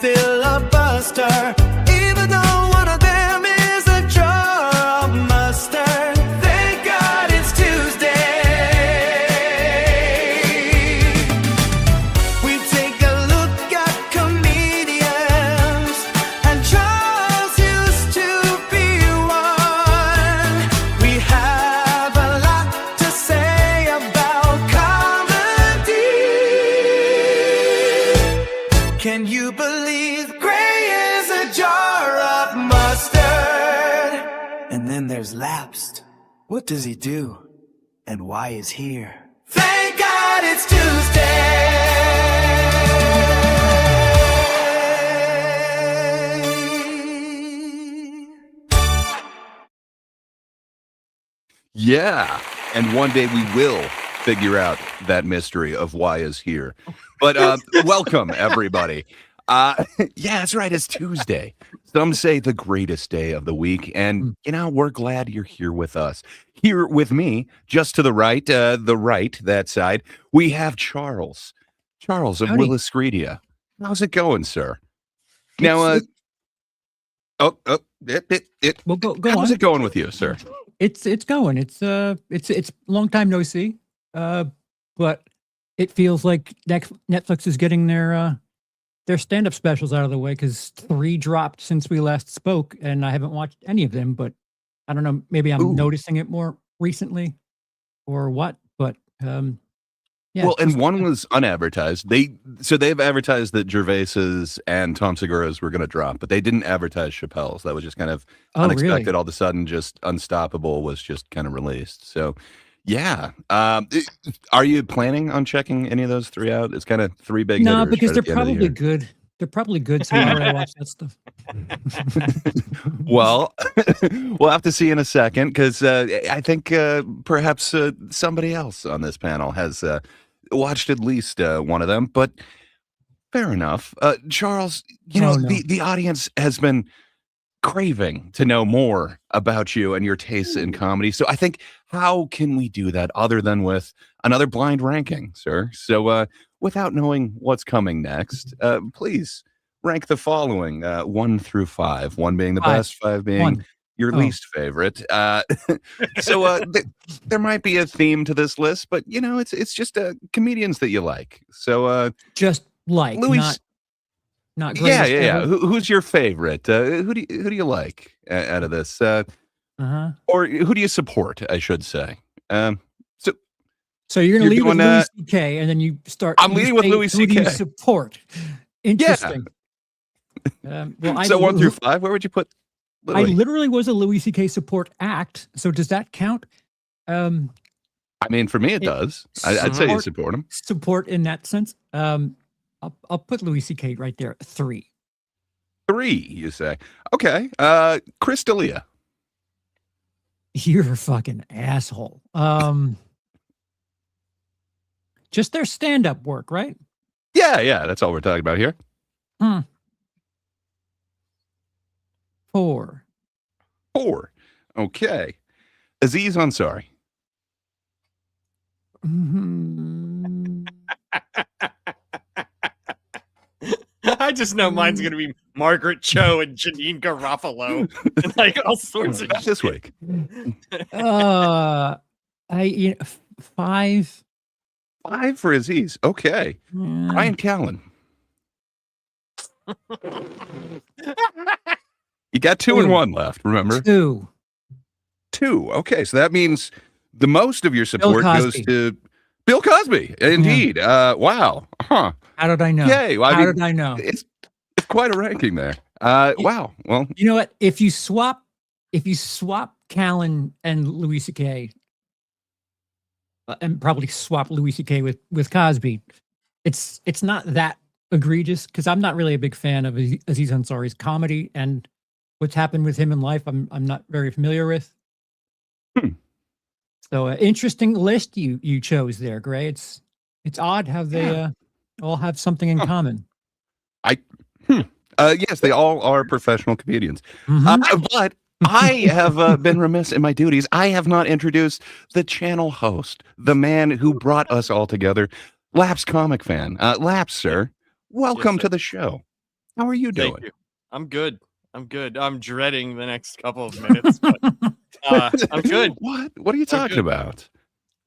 filibuster, even though one of them is a jar of mustard. Thank God it's Tuesday. We take a look at comedians, and Charles used to be one. We have a lot to say about comedy. Can you believe Gray is a jar of mustard? And then there's Lapsed. What does he do? And why is here? Thank God it's Tuesday. Yeah, and one day we will figure out that mystery of why is here. But welcome, everybody. Yeah, that's right. It's Tuesday. Some say the greatest day of the week. And, we're glad you're here with us. Here with me, just to the right, that side, we have Charles. Charles of Howdy. Willis Greedia. How's it going, sir? Now, Well, go how's on. it going with you, sir? It's going. It's long time no see. But it feels like Netflix is getting their stand-up specials out of the way, because 3 dropped since we last spoke, and I haven't watched any of them. But I don't know. Maybe I'm Ooh. noticing it more recently, or what? But yeah. Well, and just- one was unadvertised. They've advertised that Gervais's and Tom Segura's were going to drop, but they didn't advertise Chappelle's. That was just kind of Oh, unexpected. really? All of a sudden, just Unstoppable was just kind of released. So, yeah. Are you planning on checking any of those 3 out? It's kind of 3 big No, hitters because right they're at the end of the probably year. good. They're probably good. So why would I watch that stuff? Well, we'll have to see in a second, because I think perhaps somebody else on this panel has watched at least one of them. But fair enough. Charles, Oh, no. the audience has been craving to know more about you and your tastes in comedy. So I think, how can we do that other than with another blind ranking, sir? So without knowing what's coming next, please rank the following 1 through 5, 1 being the 5. best, 5 being 1. your Oh. least favorite. So there might be a theme to this list, but it's just comedians that you like. So Just like Louis, not yeah. greatest ever. Who's your favorite? Who do you like out of this? Uh-huh. Or who do you support, I should say? So you're going to You're lead with doing, Louis C.K. and then you start. I'm you leading with say, Louis Who do you CK. support? Interesting. Well, So 1 through 5, where would you put I Louis? literally was a Louis C.K. support act. So does that count? I mean, for me, it does. I'd say you support him. Support in that sense. I'll put Louis C.K. right there. 3. 3, you say? Okay. Chris D'Elia. You're a fucking asshole. Just their stand-up work, right? Yeah, that's all we're talking about here. 4. 4. Okay. Aziz Ansari. Mhm. I just know mine's gonna be Margaret Cho and Janine Garofalo, and like all sorts of This week. 5. 5 for Aziz. Okay. Yeah. Ryan Callen. You got 2 and 1 left, remember? 2. 2. Okay, so that means the most of your support goes Cosby. to Bill Cosby. Indeed. Wow. Huh. How did I know? Yay. Well, How did I know? It's quite a ranking there. Wow. Well, You know what? If you swap Callen and Louis C.K. And probably swap Louis C.K. with Cosby, it's not that egregious, because I'm not really a big fan of Aziz Ansari's comedy, and what's happened with him in life I'm not very familiar with. So interesting list you chose there, Gray. It's odd how they all have something in common. yes, they all are professional comedians. Mhm. But I have been remiss in my duties. I have not introduced the channel host, the man who brought us all together, Laps comic fan. Laps, sir, welcome Yes, sir. to the show. How are you Thank doing? you. I'm good. I'm good. I'm dreading the next couple of minutes, but I'm good. What are you I'm talking good. about?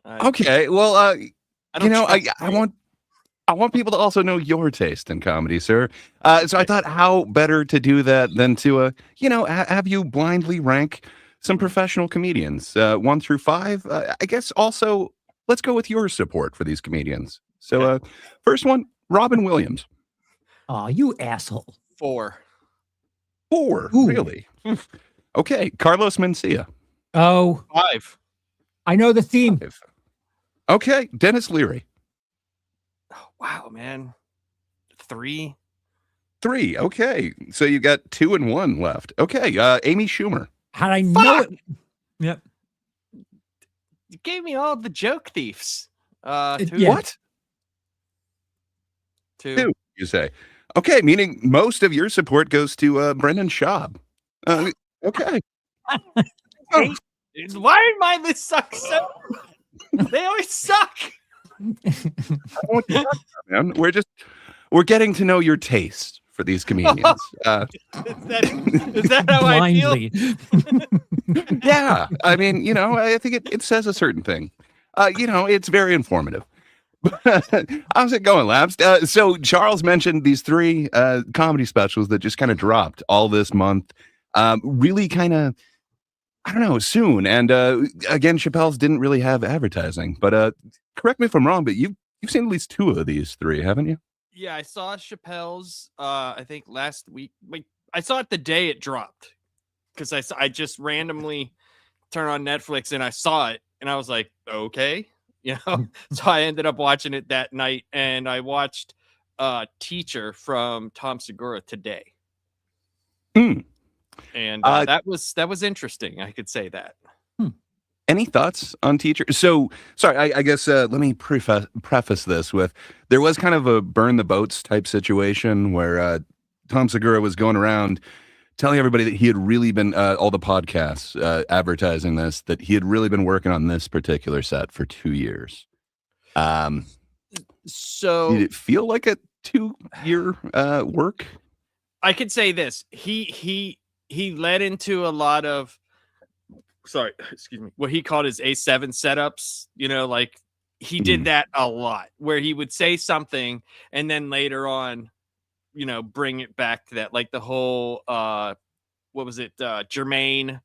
I, Okay, well, I don't trust I you. want people to also know your taste in comedy, sir. So I Okay. thought, how better to do that than to, have you blindly rank some professional comedians, 1 through 5. I guess also, let's go with your support for these comedians. So, Okay. first one, Robin Williams. Oh, you asshole. 4. 4, Ooh. really? Okay, Carlos Mencia. Oh, 5. I know the theme. 5. Okay, Dennis Leary. Oh, wow, man. 3. 3. Okay, so you got 2 and 1 left. Okay, Amy Schumer. How did I know Fuck! it? Yep. You gave me all the joke thieves. 2. Yeah. What? 2. 2, you say? Okay, meaning most of your support goes to Brendan Schaub. Okay. Oh, Why did my list suck so? They always suck. I don't know what you're talking about, man. We're getting to know your taste for these comedians. Is that how I feel? Blindly. Yeah, I mean, I think it says a certain thing. It's very informative. How's it going, Labs? So Charles mentioned these 3 comedy specials that just kind of dropped all this month. Really kind of, I don't know, soon. And again, Chappelle's didn't really have advertising. But correct me if I'm wrong, but you've seen at least 2 of these 3, haven't you? Yeah, I saw Chappelle's. I think last week. Wait, I saw it the day it dropped because I just randomly turned on Netflix and I saw it and I was like, okay, So I ended up watching it that night and I watched Teacher from Tom Segura today. Hmm. And that was interesting. I could say that. Any thoughts on Teacher? So, sorry, I guess let me preface this with, there was kind of a burn the boats type situation where Tom Segura was going around telling everybody that he had really been, all the podcasts advertising this, that he had really been working on this particular set for 2 years. So did it feel like a 2-year work? I could say this. He led into a lot of, excuse me, what he called his A7 setups, like he did that a lot where he would say something and then later on, bring it back to that, like the whole, what was it? Jermaine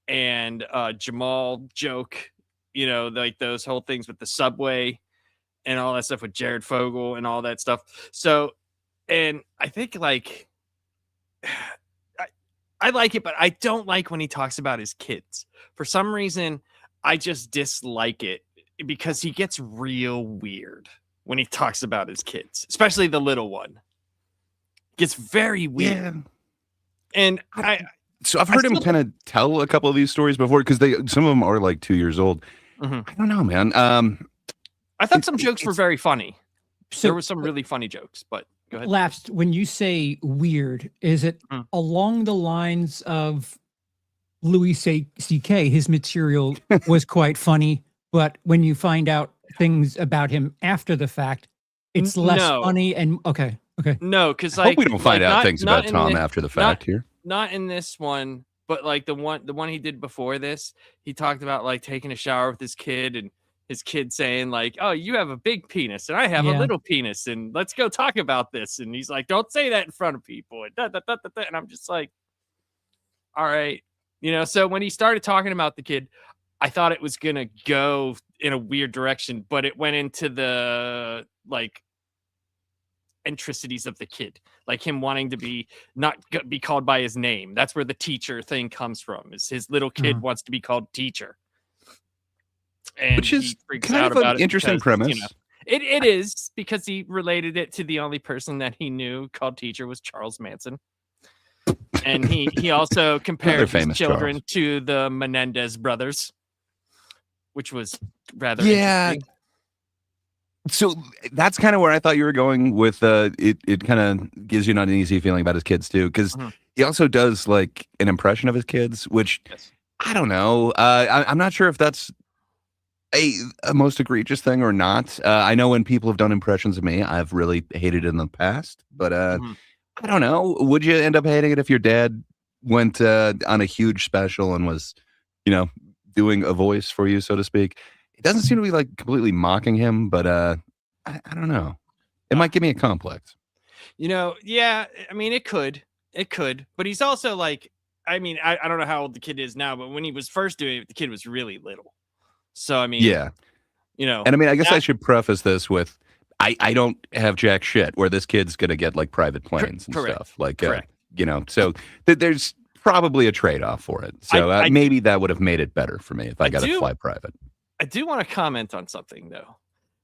and Jamal joke, like those whole things with the subway and all that stuff with Jared Fogle and all that stuff. So, and I think like, I like it, but I don't like when he talks about his kids. For some reason, I just dislike it because he gets real weird when he talks about his kids, especially the little one. Gets very weird. Yeah. And So I've heard him kind of tell a couple of these stories before because some of them are like 2 years old. Mhm. I don't know, man. I thought some jokes were very funny. So There were some really funny jokes, but go ahead. Lapsed, when you say weird, is it along the lines of Louis C.K.? His material was quite funny, but when you find out things about him after the fact, it's less funny. And okay. No, because I hope we don't find out things about Tom after the fact here. Not in this one, but like the one he did before this, he talked about like taking a shower with his kid and his kid saying like, "Oh, you have a big penis and I have a little penis and let's go talk about this." And he's like, "Don't say that in front of people." And, and I'm just like, all right. So when he started talking about the kid, I thought it was going to go in a weird direction, but it went into the like eccentricities of the kid, like him wanting to be called by his name. That's where the teacher thing comes from. Is his little kid wants to be called teacher. And which is he freaks kind out of about an it interesting because, premise. It is because he related it to the only person that he knew called teacher was Charles Manson. And he also compared his children to the Menendez brothers, which was rather interesting. So that's kind of where I thought you were going with it kind of gives you an uneasy feeling about his kids too, because he also does like an impression of his kids, which I don't know. I'm not sure if that's a most egregious thing or not. I know when people have done impressions of me, I've really hated it in the past, but I I don't know. Would you end up hating it if your dad went on a huge special and was, doing a voice for you, so to speak? It doesn't seem to be like completely mocking him, but I don't know. It might give me a complex. Yeah. I mean, it could, but he's also like, I mean, I don't know how old the kid is now, but when he was first doing it, the kid was really little. So I mean, Yeah. And I mean, I guess I should preface this with I don't have jack shit where this kid's gonna get like private planes and stuff. Like so there's probably a trade-off for it. So maybe that would have made it better for me if I got to fly private. I do want to comment on something though,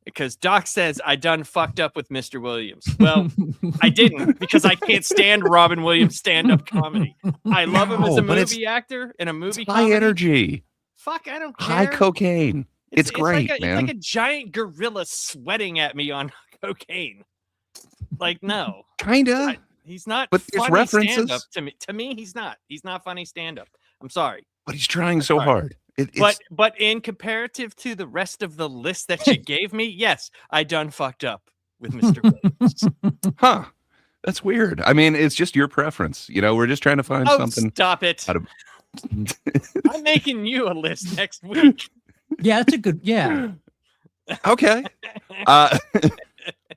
because Doc says I done fucked up with Mr. Williams. Well, I didn't, because I can't stand Robin Williams stand-up comedy. I love him as a movie actor in a movie comedy. High energy. Fuck, I don't care. High cocaine. It's great, man. It's like a giant gorilla sweating at me on cocaine. Like, no. Kinda. He's not. But there's references to me. To me, he's not. He's not funny stand-up. I'm sorry. But he's trying so hard. But in comparative to the rest of the list that you gave me, yes, I done fucked up with Mr. Williams. Huh. That's weird. I mean, it's just your preference. We're just trying to find something. Stop it. I'm making you a list next week. Yeah, that's a good. Yeah. Okay.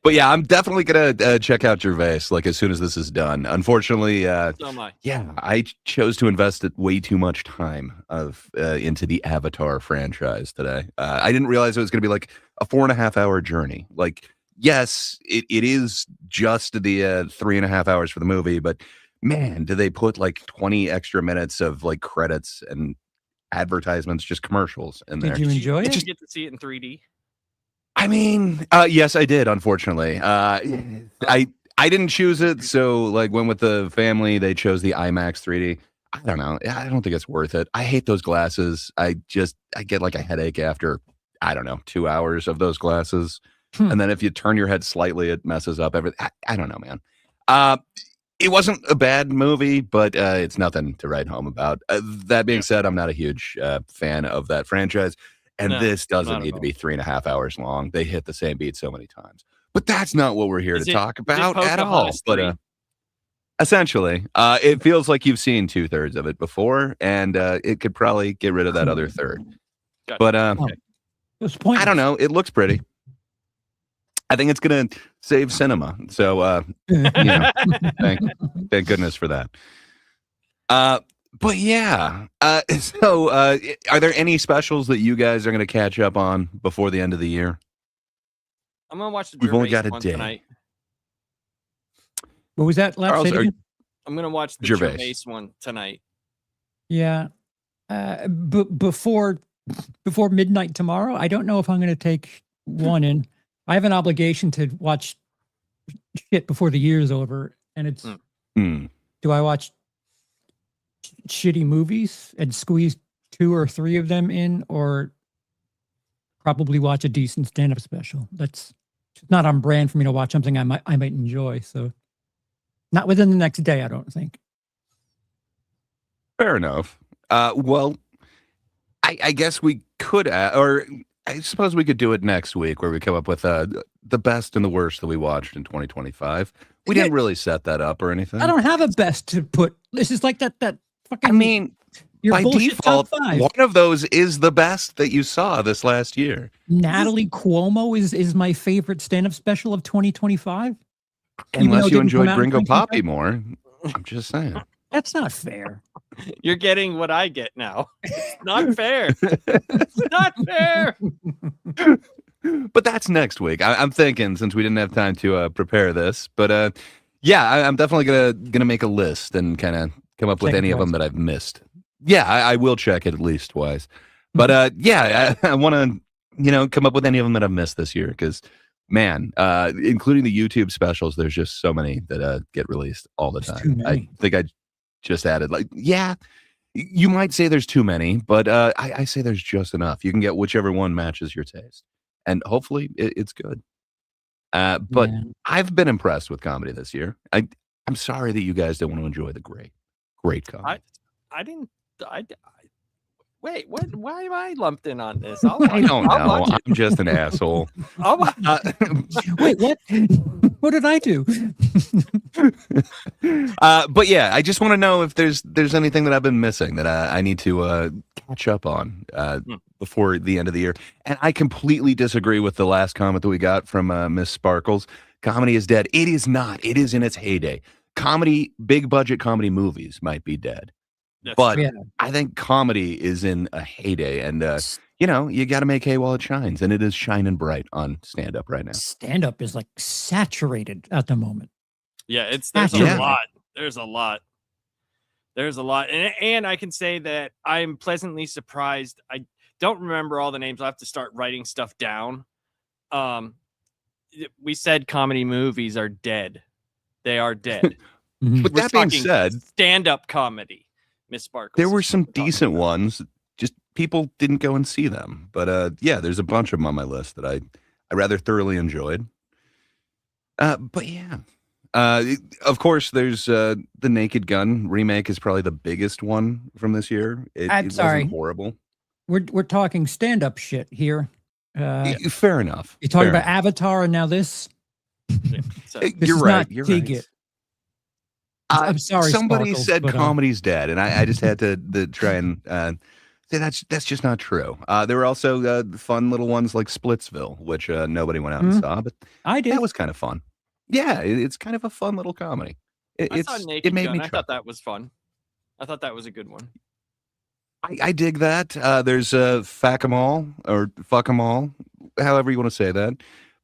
But yeah, I'm definitely gonna check out Gervais like as soon as this is done. Unfortunately, so am I. Yeah, I chose to invest way too much time into the Avatar franchise today. I didn't realize it was gonna be like a 4.5-hour journey. Like, yes, it is just the 3.5 hours for the movie, but man, do they put like 20 extra minutes of like credits and advertisements, just commercials in there. Did you enjoy it? Did you get to see it in 3D? I mean, yes, I did, unfortunately. I didn't choose it, so like went with the family. They chose the IMAX 3D. I don't know. I don't think it's worth it. I hate those glasses. I get like a headache after, I don't know, 2 hours of those glasses. And then if you turn your head slightly, it messes up everything. I don't know, man. It wasn't a bad movie, but it's nothing to write home about. That being said, I'm not a huge fan of that franchise. And this doesn't need to be 3.5 hours long. They hit the same beat so many times. But that's not what we're here to talk about at all. But essentially, it feels like you've seen 2/3 of it before, and it could probably get rid of that other third. Gotcha. But I don't know. It looks pretty. I think it's going to save cinema. So, thank goodness for that. But yeah, so are there any specials that you guys are going to catch up on before the end of the year? I'm going to watch the We've only got a one day. tonight. What was that last? Charles, I'm going to watch the Gervais one tonight. Yeah. Before midnight tomorrow, I don't know if I'm going to take one in. I have an obligation to watch shit before the year's over, and it's do I watch shitty movies and squeeze 2 or 3 of them in, or probably watch a decent stand-up special? That's not on brand for me to watch something I might enjoy. So not within the next day, I don't think. Fair enough. Well, I guess we could, or I suppose we could do it next week, where we come up with the best and the worst that we watched in 2025. We didn't really set that up or anything. I don't have a best to put. This is like that fucking. I mean, your by default, one of those is the best that you saw this last year. Natalie Cuomo is my favorite stand-up special of 2025. Unless you enjoyed Gringo Poppy more. I'm just saying. That's not fair. You're getting what I get now. It's not fair. It's not fair. But that's next week. I'm thinking, since we didn't have time to prepare this. But yeah, I'm definitely gonna make a list and kind of come up with any of them that I've missed. Yeah, I will check it at least twice. But yeah, I want to come up with any of them that I've missed this year, because man, including the YouTube specials, there's just so many that get released all the time. I think I just added, like, yeah, you might say there's too many, but I say there's just enough. You can get whichever one matches your taste, and hopefully it's good. But I've been impressed with comedy this year. I'm sorry that you guys don't want to enjoy the great comedy. Wait, what? Why am I lumped in on this? I don't know. I'm just an asshole. Wait, what? What did I do? But yeah, I just want to know if there's anything that I've been missing that I need to catch up on before the end of the year. And I completely disagree with the last comment that we got from Miss Sparkles. Comedy is dead. It is not. It is in its heyday. Comedy, big budget comedy movies might be dead. But I think comedy is in a heyday, and you got to make hay while it shines, and it is shining bright on stand up right now. Stand up is like saturated at the moment. Yeah, there's a lot. There's a lot. There's a lot, and I can say that I'm pleasantly surprised. I don't remember all the names. I have to start writing stuff down. We said comedy movies are dead. They are dead. With that being said, stand up comedy. Miss Sparkles. There were some decent ones. Just people didn't go and see them. But there's a bunch of them on my list that I rather thoroughly enjoyed. But yeah. Of course, there's the Naked Gun remake is probably the biggest one from this year. I'm sorry. Wasn't horrible. We're talking stand-up shit here. Fair enough. You're talking about Avatar and now this? Yeah, you're right. You're TGIT. right. I'm sorry. Somebody Sparkles, said but, comedy's dead, and I just had to try and say that's just not true. There were also fun little ones like Splitsville, which nobody went out and saw, but I did. That was kind of fun. Yeah, it's kind of a fun little comedy. I saw Naked Gun. I thought that was fun. I thought that was a good one. I dig that. There's Fack 'em All or Fuck 'em All, however you want to say that.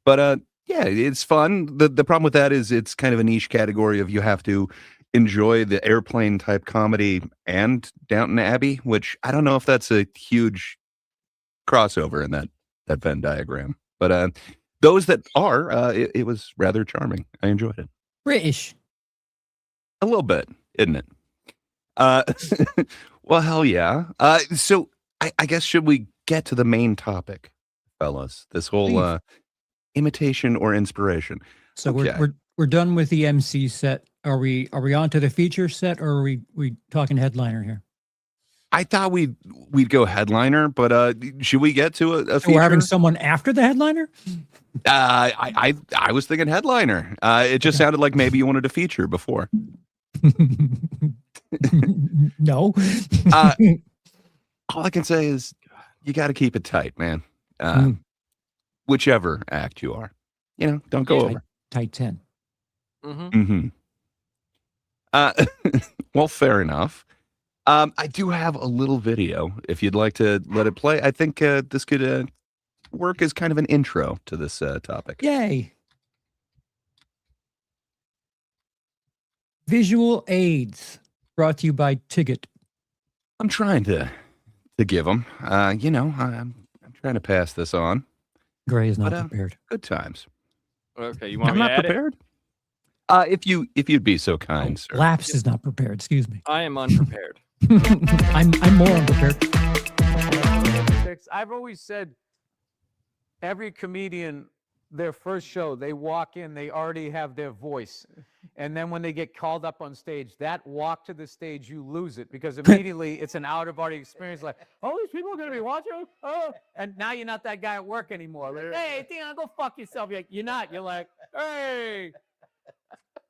But yeah, it's fun. The problem with that is it's kind of a niche category of you have to enjoy the airplane type comedy and Downton Abbey, which I don't know if that's a huge crossover in that Venn diagram. But those that are, it was rather charming. I enjoyed it. British. A little bit, isn't it? Well, hell yeah. So I guess should we get to the main topic, fellas? This whole imitation or inspiration. So okay. we're done with the MC set. Are we on to the feature set, or are we talking headliner here? I thought we'd go headliner, but should we get to a feature? We're having someone after the headliner? I was thinking headliner. It just sounded like maybe you wanted a feature before. No. All I can say is you got to keep it tight, man. Whichever act you are, don't go over. Tight 10. Well, fair enough. I do have a little video if you'd like to let it play. I think this could work as kind of an intro to this topic. Yay. Visual aids brought to you by TGIT. I'm trying to give them. I'm trying to pass this on. Gray is not prepared. Good times. Okay, you want I'm me to not add prepared. If you'd be so kind, sir. Laps is not prepared. Excuse me. I am unprepared. I'm more unprepared. I've always said every comedian, their first show, they walk in, they already have their voice. And then when they get called up on stage, that walk to the stage, you lose it because immediately it's an out-of-body experience like, oh, these people are going to be watching? Oh. And now you're not that guy at work anymore. Like, hey, Tina, go fuck yourself. You're not. You're like, hey,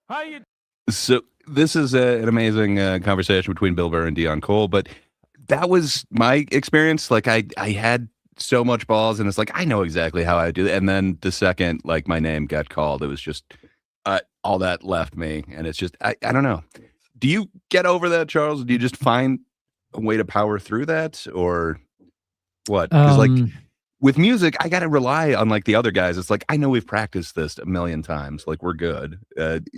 how you So this is an amazing conversation between Bill Burr and Dion Cole, but that was my experience. Like I had so much balls, and it's like I know exactly how I do it. And then the second like my name got called, it was just all that left me, and it's just I don't know. Do you get over that, Charles? Do you just find a way to power through that, or what? Because like with music, I got to rely on like the other guys. It's like I know we've practiced this a million times. Like we're good.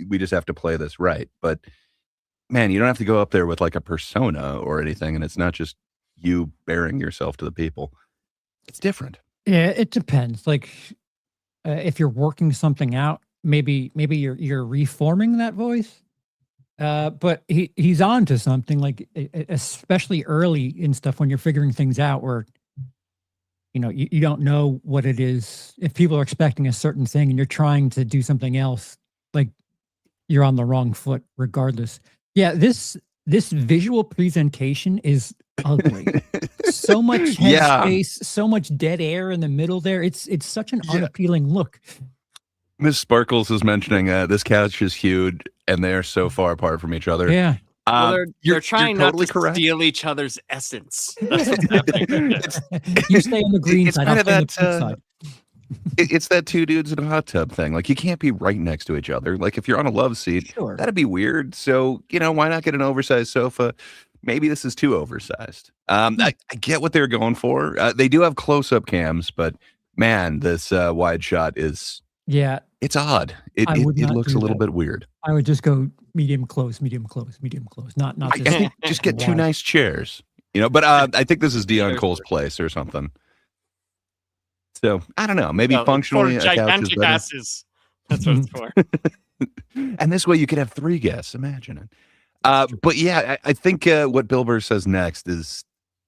We just have to play this right. But man, you don't have to go up there with like a persona or anything, and it's not just you bearing yourself to the people. It's different. Yeah, it depends. Like if you're working something out, maybe you're reforming that voice. But he's on to something, like especially early in stuff when you're figuring things out where you don't know what it is. If people are expecting a certain thing and you're trying to do something else, like you're on the wrong foot regardless. Yeah, this visual presentation is ugly. so much Yeah. headspace, so much dead air in the middle there. It's such an unappealing look. Miss Sparkles is mentioning this couch is huge and they're so far apart from each other. Yeah. Well, they're you're trying totally not to correct. steal each other's essence. That's what's happening. You stay on the green it's side. kind I'll of stay on the that, pink side. It's that two dudes in a hot tub thing. Like, you can't be right next to each other. Like, if you're on a love seat, Sure. that'd be weird. So, why not get an oversized sofa? Maybe this is too oversized. I get what they're going for. They do have close-up cams, but man, this wide shot is, Yeah. it's odd. It not looks do a little that. bit weird. I would just go medium close, medium close, medium close. Not I this. think just get two wide. nice chairs. But I think this is Dion Chairs Cole's work. place or something. So I don't know. Maybe No, functionally for a couch is gigantic better. asses. That's what it's for. And this way you could have 3 guests. Imagine it. But yeah, I think what Bill Burr says next is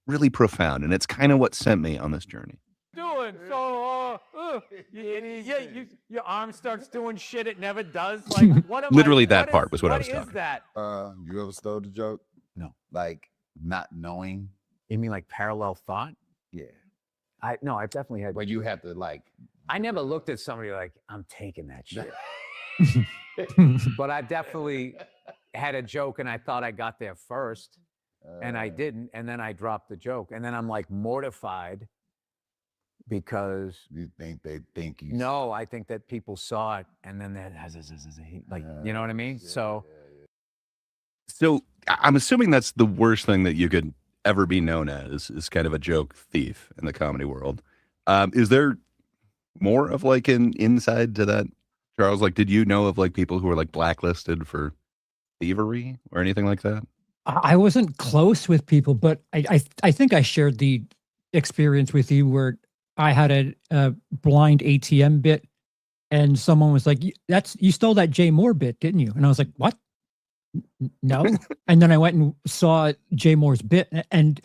really profound, and it's kind of what sent me on this journey. Doing so, your arm starts doing shit it never does. Like, what am Literally I, that what part is- was what I what was is talking that? You ever stole the joke? No. Like not knowing? You mean like parallel thought? Yeah. No, I've definitely had. But you have to like. I never looked at somebody like, I'm taking that shit. But I definitely had a joke and I thought I got there first and I didn't. And then I dropped the joke. And then I'm like mortified because You think they think you? no, I think that people saw it and then they're like, you know what I mean? So So I'm assuming that's the worst thing that you could ever be known as, is kind of a joke thief in the comedy world. Is there more of like an inside to that, Charles? Like, did you know of like people who were like blacklisted for thievery or anything like that? I wasn't close with people, but I think I shared the experience with you where I had a blind ATM bit, and someone was like, you stole that Jay Moore bit, didn't you?" And I was like, "What? No." And then I went and saw Jay Moore's bit, and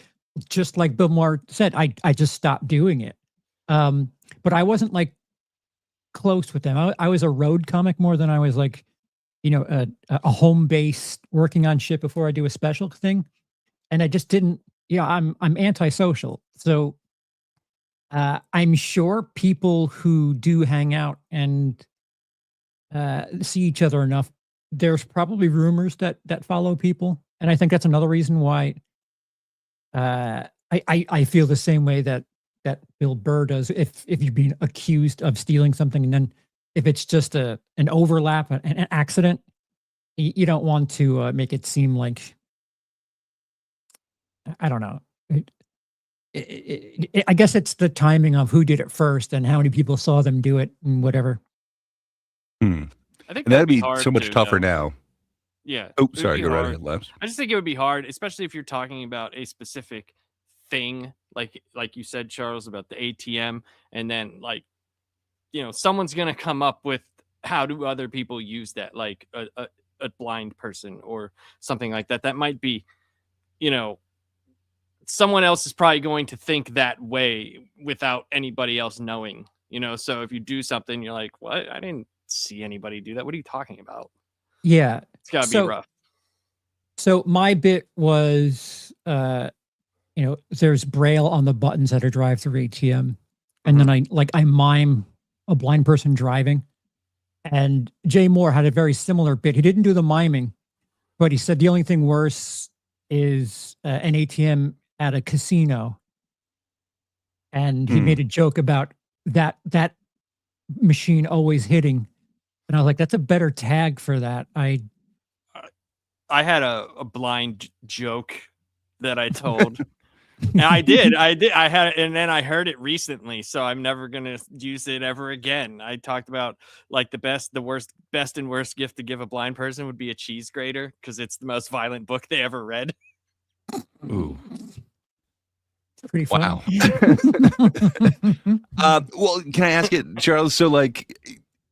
just like Bill Maher said, I just stopped doing it. But I wasn't like close with them. I was a road comic more than I was like, a home base working on shit before I do a special thing. And I just didn't, I'm antisocial. So I'm sure people who do hang out and see each other enough, there's probably rumors that follow people. And I think that's another reason why I feel the same way that Bill Burr does. If you're being accused of stealing something, and then if it's just an overlap, an accident, you don't want to make it seem like, I don't know. I guess it's the timing of who did it first and how many people saw them do it and whatever. Hmm. I think And that'd be hard so much to, tougher now. Yeah. Oh, it would sorry. be Go right hard. ahead, Labs. I just think it would be hard, especially if you're talking about a specific thing, like you said, Charles, about the ATM, and then someone's gonna come up with how do other people use that, like a blind person or something like that. That might be, someone else is probably going to think that way without anybody else knowing. So if you do something, you're like, "What? I didn't see anybody do that. What are you talking about?" Yeah. It's gotta be rough. So my bit was, there's Braille on the buttons at a drive-through ATM, and then I mime a blind person driving. And Jay Moore had a very similar bit. He didn't do the miming, but he said the only thing worse is an ATM at a casino, and he made a joke about that machine always hitting. And I was like, that's a better tag for that. I had a blind joke that I told. And I did. I had it, and then I heard it recently, so I'm never gonna use it ever again. I talked about like the best and worst gift to give a blind person would be a cheese grater, because it's the most violent book they ever read. Ooh. Pretty fun. Wow. Well, can I ask it, Charles? So like,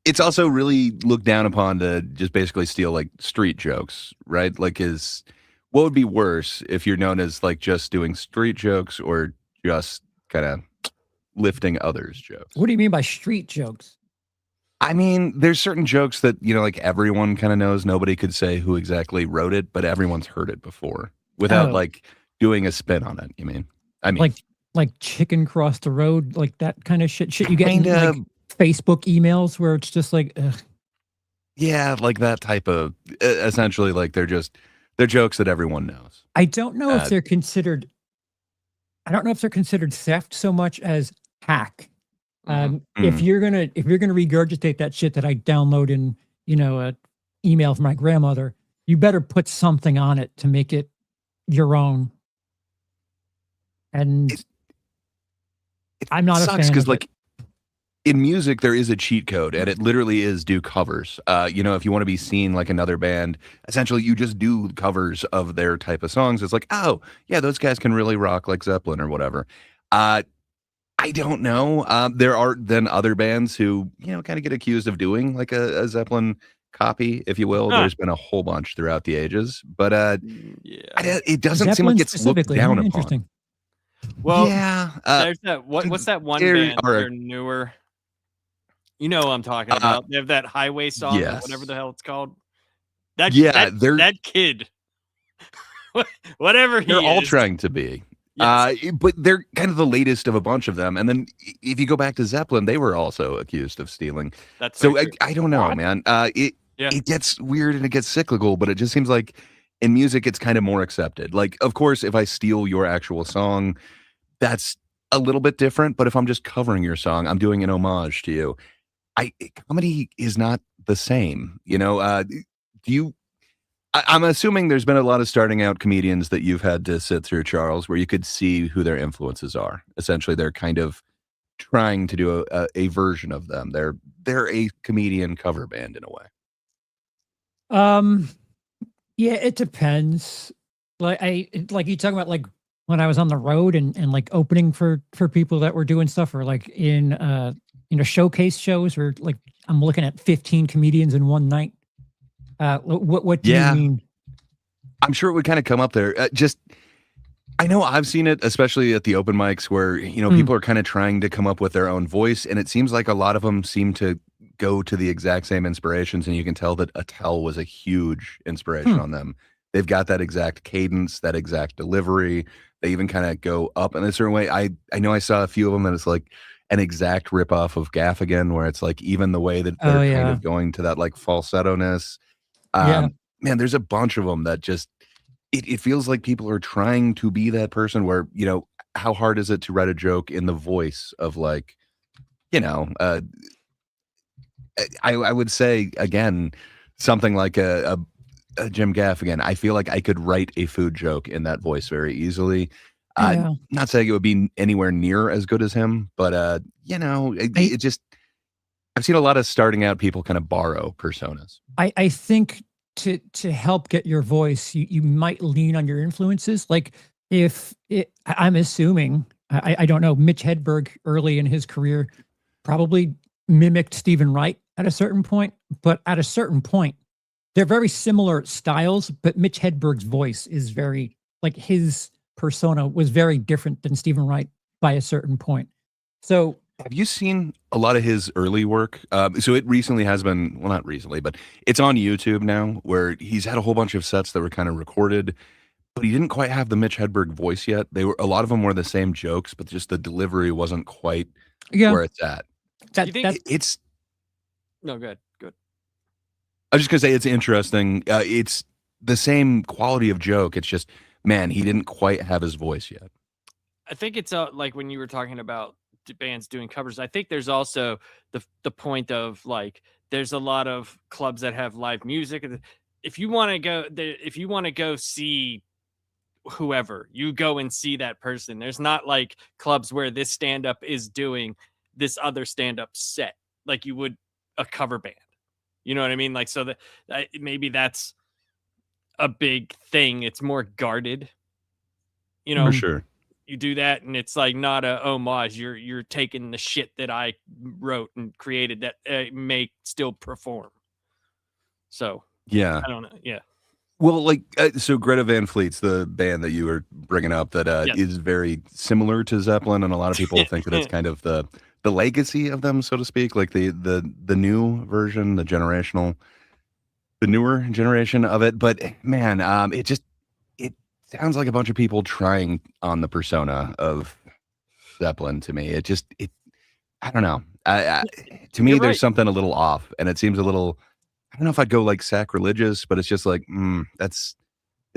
it's also really looked down upon to just basically steal like street jokes, right? Like, what would be worse if you're known as like just doing street jokes or just kind of lifting others' jokes? What do you mean by street jokes? I mean, there's certain jokes that, like everyone kind of knows. Nobody could say who exactly wrote it, but everyone's heard it before without Oh. like doing a spin on it. You mean? I mean, like chicken cross the road, like that kind of shit you get in kinda, like Facebook emails where it's just like, ugh. yeah, like that type of essentially like they're jokes that everyone knows. I don't know if Uh, they're considered. I don't know if they're considered theft so much as hack. If mm. you're gonna regurgitate that shit that I download in, a email from my grandmother, you better put something on it to make it your own. And It I'm not a sucks fan because of it. like in music there is a cheat code and it literally is do covers. If you want to be seen like another band, essentially you just do covers of their type of songs. It's like, oh yeah, those guys can really rock like Zeppelin or whatever. I don't know. There are then other bands who, kind of get accused of doing like a Zeppelin copy, if you will. Huh. There's been a whole bunch throughout the ages, but Yeah. it doesn't seem Zeppelin like it's looked specifically, down upon. Interesting. Well, Yeah, there's that. What's that one there band? are- They're newer. You know what I'm talking about. They have that highway song or whatever yes. the hell it's called. That Yeah, that kid. Whatever he they're all is. trying to be. Yes. But they're kind of the latest of a bunch of them. And then if you go back to Zeppelin, they were also accused of stealing. That's So very true. I don't know, What? man. Yeah. It gets weird and it gets cyclical, but it just seems like in music it's kind of more accepted. Like, of course, if I steal your actual song, that's a little bit different. But if I'm just covering your song, I'm doing an homage to you. Comedy is not the same. I'm assuming there's been a lot of starting out comedians that you've had to sit through, Charles, where you could see who their influences are. Essentially, they're kind of trying to do a version of them. They're a comedian cover band in a way. Yeah, it depends. Like you talking about like when I was on the road and like opening for people that were doing stuff or like in showcase shows where like I'm looking at 15 comedians in one night. What do you mean? I'm sure it would kind of come up there. I know I've seen it, especially at the open mics where, people are kind of trying to come up with their own voice. And it seems like a lot of them seem to go to the exact same inspirations. And you can tell that Attell was a huge inspiration on them. They've got that exact cadence, that exact delivery. They even kind of go up in a certain way. I know I saw a few of them and it's like an exact ripoff of Gaffigan, where it's like even the way that they're kind of going to that like falsetto-ness. Man, there's a bunch of them that just, it feels like people are trying to be that person where, how hard is it to write a joke in the voice of like, I would say again, something like a Jim Gaffigan. I feel like I could write a food joke in that voice very easily. Not saying it would be anywhere near as good as him, but it just, I've seen a lot of starting out people kind of borrow personas. I think to help get your voice, you might lean on your influences. Like I'm assuming, I don't know, Mitch Hedberg early in his career probably mimicked Stephen Wright at a certain point, but at a certain point, they're very similar styles, but Mitch Hedberg's voice is very, like his persona was very different than Stephen Wright by a certain point. So have you seen a lot of his early work? So it recently has been, well, not recently, but it's on YouTube now, where he's had a whole bunch of sets that were kind of recorded, but he didn't quite have the Mitch Hedberg voice yet. A lot of them were the same jokes, but just the delivery wasn't quite where it's at. It's no good. I was just gonna say it's interesting. It's the same quality of joke. It's just, man, he didn't quite have his voice yet. I think it's like when you were talking about bands doing covers, I think there's also the point of like there's a lot of clubs that have live music. If you want to go see whoever, you go and see that person. There's not like clubs where this stand-up is doing this other stand-up set like you would a cover band. You know what I mean? Like, so that maybe that's a big thing. It's more guarded, For sure. You do that and it's like not a homage. You're taking the shit that I wrote and created that may still perform. So yeah, I don't know. Yeah. Well, like, so Greta Van Fleet's the band that you were bringing up that is very similar to Zeppelin, and a lot of people think that it's kind of the legacy of them, so to speak, like the new version, the newer generation of it. But man, it sounds like a bunch of people trying on the persona of Zeppelin to me. I don't know. To me, You're there's right. something a little off, and it seems a little. I don't know if I'd go like sacrilegious, but it's just like it's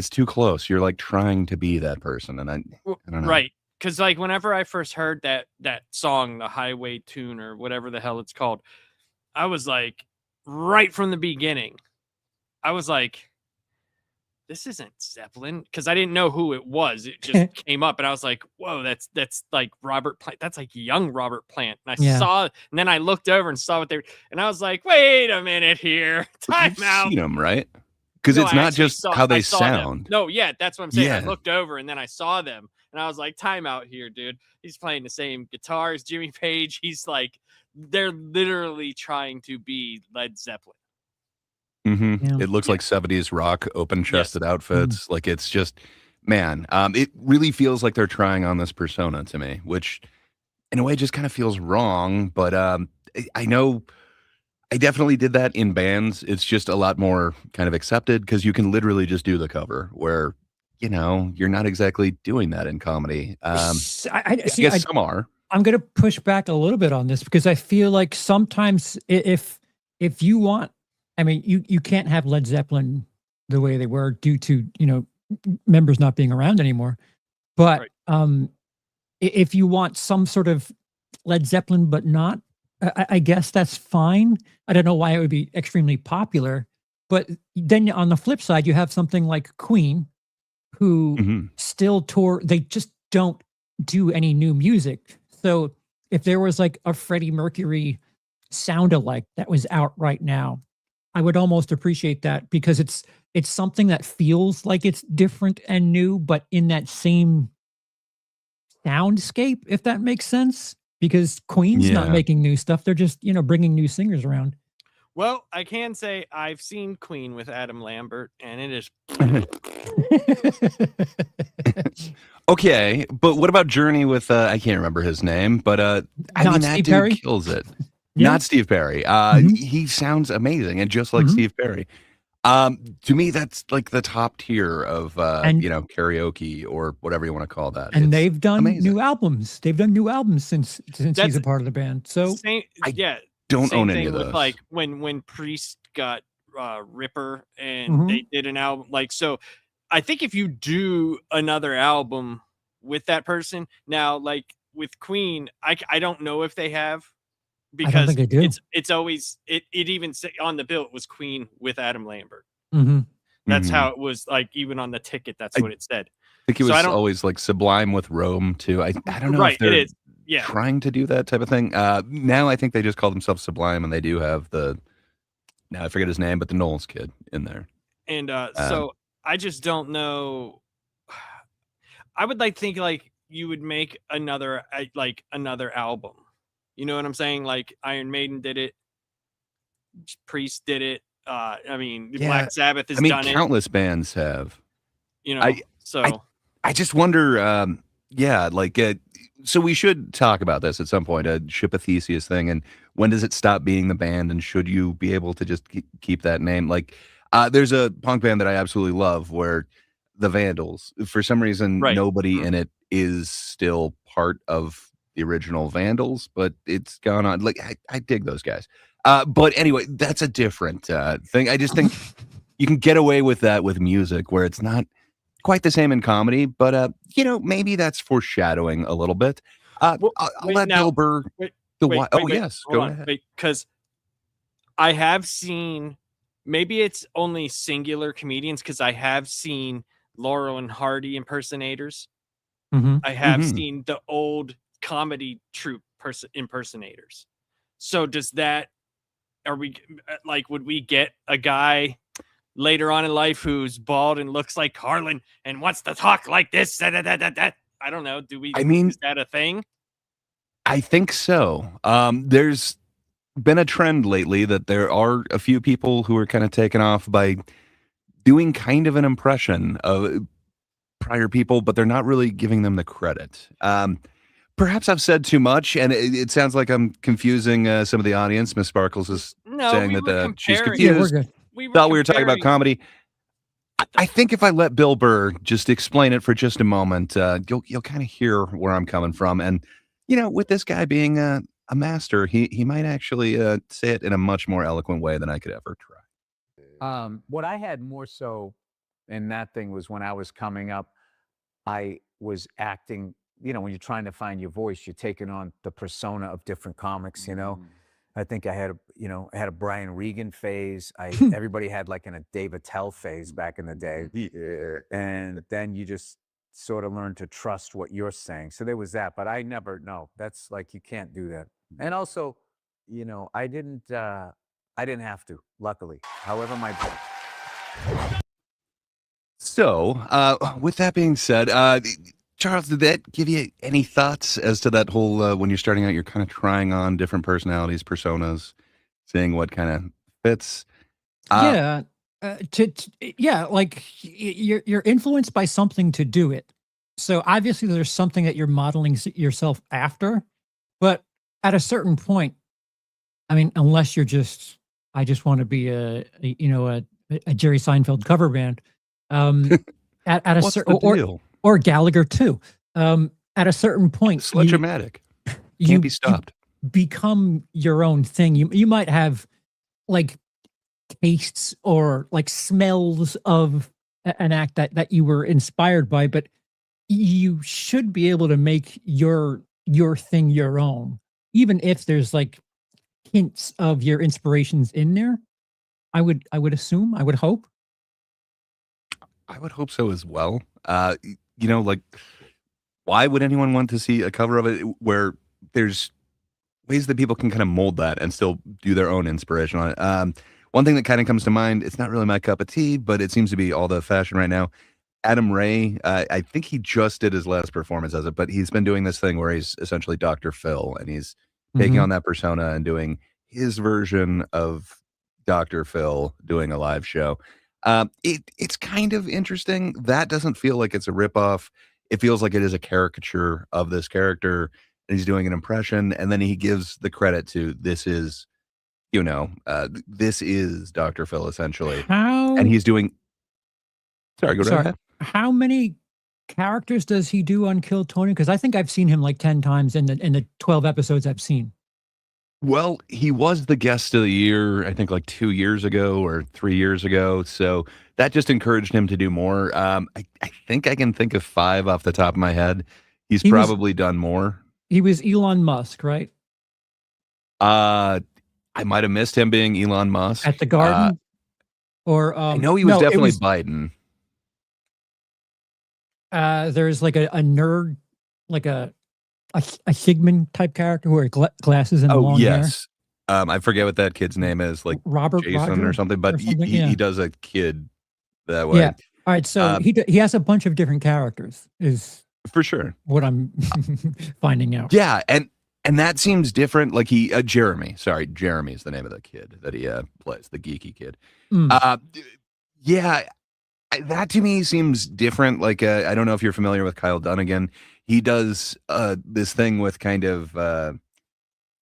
too close. You're like trying to be that person, and I don't know. Right. Because like whenever I first heard that song, the Highway Tune or whatever the hell it's called, I was like, right from the beginning, I was like, this isn't Zeppelin, because I didn't know who it was. It just came up, and I was like, whoa, that's like Robert Plant. That's like young Robert Plant. And I saw, and then I looked over and saw what they were, and I was like, wait a minute here, time You've out. seen them, right? Because No, it's I not actually just saw- how I they saw them. sound. No, yeah, that's what I'm saying. I Yeah. looked over and then I saw them, and I was like, time out here, dude. He's playing the same guitar as Jimmy Page. He's like, they're literally trying to be Led Zeppelin. Yeah. It looks like 70s rock, open-chested outfits. Like it's just, man, it really feels like they're trying on this persona to me, which in a way just kind of feels wrong. But I know I definitely did that in bands. It's just a lot more kind of accepted because you can literally just do the cover where, you're not exactly doing that in comedy. I guess some are. I'm going to push back a little bit on this because I feel like sometimes if you want, I mean, you can't have Led Zeppelin the way they were due to, members not being around anymore. But if you want some sort of Led Zeppelin, but not, I guess that's fine. I don't know why it would be extremely popular. But then on the flip side, you have something like Queen, who still tour. They just don't do any new music. So if there was like a Freddie Mercury sound-alike that was out right now, I would almost appreciate that because it's something that feels like it's different and new, but in that same soundscape, if that makes sense. Because Queen's not making new stuff; they're just bringing new singers around. Well, I can say I've seen Queen with Adam Lambert, and it is. Okay, but what about Journey with I can't remember his name, but I mean that Steve dude Perry? kills it. Yeah. Not Steve Perry. He sounds amazing and just like Steve Perry. To me, that's like the top tier of karaoke or whatever you want to call that. And It's they've done amazing. new albums. They've done new albums since he's a part of the band. So Don't same own thing any of with those. like when Priest got Ripper and they did an album so I think if you do another album with that person now, like with Queen, I don't know if they have, because I don't think they do. it's always it even say on the bill it was Queen with Adam Lambert. Mm-hmm. That's how it was, like even on the ticket that's what it said. I think it was always like Sublime with Rome too. I don't know if they're trying to do that type of thing. Now I think they just call themselves Sublime, and they do have now I forget his name, but the Knowles kid in there. And so I just don't know. I would like think like you would make another album. You know what I'm saying? Like Iron Maiden did it, Priest did it. I mean, Black Sabbath has done countless bands have. I just wonder. So we should talk about this at some point. A Ship of Theseus thing, and when does it stop being the band, and should you be able to just keep that name? Like, there's a punk band that I absolutely love, where the Vandals, for some reason, nobody in it is still part of the original Vandals, but it's gone on. Like, I dig those guys. But anyway, that's a different thing. I just think you can get away with that with music, where it's not quite the same in comedy, but maybe that's foreshadowing a little bit. I'll let Bill Burr. Yes, go ahead. Because I have seen, maybe it's only singular comedians, because I have seen Laurel and Hardy impersonators. I have seen the old comedy troupe impersonators. So does that? Would we get a guy later on in life who's bald and looks like Carlin and wants to talk like this? I don't know. Is that a thing? I think so. There's been a trend lately that there are a few people who are kind of taken off by doing kind of an impression of prior people, but they're not really giving them the credit. Perhaps I've said too much, and it sounds like I'm confusing some of the audience. Miss Sparkles is saying that she's confused. Yeah, we're good. Thought we were talking about comedy. I think if I let Bill Burr just explain it for just a moment, you'll kind of hear where I'm coming from. And with this guy being a master, he might actually say it in a much more eloquent way than I could ever try. What I had more so in that thing was when I was coming up, I was acting, when you're trying to find your voice, you're taking on the persona of different comics, I think I had a Brian Regan phase. Everybody had like a Dave Attell phase back in the day. Yeah. And then you just sort of learn to trust what you're saying. So there was that, but I never, no, that's like, you can't do that. And also, I didn't have to, luckily. However, So, with that being said, Charles, did that give you any thoughts as to that whole when you're starting out, you're kind of trying on different personalities, personas, seeing what kind of fits? Yeah. Like you're influenced by something to do it. So obviously there's something that you're modeling yourself after, but at a certain point, I mean, unless you're I just want to be a Jerry Seinfeld cover band, at a What's certain the deal? or Gallagher too. At a certain point, Sledge-o-matic. you Can't be stopped. become your own thing. You might have like tastes or like smells of an act that you were inspired by, but you should be able to make your thing your own, even if there's like hints of your inspirations in there. I would assume, I would hope. I would hope so as well. Like, why would anyone want to see a cover of it where there's ways that people can kind of mold that and still do their own inspiration on it? One thing that kind of comes to mind, it's not really my cup of tea, but it seems to be all the fashion right now. Adam Ray, I think he just did his last performance as it, but he's been doing this thing where he's essentially Dr. Phil, and he's taking on that persona and doing his version of Dr. Phil doing a live show. It's kind of interesting. That doesn't feel like it's a ripoff. It feels like it is a caricature of this character, and he's doing an impression, and then he gives the credit to this is Dr. Phil essentially. And he's doing. Sorry, go right ahead. How many characters does he do on Kill Tony? Because I think I've seen him like 10 times in the 12 episodes I've seen. Well, he was the guest of the year, I think like 2 years ago or 3 years ago. So that just encouraged him to do more. I think I can think of 5 off the top of my head. He probably done more. He was Elon Musk, right? I might have missed him being Elon Musk. At the Garden? I know he was definitely Biden. There's like a nerd, like a Sigmund type character who wears glasses and long hair. I forget what that kid's name is, like Roger or something, but he does a kid that way. Yeah. All right, so he has a bunch of different characters, is for sure what I'm finding out. Yeah, and that seems different. Like Jeremy is the name of the kid that he plays, the geeky kid. That to me seems different. Like I don't know if you're familiar with Kyle Dunnigan. He does this thing with kind of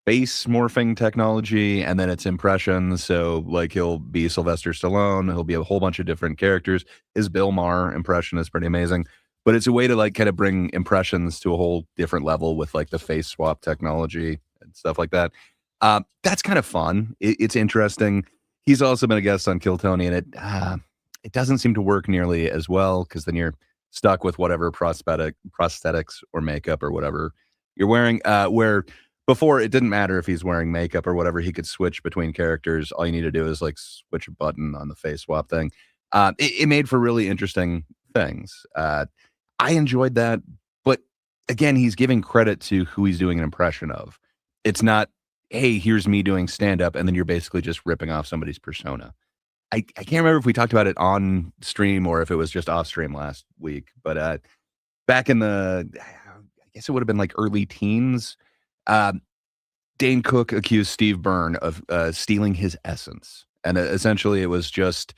face morphing technology, and then it's impressions. So like he'll be Sylvester Stallone, he'll be a whole bunch of different characters. His Bill Maher impression is pretty amazing, but it's a way to like kind of bring impressions to a whole different level with like the face swap technology and stuff like that. That's kind of fun. It's interesting. He's also been a guest on Kill Tony, and it doesn't seem to work nearly as well, because then you're stuck with whatever prosthetics or makeup or whatever you're wearing, where before it didn't matter if he's wearing makeup or whatever, he could switch between characters. All you need to do is like switch a button on the face swap thing. It made for really interesting things. I enjoyed that, but again, he's giving credit to who he's doing an impression of. It's not, hey, here's me doing stand-up, and then you're basically just ripping off somebody's persona. I can't remember if we talked about it on stream or if it was just off stream last week, but back in I guess it would have been like early teens, Dane Cook accused Steve Byrne of stealing his essence. And essentially it was just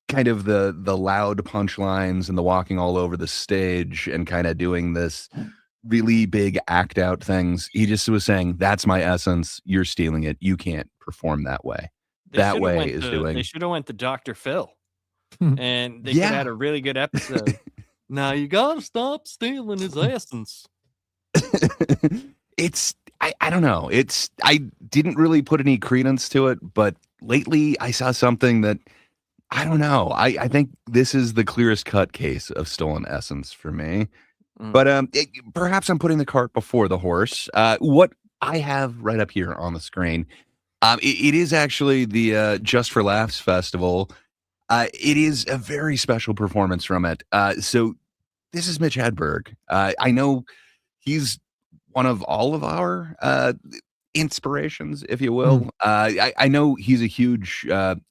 kind of the loud punchlines and the walking all over the stage and kind of doing this really big act out things. He just was saying, that's my essence. You're stealing it. You can't perform that way. They should have went to Dr. Phil. and they could have had a really good episode. Now you gotta stop stealing his essence. I don't know. I didn't really put any credence to it, but lately I saw something that I don't know. I think this is the clearest cut case of stolen essence for me. But perhaps I'm putting the cart before the horse. What I have right up here on the screen, it is actually the Just for Laughs festival. It is a very special performance from it. So this is Mitch Hedberg. I know he's one of all of our inspirations, if you will. I know he's a huge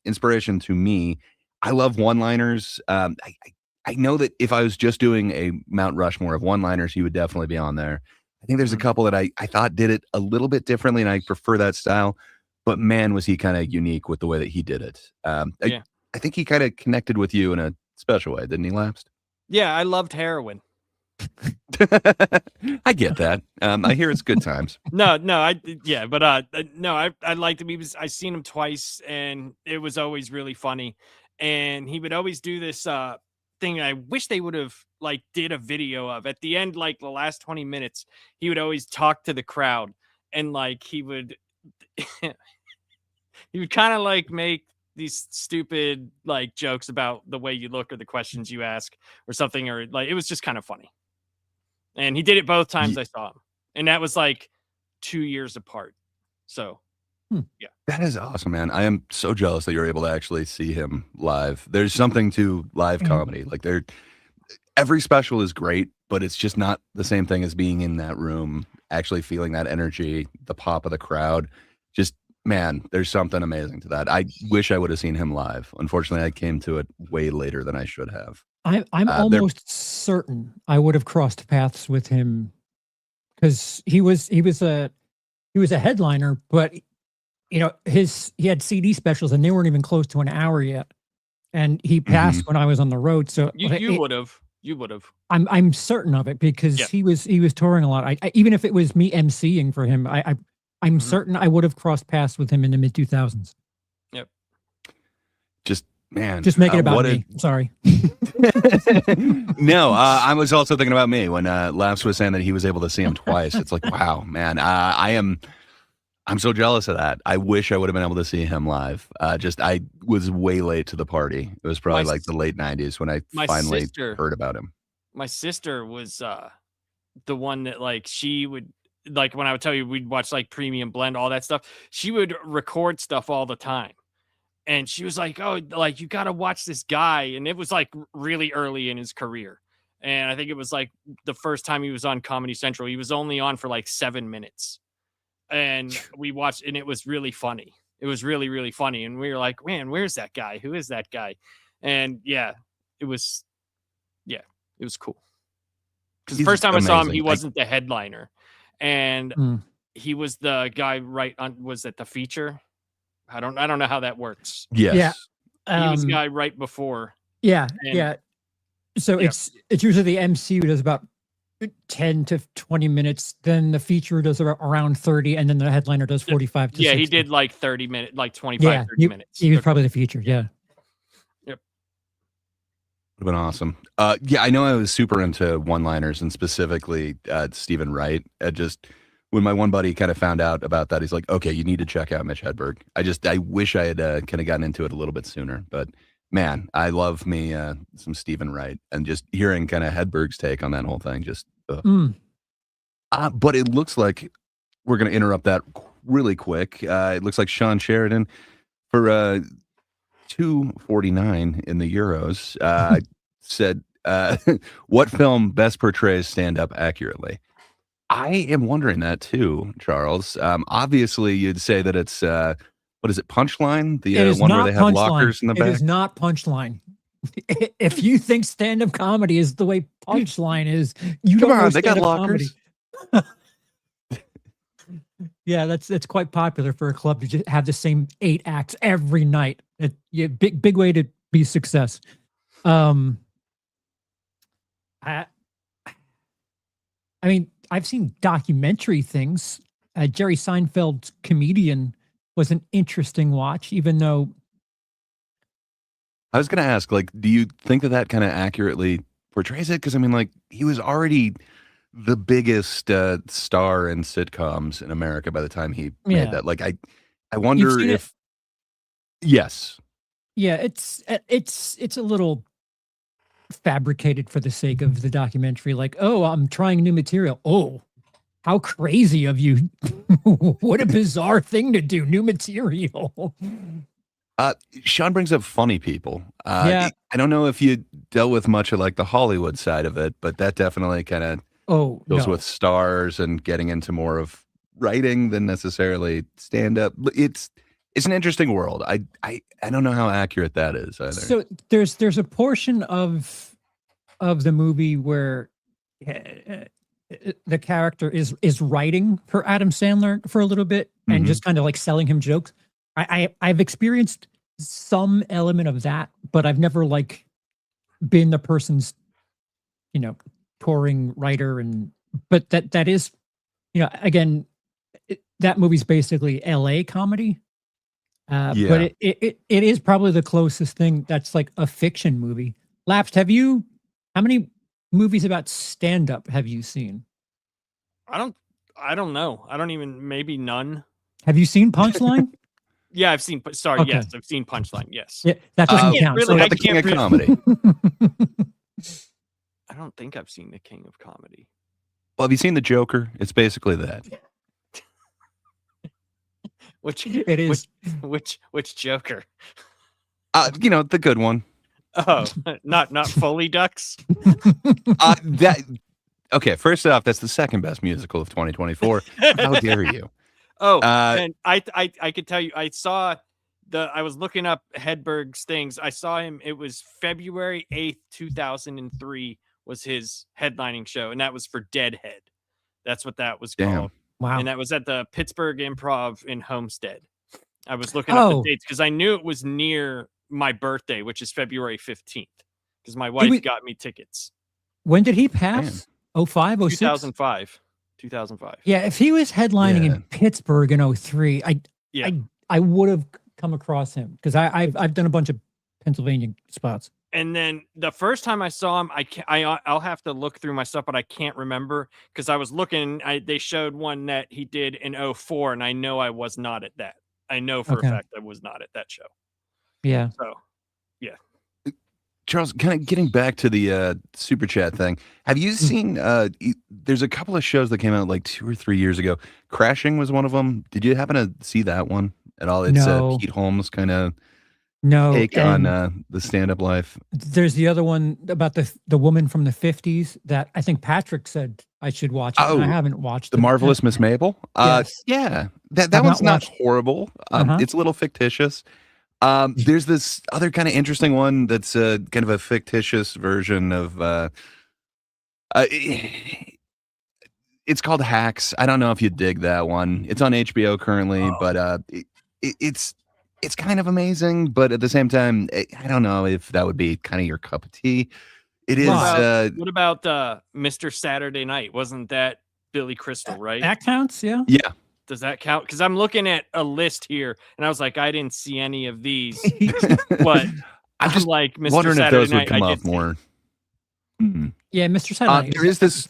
inspiration to me. I love one-liners. I know that if I was just doing a Mount Rushmore of one-liners, he would definitely be on there. I think there's a couple that I thought did it a little bit differently, and I prefer that style. But man, was he kind of unique with the way that he did it. I think he kind of connected with you in a special way, didn't he, Lapsed? Yeah, I loved heroin. I get that. I hear it's good times. No, I liked him. I seen him twice, and it was always really funny. And he would always do this thing. I wish they would have did a video of at the end, like the last 20 minutes. He would always talk to the crowd, and he would he would kind of make these stupid jokes about the way you look or the questions you ask or something, or it was just kind of funny. And he did it both times I saw him, and that was 2 years apart. So yeah, that is awesome, man. I am so jealous that you're able to actually see him live. There's something to live comedy. Every special is great, but it's just not the same thing as being in that room, actually feeling that energy, the pop of the crowd. Just, man, there's something amazing to that. I wish I would have seen him live. Unfortunately, I came to it way later than I should have. I'm almost certain I would have crossed paths with him because he was a headliner, but he had CD specials and they weren't even close to an hour yet, and he passed when I was on the road. So you would have. I'm certain of it because he was touring a lot. I even if it was me emceeing for him, I'm certain I would have crossed paths with him in the mid 2000s. Yep. Just make it about me. Sorry. No, I was also thinking about me when Laps was saying that he was able to see him twice. It's like, wow, man, I'm so jealous of that. I wish I would have been able to see him live. I was way late to the party. It was probably the late 90s when I finally heard about him. My sister was the one that she would when I would tell you we'd watch Premium Blend, all that stuff. She would record stuff all the time. And she was like, oh, you got to watch this guy. And it was really early in his career. And I think it was the first time he was on Comedy Central. He was only on for 7 minutes. And we watched, and it was really funny. It was really, really funny. And we were like, man, where's that guy? Who is that guy? And it was cool. Because the first time I saw him, he wasn't the headliner. And he was the guy was it the feature? I don't know how that works. Yes. Yeah. He was the guy right before. Yeah. So it's usually the MC who does about 10 to 20 minutes, then the feature does around 30, and then the headliner does 45 to 60. He did 30 minutes, 25, 30 minutes. He was probably the feature, yeah. Yep. Would have been awesome. I know I was super into one-liners and specifically Stephen Wright. When my one buddy kind of found out about that, he's like, okay, you need to check out Mitch Hedberg. I wish I had kind of gotten into it a little bit sooner, but man, I love me some Stephen Wright, and just hearing kind of Hedberg's take on that whole thing. But it looks like we're going to interrupt that really quick. It looks like Sean Sheridan for $2.49 in the Euros said, what film best portrays stand-up accurately? I am wondering that too, Charles. Obviously, you'd say that it's what is it, Punchline? The one where they have lockers in the back. It is not Punchline. If you think stand-up comedy is the way Punchline is, you don't know they got lockers. Yeah, that's quite popular for a club to just have the same 8 acts every night. Big way to be success. I mean, I've seen documentary things. Jerry Seinfeld's Comedian was an interesting watch, even though I was gonna ask, like, do you think that that kind of accurately portrays it? Because I mean, like, he was already the biggest star in sitcoms in America by the time he made Yeah. that. Like, I You've wonder seen it? if yes, Yeah, it's a little fabricated for the sake of the documentary. Like, oh, I'm trying new material. Oh, how crazy of you! What a bizarre thing to do. New material. Sean brings up funny people. Yeah. I don't know if you dealt with much of like the Hollywood side of it, but that definitely kind of Oh goes no. with stars and getting into more of writing than necessarily stand up. It's an interesting world. I don't know how accurate that is either. So there's a portion of the movie where the character is writing for Adam Sandler for a little bit and Mhm. just kind of like selling him jokes. I've experienced some element of that, but I've never like been the person's, touring writer. But that is, again, that movie's basically LA comedy. Yeah. But it is probably the closest thing that's like a fiction movie. Lapsed, how many movies about stand-up have you seen? I don't know. I don't even, maybe none. Have you seen Punchline? Yeah, I've seen, sorry, Okay. yes, I've seen Punchline, yes. Yeah, that doesn't can't count. really- What I about the King of can't Comedy? I don't think I've seen The King of Comedy. Well, have you seen The Joker? It's basically that. Which It is. which Joker? The good one. Oh, not Foley Ducks. Okay, first off, that's the second best musical of 2024. How dare you? Oh, Uh, and I could tell you, I was looking up Hedberg's things. I saw him. It was February 8th, 2003 was his headlining show, and that was for Deadhead. That's what that was Damn. called. Wow. And that was at the Pittsburgh Improv in Homestead. I was looking up the Oh. dates because I knew it was near my birthday, which is February 15th, because my wife was- got me tickets. When did he pass? 05, 06? 2005. 2005. Yeah, if he was headlining Yeah. in Pittsburgh in 03, Yeah. I would have come across him because I've done a bunch of Pennsylvania spots. And then the first time I saw him, I'll have to look through my stuff, but I can't remember because I was looking. They showed one that he did in 04, and I know I was not at that. I know for Okay. a fact I was not at that show. Yeah. So Charles, kind of getting back to the super chat thing. Have you seen? There's a couple of shows that came out like 2 or 3 years ago. Crashing was one of them. Did you happen to see that one at all? It's No. Pete Holmes kind of No. take on and the stand-up life. there's the other one about the woman from the 50s that I think Patrick said I should watch. It, and I Oh, haven't watched The it. Marvelous Miss Mabel. Yes. Yeah, that I've one's not not watched- horrible. Uh-huh. It's a little fictitious. There's this other kind of interesting one that's kind of a fictitious version of. It's called Hacks. I don't know if you dig that one. It's on HBO currently, but it's kind of amazing. But at the same time, I don't know if that would be kind of your cup of tea. It is. what about Mr. Saturday Night? Wasn't that Billy Crystal, right? That counts, yeah. Yeah. Does that count? Because I'm looking at a list here, and I was like, I didn't see any of these. But I'm just like Mr. wondering if Saturday those would Night, come I up did see. more. Yeah, Mr. Saturday. There is this.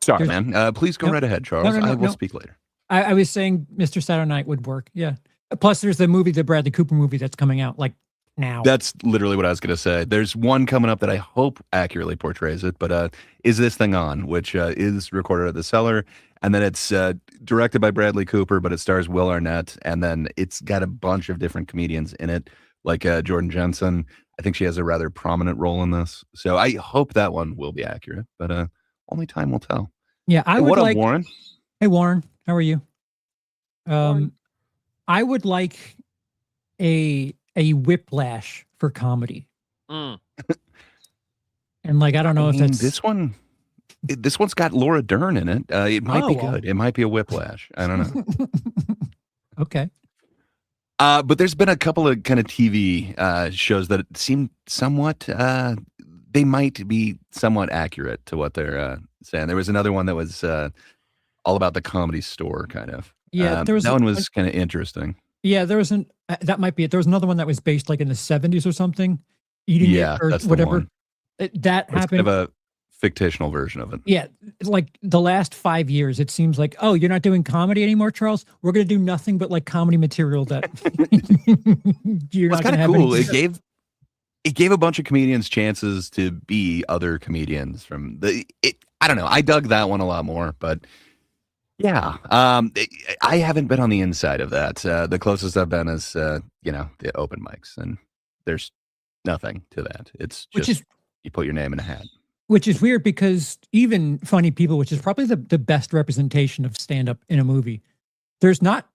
Sorry, There's- man. Please go No. right ahead, Charles. no, I will no. speak later. I was saying Mr. Saturday Night would work. Yeah. Plus, there's the Bradley Cooper movie that's coming out like now. That's literally what I was going to say. There's one coming up that I hope accurately portrays it, but Is This Thing On, which is recorded at the Cellar, and then it's directed by Bradley Cooper, but it stars Will Arnett, and then it's got a bunch of different comedians in it, like Jordan Jensen. I think she has a rather prominent role in this, so I hope that one will be accurate, but only time will tell. Yeah, I Hey, would what like. up, Warren? Hey, Warren, how are you? Warren. I would like a whiplash for comedy, Mm. and like I don't know I if mean, that's this one's got Laura Dern in it. It might be Oh, well. good. It might be a whiplash. I don't know. Okay. But there's been a couple of kind of TV shows that seem somewhat, they might be somewhat accurate to what they're saying. There was another one that was all about the Comedy Store, kind of. Yeah, there was that one was kind of interesting. Yeah, there was that might be it. There was another one that was based like in the 70s or something, eating Yeah, it or that's the whatever. one. That It's happened. kind of a fictional version of it. Yeah, like the last 5 years, it seems like, oh, you're not doing comedy anymore, Charles. We're gonna do nothing but like comedy material that you're Well, not it's kind gonna of have cool. anything. It gave a bunch of comedians chances to be other comedians from the. I don't know. I dug that one a lot more, but yeah, I haven't been on the inside of that. The closest I've been is the open mics, and there's nothing to that. It's Which just is you put your name in a hat. Which is weird because even Funny People, which is probably the best representation of stand-up in a movie, there's not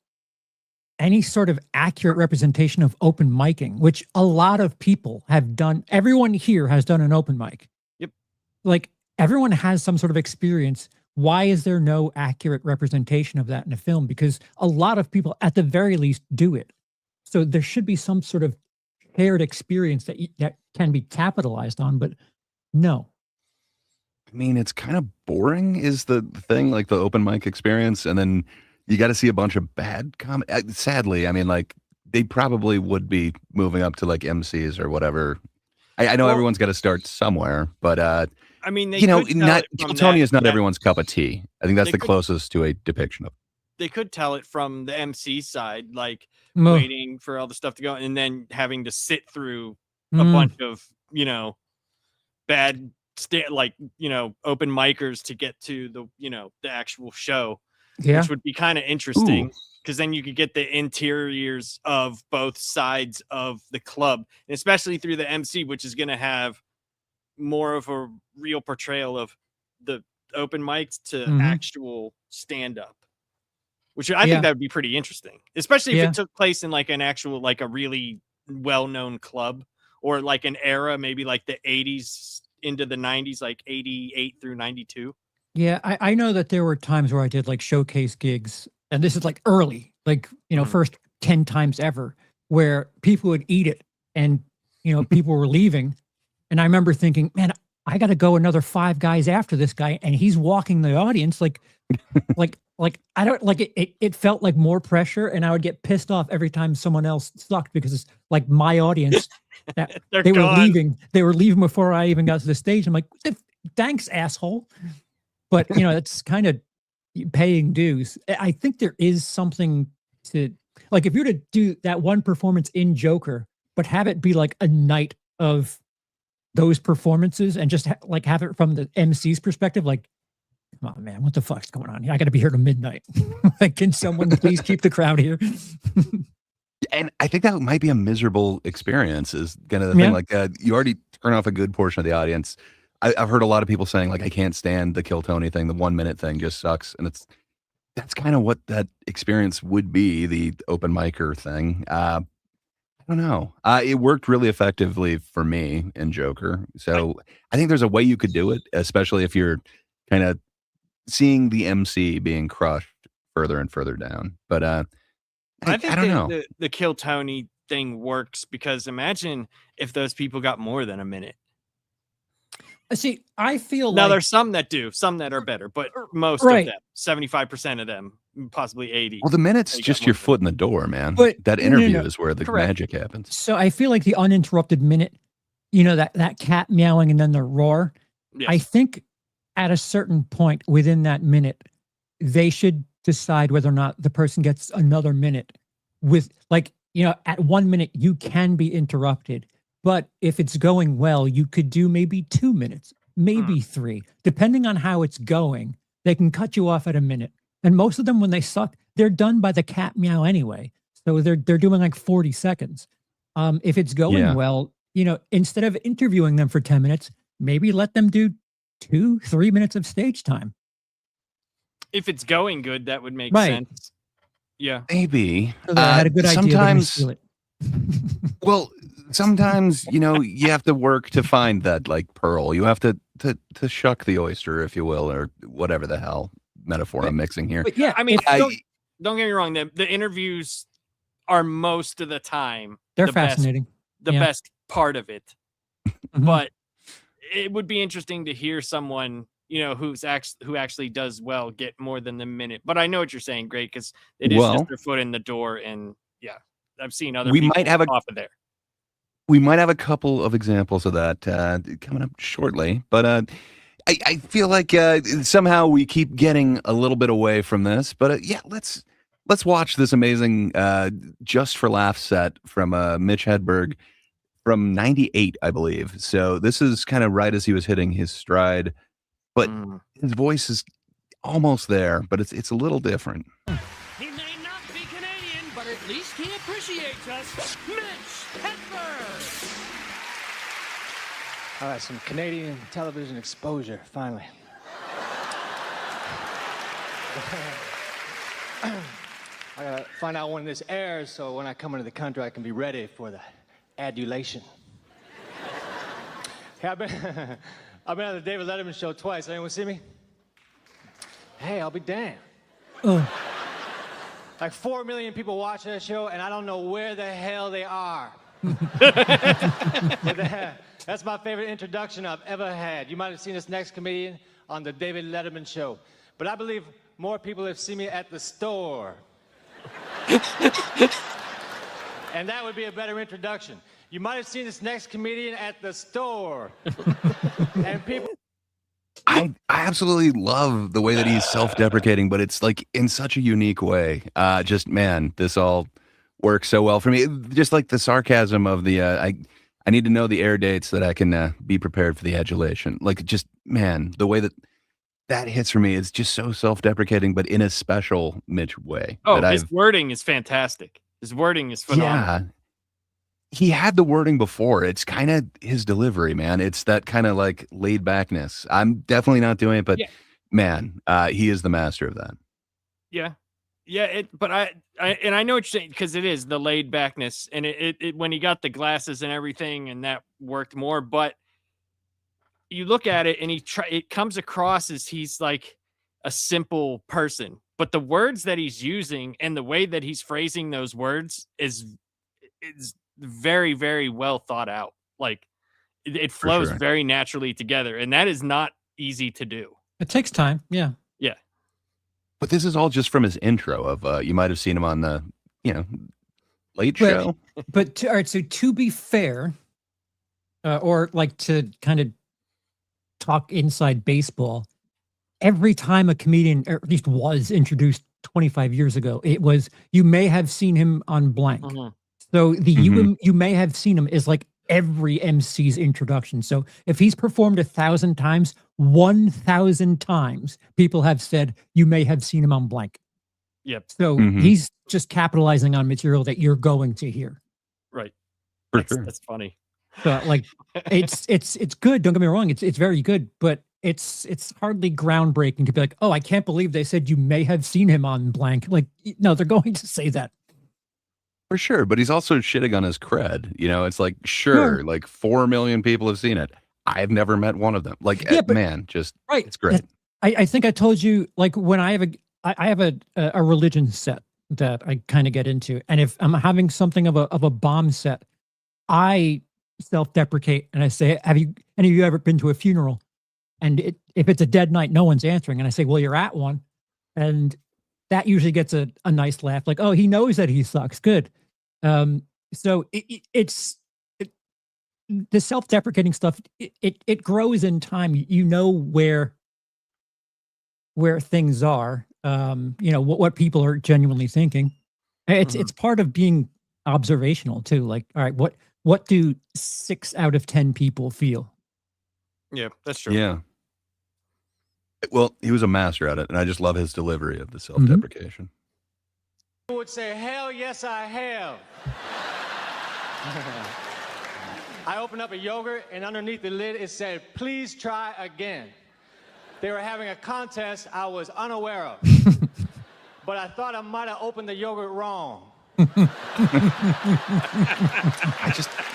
any sort of accurate representation of open micing, which a lot of people have done. Everyone here has done an open mic. Yep. Like everyone has some sort of experience. Why is there no accurate representation of that in a film? Because a lot of people, at the very least, do it. So there should be some sort of shared experience that can be capitalized on, but no. I mean, it's kind of boring is the thing, like the open mic experience. And then you got to see a bunch of bad comedy. Sadly, I mean, like they probably would be moving up to like MCs or whatever. I know everyone's got to start somewhere, but I mean, they not could tell it from Tony is not that- everyone's cup of tea. I think that's They the could- closest to a depiction of. They could tell it from the MC side, like Mo- waiting for all the stuff to go, and then having to sit through a Mm. bunch of bad open micers to get to the actual show, Yeah. which would be kind of interesting because then you could get the interiors of both sides of the club, and especially through the MC, which is going to have more of a real portrayal of the open mics to Mhm. actual stand-up, which I Yeah. think that would be pretty interesting, especially if Yeah. it took place in like an actual, like a really well-known club or like an era, maybe like the 80s into the 90s, like 88 through 92. Yeah, I know that there were times where I did like showcase gigs, and this is like early, like, Mhm. first 10 times ever, where people would eat it and, people were leaving. And I remember thinking, man, I got to go another 5 guys after this guy. And he's walking the audience like I don't like it. It felt like more pressure, and I would get pissed off every time someone else sucked because it's like my audience that They're they were gone. leaving. They were leaving before I even got to the stage. I'm like, thanks, asshole. But it's kind of paying dues. I think there is something to like if you were to do that one performance in Joker, but have it be like a night of those performances and just have it from the MC's perspective, like, come on, man, what the fuck's going on here? I got to be here till midnight. Like, can someone please keep the crowd here? And I think that might be a miserable experience is kind of the thing. Like you already turn off a good portion of the audience. I've heard a lot of people saying like, I can't stand the Kill Tony thing. The 1 minute thing just sucks. And that's kind of what that experience would be. The open micer thing. I don't know. It worked really effectively for me in Joker. So I think there's a way you could do it, especially if you're kind of seeing the MC being crushed further and further down. But I think I don't know. the Kill Tony thing works because imagine if those people got more than a minute. See, I feel Now like there's some that do, some that are better, but most Right. of them, 75% of them, possibly 80. Well, the minute's They got just more your than- foot in the door, man. But- that no, interview no. is where the Correct. magic happens. so. I feel like the uninterrupted minute, that cat meowing and then the roar. Yes. I think at a certain point within that minute, they should decide whether or not the person gets another minute. With at 1 minute you can be interrupted, but if it's going well, you could do maybe 2 minutes, maybe 3, depending on how it's going. They can cut you off at a minute, and most of them, when they suck, they're done by the cat meow anyway. So they're doing like 40 seconds. If it's going Yeah. well, instead of interviewing them for 10 minutes, maybe let them do 2-3 minutes of stage time. If it's going good, that would make Right. sense. Yeah. Maybe. So they had a good idea. They're gonna Sometimes, steal it. well, sometimes you have to work to find that like pearl. You have to shuck the oyster, if you will, or whatever the hell metaphor I'm mixing here. But yeah, I mean, if- don't get me wrong. The interviews are most of the time they're the best- fascinating. the Yeah. best part of it. Mhm. But it would be interesting to hear someone who actually does well get more than the minute. But I know what you're saying, great, because it is Well- just their foot in the door, and yeah, I've seen other We people might have a off of there. we might have a couple of examples of that coming up shortly, but I feel like somehow we keep getting a little bit away from this. But yeah, let's watch this amazing Just for Laughs set from Mitch Hedberg from '98, I believe. So this is kind of right as he was hitting his stride, but his voice is almost there, but it's a little different. He may not be Canadian, but at least he appreciates us. Mitch Hedberg. All right, some Canadian television exposure, finally. I gotta find out when this airs so when I come into the country I can be ready for the adulation. Hey, I've been on the David Letterman show twice. Anyone see me? Hey, I'll be damned. Like 4 million people watch that show, and I don't know where the hell they are. That's my favorite introduction I've ever had. You might have seen this next comedian on the David Letterman show, but I believe more people have seen me at the store. And that would be a better introduction. You might have seen this next comedian at the store. And people... I absolutely love the way that he's self-deprecating, but it's like in such a unique way. Just, man, this all works so well for me. Just like the sarcasm of the, I need to know the air dates that I can be prepared for the adulation. Like, just, man, the way that hits for me is just so self-deprecating, but in a special Mitch way. Oh, his wording is fantastic. His wording is phenomenal. Yeah. He had the wording before. It's kind of his delivery, man. It's that kind of like laid backness. I'm definitely not doing it, but man, he is the master of that. Yeah. Yeah. But I know what you're saying, because it is the laid backness, and it when he got the glasses and everything, and that worked more. But you look at it and it comes across as he's like a simple person, but the words that he's using and the way that he's phrasing those words is very, very well thought out. Like it flows very naturally together, and that is not easy to do. It takes time. Yeah. Yeah. But this is all just from his intro of, you might've seen him on the, Late Show. But all right. So to be fair, or like to kind of talk inside baseball, every time a comedian, or at least was introduced 25 years ago, it was, you may have seen him on blank. So the you may have seen him is like every MC's introduction. So if he's performed 1,000 times, 1,000 times people have said you may have seen him on blank. Yep. So he's just capitalizing on material that you're going to hear. Right. For sure. That's funny. So like it's good. Don't get me wrong. It's very good, but it's hardly groundbreaking to be like, oh, I can't believe they said you may have seen him on blank. Like, no, they're going to say that. For sure, but he's also shitting on his cred. It's like, sure, like 4 million people have seen it. I've never met one of them. Like, man, just right. It's great. I think I told you, like, when I have a religion set that I kind of get into, and if I'm having something of a bomb set, I self-deprecate and I say, have any of you ever been to a funeral? And if it's a dead night, no one's answering, and I say, well, you're at one, and that usually gets a nice laugh. Like, oh, he knows that he sucks. Good. So it's the self-deprecating stuff. It grows in time. You know where things are. What people are genuinely thinking. It's part of being observational too. Like, all right, what do 6 out of 10 people feel? Yeah, that's true. Yeah. Well, he was a master at it, and I just love his delivery of the self-deprecation. Who would say, hell yes, I have. I opened up a yogurt, and underneath the lid, it said, please try again. They were having a contest I was unaware of. But I thought I might have opened the yogurt wrong.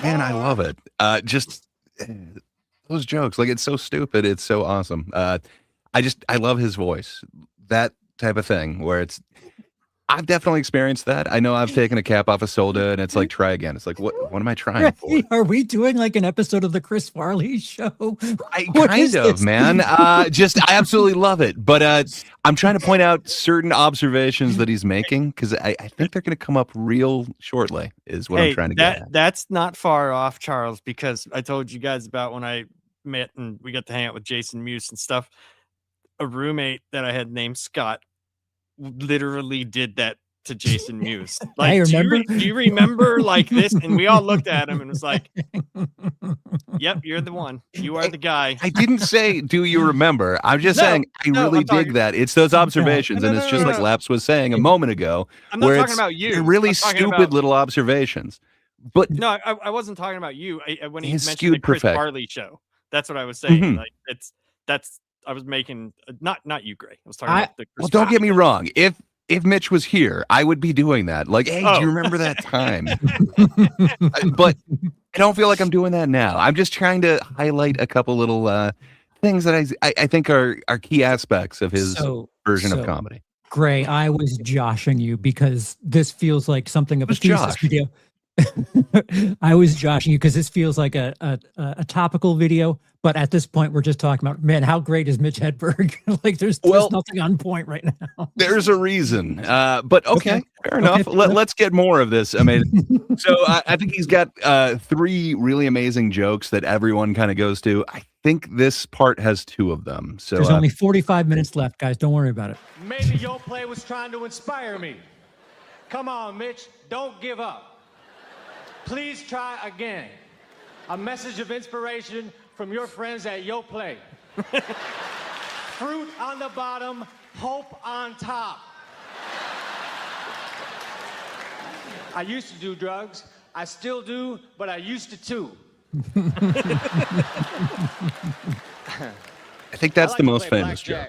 I love it. Just those jokes, like, it's so stupid. It's so awesome. I love his voice, that type of thing where I've definitely experienced that. I know I've taken a cap off a soda and it's like, try again. It's like, what am I trying for? Are we doing like an episode of the Chris Farley show? Kind of, man. I absolutely love it. But I'm trying to point out certain observations that he's making because I think they're going to come up real shortly is what I'm trying to get at. That's not far off, Charles, because I told you guys about when I met and we got to hang out with Jason Mewes and stuff. A roommate that I had named Scott literally did that to Jason Mewes. Like, I remember. Do you remember like this? And we all looked at him and was like, "Yep, you're the one. You are the guy." I didn't say, "Do you remember?" I'm just saying, I really dig that. It's those observations, and it's just like Laps was saying a moment ago. I'm not talking about you. They're really I'm talking stupid about... little observations. But no, I wasn't talking about you. When he his mentioned skewed the Chris perfect. Farley show, that's what I was saying. Mhm. Like that's I was making not you, Gray. I was talking about the Chris Well, don't Farley get me wrong. If Mitch was here, I would be doing that. Like, hey, do you remember that time? But I don't feel like I'm doing that now. I'm just trying to highlight a couple little things that I think are key aspects of his version of comedy. Gray, I was joshing you because this feels like something of a thesis video. I was joshing you because this feels like a topical video, but at this point we're just talking about, man, how great is Mitch Hedberg? Like there's nothing on point right now. There's a reason, but okay, fair enough. Let's get more of this. I mean, so I think he's got 3 really amazing jokes that everyone kind of goes to. I think this part has 2 of them. So there's only 45 minutes left, guys. Don't worry about it. Maybe your play was trying to inspire me. Come on, Mitch, don't give up. Please try again. A message of inspiration from your friends at Yo Play. Fruit on the bottom, hope on top. I used to do drugs. I still do, but I used to too. I think that's the most famous joke.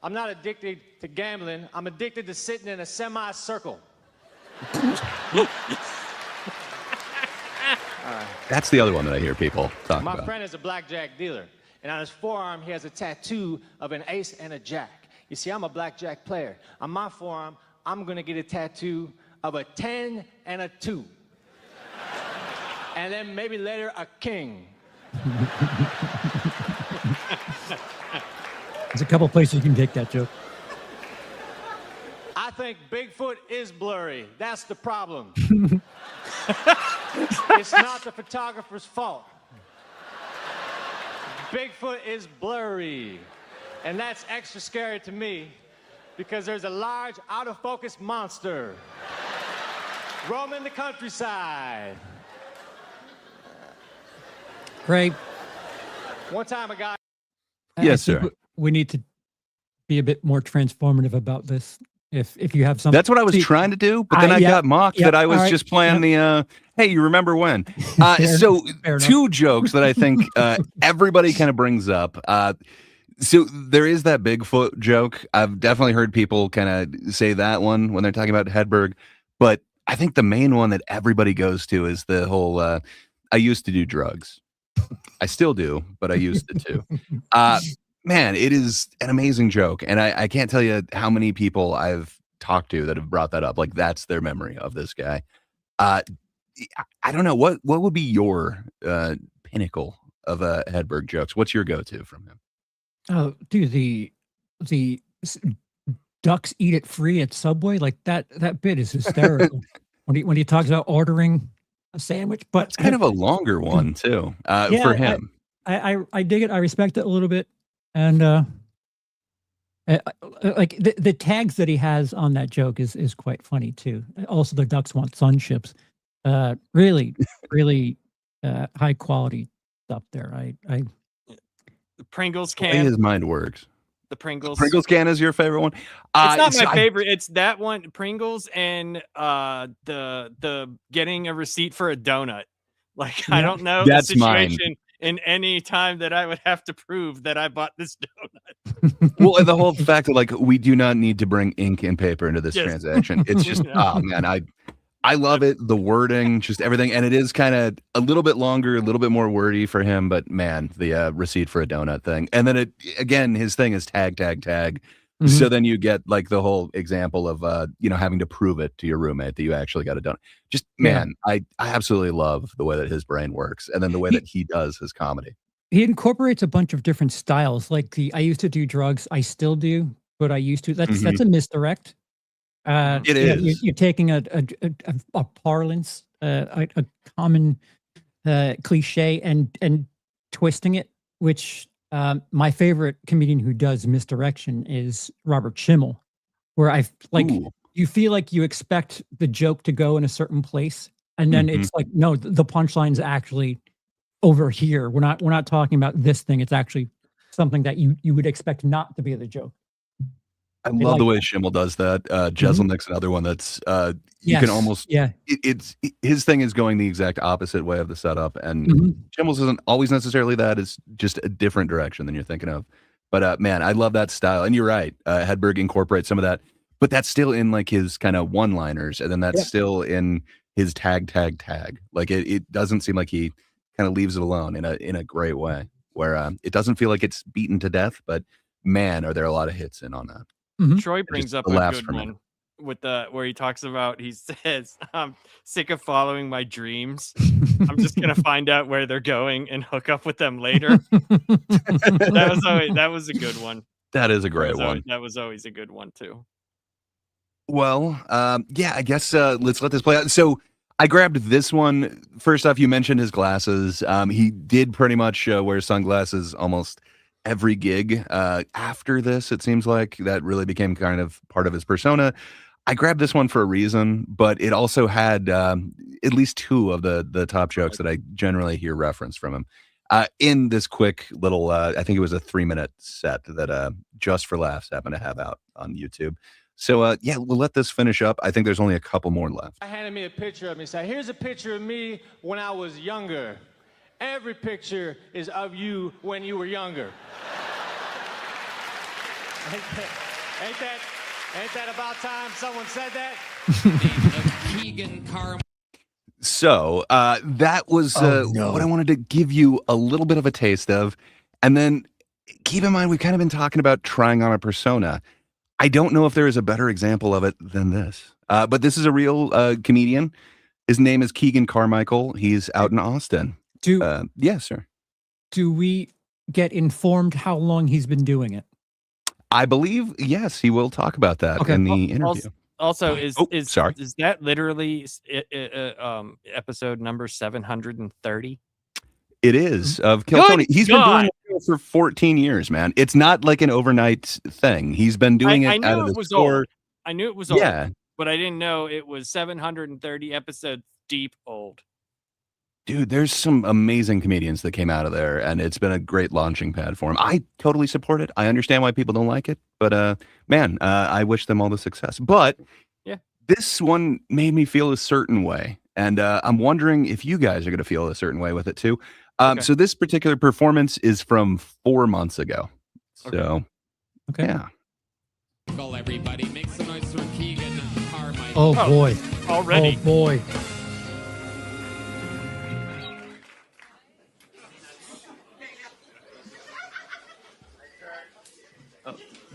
I'm not addicted to gambling. I'm addicted to sitting in a semicircle. That's the other one that I hear people talk about. My friend is a blackjack dealer, and on his forearm he has a tattoo of an ace and a jack. You see, I'm a blackjack player. On my forearm, I'm gonna get a tattoo of a 10 and a 2. And then maybe later a king. There's a couple places you can take that joke. I think Bigfoot is blurry. That's the problem. It's not the photographer's fault. Bigfoot is blurry. And that's extra scary to me because there's a large out-of-focus monster roaming the countryside. Great. One time a guy... Yes, sir. We need to be a bit more transformative about this. If you have something, that's what I was trying to do, but then I got mocked that I was just playing the hey, you remember when? So 2 jokes that I think everybody kind of brings up. So there is that Bigfoot joke. I've definitely heard people kind of say that one when they're talking about Hedberg, but I think the main one that everybody goes to is the whole I used to do drugs. I still do, but I used to too. Man, it is an amazing joke. And I can't tell you how many people I've talked to that have brought that up. Like, that's their memory of this guy. I don't know. What would be your pinnacle of Hedberg jokes? What's your go-to from him? Oh, dude, the ducks eat it free at Subway. Like that bit is hysterical. when he talks about ordering a sandwich, but it's kind of a longer one too for him. I dig it. I respect it a little bit. And like the tags that he has on that joke is quite funny too. Also, the ducks want sun chips. Really high quality stuff there. I the Pringles the way can. his mind works. The Pringles can is your favorite one. It's not my favorite. It's that one, Pringles, and the getting a receipt for a donut. Like, I don't know That's the situation mine. in any time that I would have to prove that I bought this donut. Well, and the whole fact that, like, we do not need to bring ink and paper into this transaction. It's just, oh man, I love it. The wording, just everything. And it is kind of a little bit longer, a little bit more wordy for him, but man, the receipt for a donut thing. And then again, his thing is tag, So then you get like the whole example of having to prove it to your roommate that you actually got it done. Just man, I absolutely love the way that his brain works, and then the way that he does his comedy. He incorporates a bunch of different styles. Like I used to do drugs. I still do, but I used to. That's a misdirect. It is. You're taking a parlance, a common cliche, and twisting it. Which my favorite comedian who does misdirection is Robert Schimmel, where I like you feel like you expect the joke to go in a certain place, and then it's like no, the punchline's actually over here. We're not talking about this thing. It's actually something that you would expect not to be the joke. I love the way Schimmel does that. Jeselnik's another one that's you can almost it's his thing is going the exact opposite way of the setup, and Schimmel's isn't always necessarily that. It's just a different direction than you're thinking of. But man, I love that style, and you're right. Hedberg incorporates some of that, but that's still in like his kind of one-liners, and then that's still in his tag. Like it doesn't seem like he kind of leaves it alone in a great way, where it doesn't feel like it's beaten to death, but man, are there a lot of hits in on that. Troy brings up a good one with where he talks about, he says, I'm sick of following my dreams. I'm just gonna find out where they're going and hook up with them later. That was a good one. That is a great one. That was always a good one too. Well, I guess let's let this play out. So I grabbed this one. First off, you mentioned his glasses. He did pretty much wear sunglasses almost every gig. After this, it seems like that really became kind of part of his persona. I grabbed this one for a reason, but it also had at least two of the top jokes that I generally hear referenced from him. In this quick little, I think it was a 3-minute set that Just for Laughs happened to have out on YouTube. So, we'll let this finish up. I think there's only a couple more left. I handed me a picture of me. Said, here's a picture of me when I was younger. Every picture is of you when you were younger. Ain't that about time someone said that? So that was what I wanted to give you a little bit of a taste of. And then keep in mind, we've kind of been talking about trying on a persona. I don't know if there is a better example of it than this. But this is a real comedian. His name is Keegan Carmichael. He's out in Austin. Yes, sir. Do we get informed how long he's been doing it? I believe, yes, he will talk about that in the interview. Also, is that literally episode number 730? It is of Kill Tony. He's been doing it for 14 years, man. It's not like an overnight thing. He's been doing it out of the store. I knew it was old, but I didn't know it was 730 episodes deep old. Dude, there's some amazing comedians that came out of there, and it's been a great launching pad for him. I totally support it. I understand why people don't like it, but man, I wish them all the success. But this one made me feel a certain way, and I'm wondering if you guys are going to feel a certain way with it too. So this particular performance is from 4 months ago. So, yeah. Everybody, make some noise for Keegan Carmichael. Oh boy! Already. Oh boy!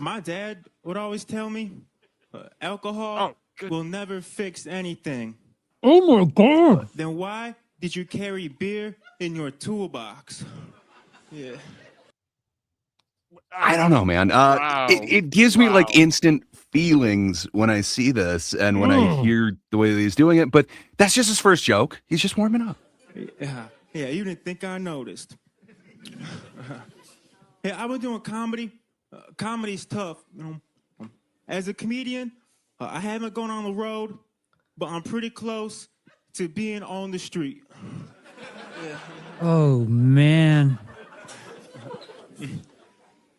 My dad would always tell me, alcohol will never fix anything. Oh my God! Then why did you carry beer in your toolbox? Yeah. I don't know, man. It gives me like instant feelings when I see this and when I hear the way that he's doing it. But that's just his first joke. He's just warming up. Yeah, you didn't think I noticed. Hey, I've been doing comedy. Comedy's tough. As a comedian, I haven't gone on the road, but I'm pretty close to being on the street. Oh, man.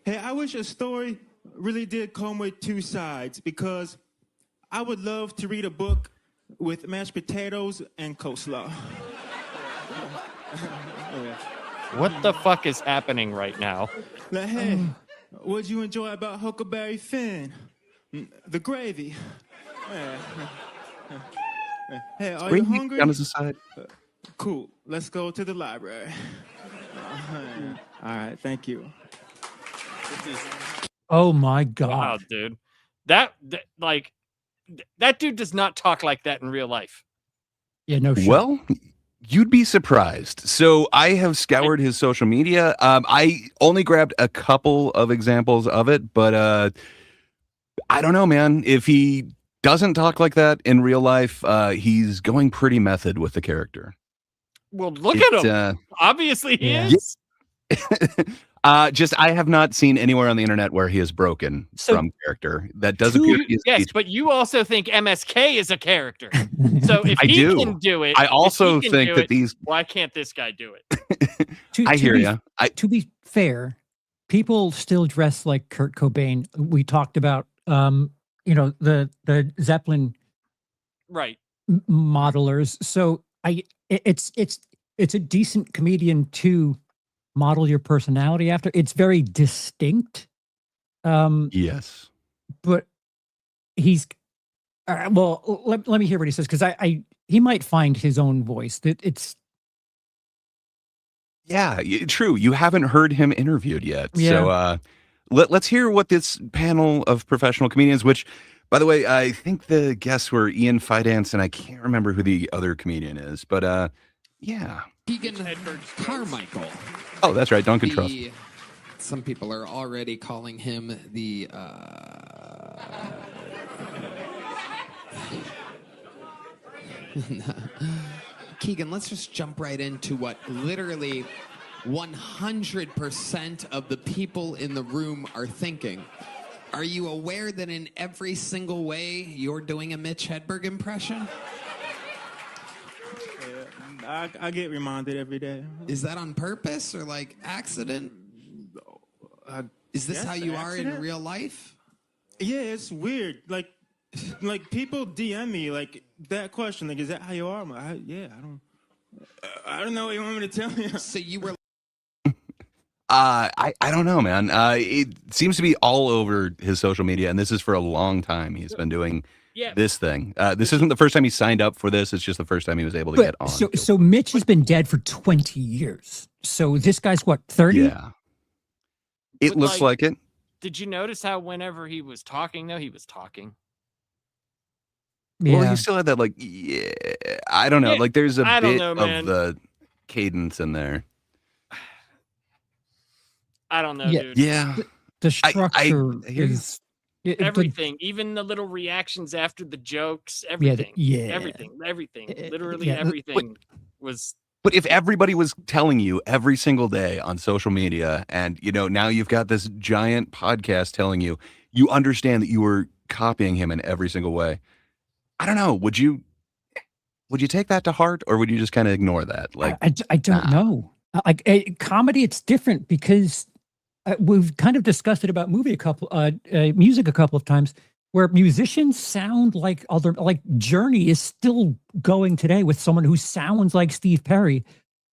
Hey, I wish a story really did come with two sides, because I would love to read a book with mashed potatoes and coleslaw. What the fuck is happening right now? Like, hey, what'd you enjoy about Huckleberry Finn? The gravy. Hey, are you hungry? Down as a side. Cool. Let's go to the library. All right, thank you. Oh my Wow, god. dude. That dude does not talk like that in real life. Yeah, no shit. Well, you'd be surprised. So I have scoured his social media. I only grabbed a couple of examples of it, but I don't know, man. If he doesn't talk like that in real life, he's going pretty method with the character. Well, look at him. Obviously, he is. Just I have not seen anywhere on the internet where he is broken from character. That does appear to be his Yes, speech. but you also think MSK is a character. So if I he do. can do it, I if he also can think do that it, these. why can't this guy do it? I hear you. To be fair, people still dress like Kurt Cobain. We talked about, the Zeppelin Right. modelers. So it's a decent comedian to model your personality after. It's very distinct. Yes. But he's well. Let me hear what he says, because he might find his own voice. It's true. You haven't heard him interviewed yet. Yeah. So let's hear what this panel of professional comedians, which, by the way, I think the guests were Ian Fidance, and I can't remember who the other comedian is, but yeah. Keegan Carmichael. Oh, that's right. Duncan Truss. Some people are already calling him the Keegan, let's just jump right into what literally 100% of the people in the room are thinking. Are you aware that in every single way you're doing a Mitch Hedberg impression? I get reminded every day. Is that on purpose or like accident? Is this how you are in real life? Yeah, it's weird. Like people DM me like that question. Like, is that how you are? I'm like, I don't know what you want me to tell you. So you were. I don't know, man. It seems to be all over his social media, and this is for a long time. He's been doing this thing. This isn't the first time he signed up for this. It's just the first time he was able to get on. So Mitch has been dead for 20 years. So this guy's what, 30? Yeah. It looks like it. Did you notice how whenever he was talking, though, he was talking? Yeah. Well, he still had that, like, I don't know. Like, there's a bit know, of the cadence in there. I don't know, dude. Yeah. The structure is everything, even the little reactions after the jokes, everything. Everything. Literally everything was. But if everybody was telling you every single day on social media, and now you've got this giant podcast telling you, you understand that you were copying him in every single way. I don't know. Would you take that to heart, or would you just kind of ignore that? Like, I don't know. Like comedy, it's different because we've kind of discussed it about music a couple of times, where musicians sound like Journey is still going today with someone who sounds like Steve Perry.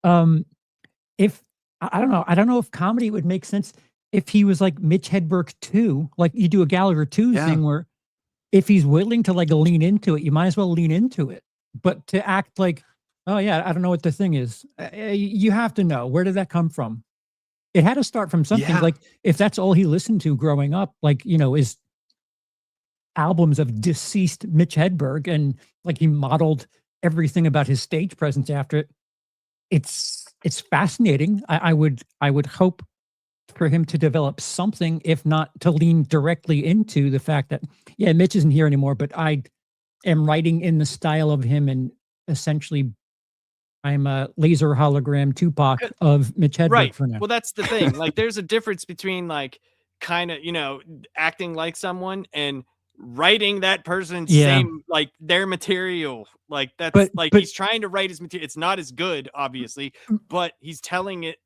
If I don't know if comedy would make sense if he was like Mitch Hedberg 2, like you do a Gallagher 2 thing, where if he's willing to like lean into it, you might as well lean into it. But to act like, oh yeah, I don't know what the thing is, you have to know, where did that come from? It had to start from something. Like if that's all he listened to growing up, like, is albums of deceased Mitch Hedberg, and like he modeled everything about his stage presence after it. It's fascinating. I would hope for him to develop something, if not to lean directly into the fact that, Mitch isn't here anymore, but I am writing in the style of him, and essentially I'm a laser hologram Tupac of Mitch Hedberg for now. Well, that's the thing. Like, there's a difference between like kind of, acting like someone and writing that person's same, like their material. Like that's but he's trying to write his material. It's not as good, obviously, but he's telling it.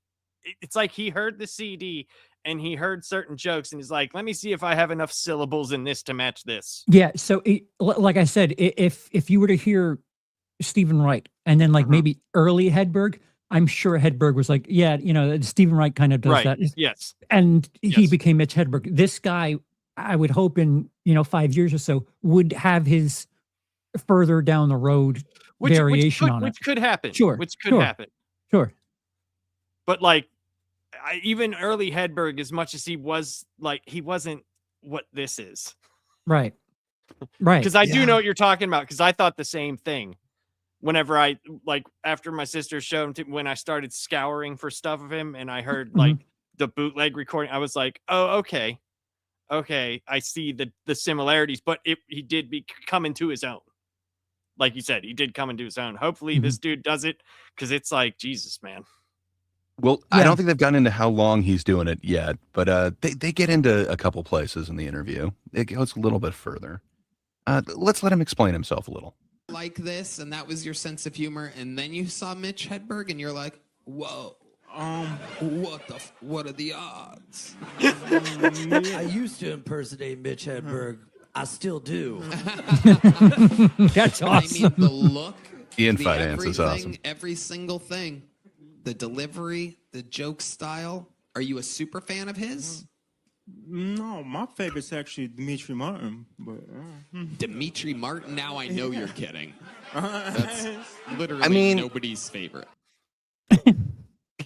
It's like he heard the CD and he heard certain jokes and he's like, let me see if I have enough syllables in this to match this. Yeah. So like I said, if you were to hear Stephen Wright and then like maybe early Hedberg, I'm sure Hedberg was like, Stephen Wright kind of does that. Yes. And he became Mitch Hedberg. This guy, I would hope in 5 years or so, would have his further down the road variation on it. Which could happen. Sure. Which could happen. Sure. But like, even early Hedberg, as much as he was like, he wasn't what this is. Right. Right. Because I do know what you're talking about, because I thought the same thing. Whenever I, like, after my sister showed him, when I started scouring for stuff of him and I heard like the bootleg recording, I was like, oh, okay. I see the similarities, but he did come into his own. Like you said, he did come into his own. Hopefully this dude does it, because it's like, Jesus, man. Well, I don't think they've gotten into how long he's doing it yet, but they get into a couple places in the interview. It goes a little bit further. Let's let him explain himself a little. Like this, and that was your sense of humor, and then you saw Mitch Hedberg, and you're like, whoa. What are the odds? I used to impersonate Mitch Hedberg. I still do. That's awesome. I mean, the look, the infinance is awesome. Every single thing, the delivery, the joke style. Are you a super fan of his? No, my favorite's actually Dimitri Martin. But Dimitri Martin? Now I know you're kidding. That's literally nobody's favorite.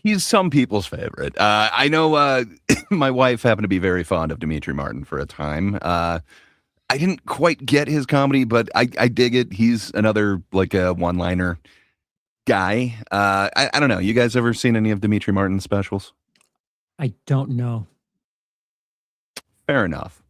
He's some people's favorite. I know my wife happened to be very fond of Dimitri Martin for a time. I didn't quite get his comedy, but I dig it. He's another like a one-liner guy. I don't know. You guys ever seen any of Dimitri Martin's specials? I don't know. Fair enough.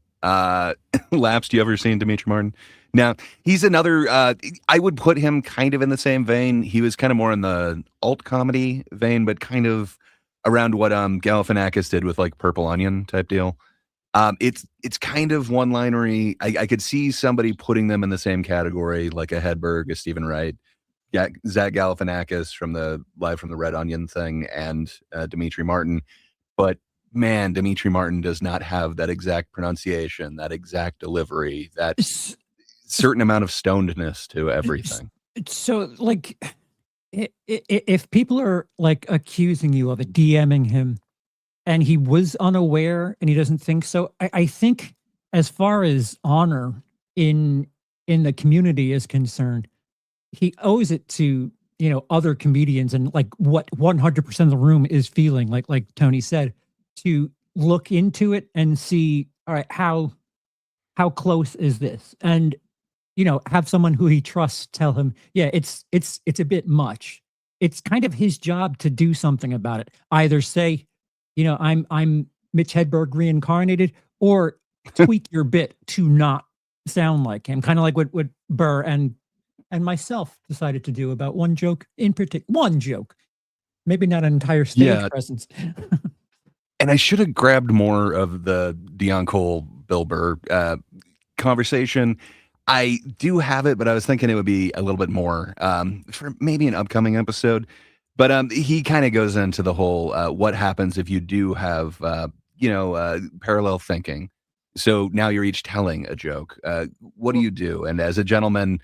Laps, you ever seen Dimitri Martin? Now, he's another, I would put him kind of in the same vein. He was kind of more in the alt comedy vein, but kind of around what Galifianakis did with like Purple Onion type deal. It's kind of one-linery. I could see somebody putting them in the same category, like a Hedberg, a Stephen Wright, Zach Galifianakis from the Live from the Red Onion thing, and Dimitri Martin. But man, Dimitri Martin does not have that exact pronunciation, that exact delivery, that certain amount of stonedness to everything. So, like, if people are like accusing you of DMing him, and he was unaware and he doesn't think so, I think as far as honor in the community is concerned, he owes it to other comedians and like what 100% of the room is feeling, like Tony said, to look into it and see, all right, how close is this? And, have someone who he trusts tell him, yeah, it's a bit much. It's kind of his job to do something about it. Either say, I'm Mitch Hedberg reincarnated, or tweak your bit to not sound like him. Kind of like what Burr and myself decided to do about one joke in particular. One joke, maybe not an entire stage presence. And I should have grabbed more of the Dion Cole, Bill Burr conversation. I do have it, but I was thinking it would be a little bit more for maybe an upcoming episode. But he kind of goes into the whole what happens if you do have, parallel thinking. So now you're each telling a joke. What do you do? And as a gentleman,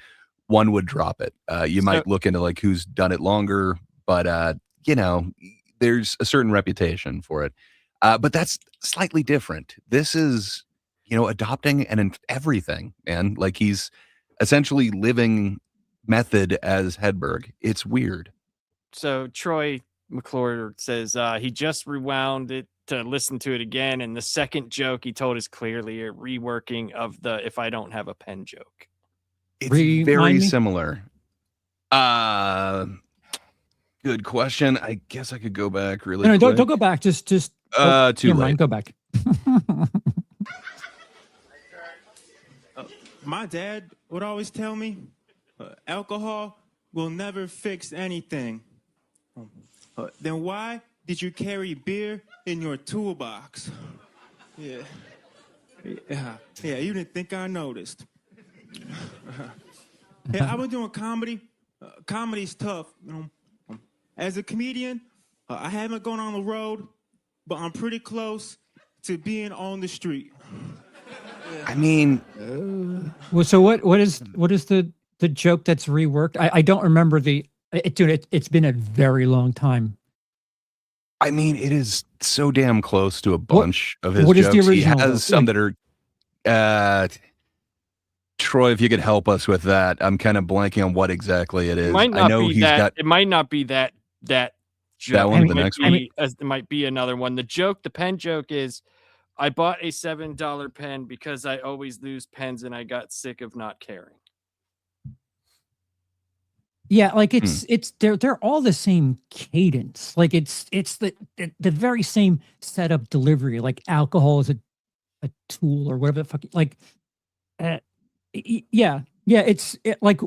one would drop it. You might look into like who's done it longer, but there's a certain reputation for it. But that's slightly different. This is, adopting and everything, man. Like he's essentially living method as Hedberg. It's weird. So Troy McClure says he just rewound it to listen to it again, and the second joke he told is clearly a reworking of the "if I don't have a pen" joke. It's very similar. Good question. I guess I could go back really quick. Don't go back. Just too late. Mind, go back. My dad would always tell me, alcohol will never fix anything. Then why did you carry beer in your toolbox? Yeah, you didn't think I noticed. Yeah, I've been doing comedy. Comedy's tough. As a comedian, I haven't gone on the road, but I'm pretty close to being on the street. I mean, well, so what is the joke that's reworked? I don't remember dude. It's been a very long time. I mean, it is so damn close to a bunch of his jokes. Is the original? He has though? some that are. Troy, if you could help us with that, I'm kind of blanking on what exactly it is. I know he's got. It might not be that joke That one, the might next be, might be another one. The pen joke is, I bought a $7 pen because I always lose pens and I got sick of not caring. Yeah, like they're all the same cadence. Like it's the very same setup delivery. Like alcohol is a tool or whatever the fuck. Like, yeah, like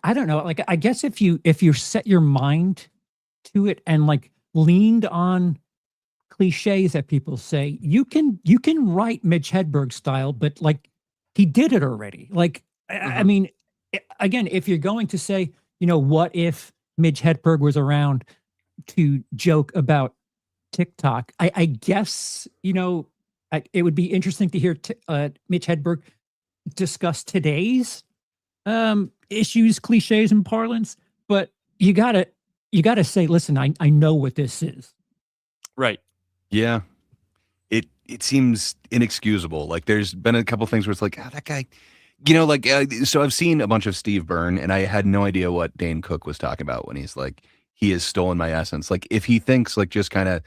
I don't know. Like I guess if you set your mind to it and like leaned on cliches that people say, you can write Mitch Hedberg style, but like he did it already. Like I mean, again, if you're going to say, what if Mitch Hedberg was around to joke about TikTok? I guess, it would be interesting to hear Mitch Hedberg discuss today's issues, cliches, and parlance. But you gotta say, listen, I know what this is. Right. Yeah. It seems inexcusable. Like there's been a couple things where it's like, that guy, so I've seen a bunch of Steve Byrne and I had no idea what Dane Cook was talking about when he's like, he has stolen my essence. Like if he thinks like just kind of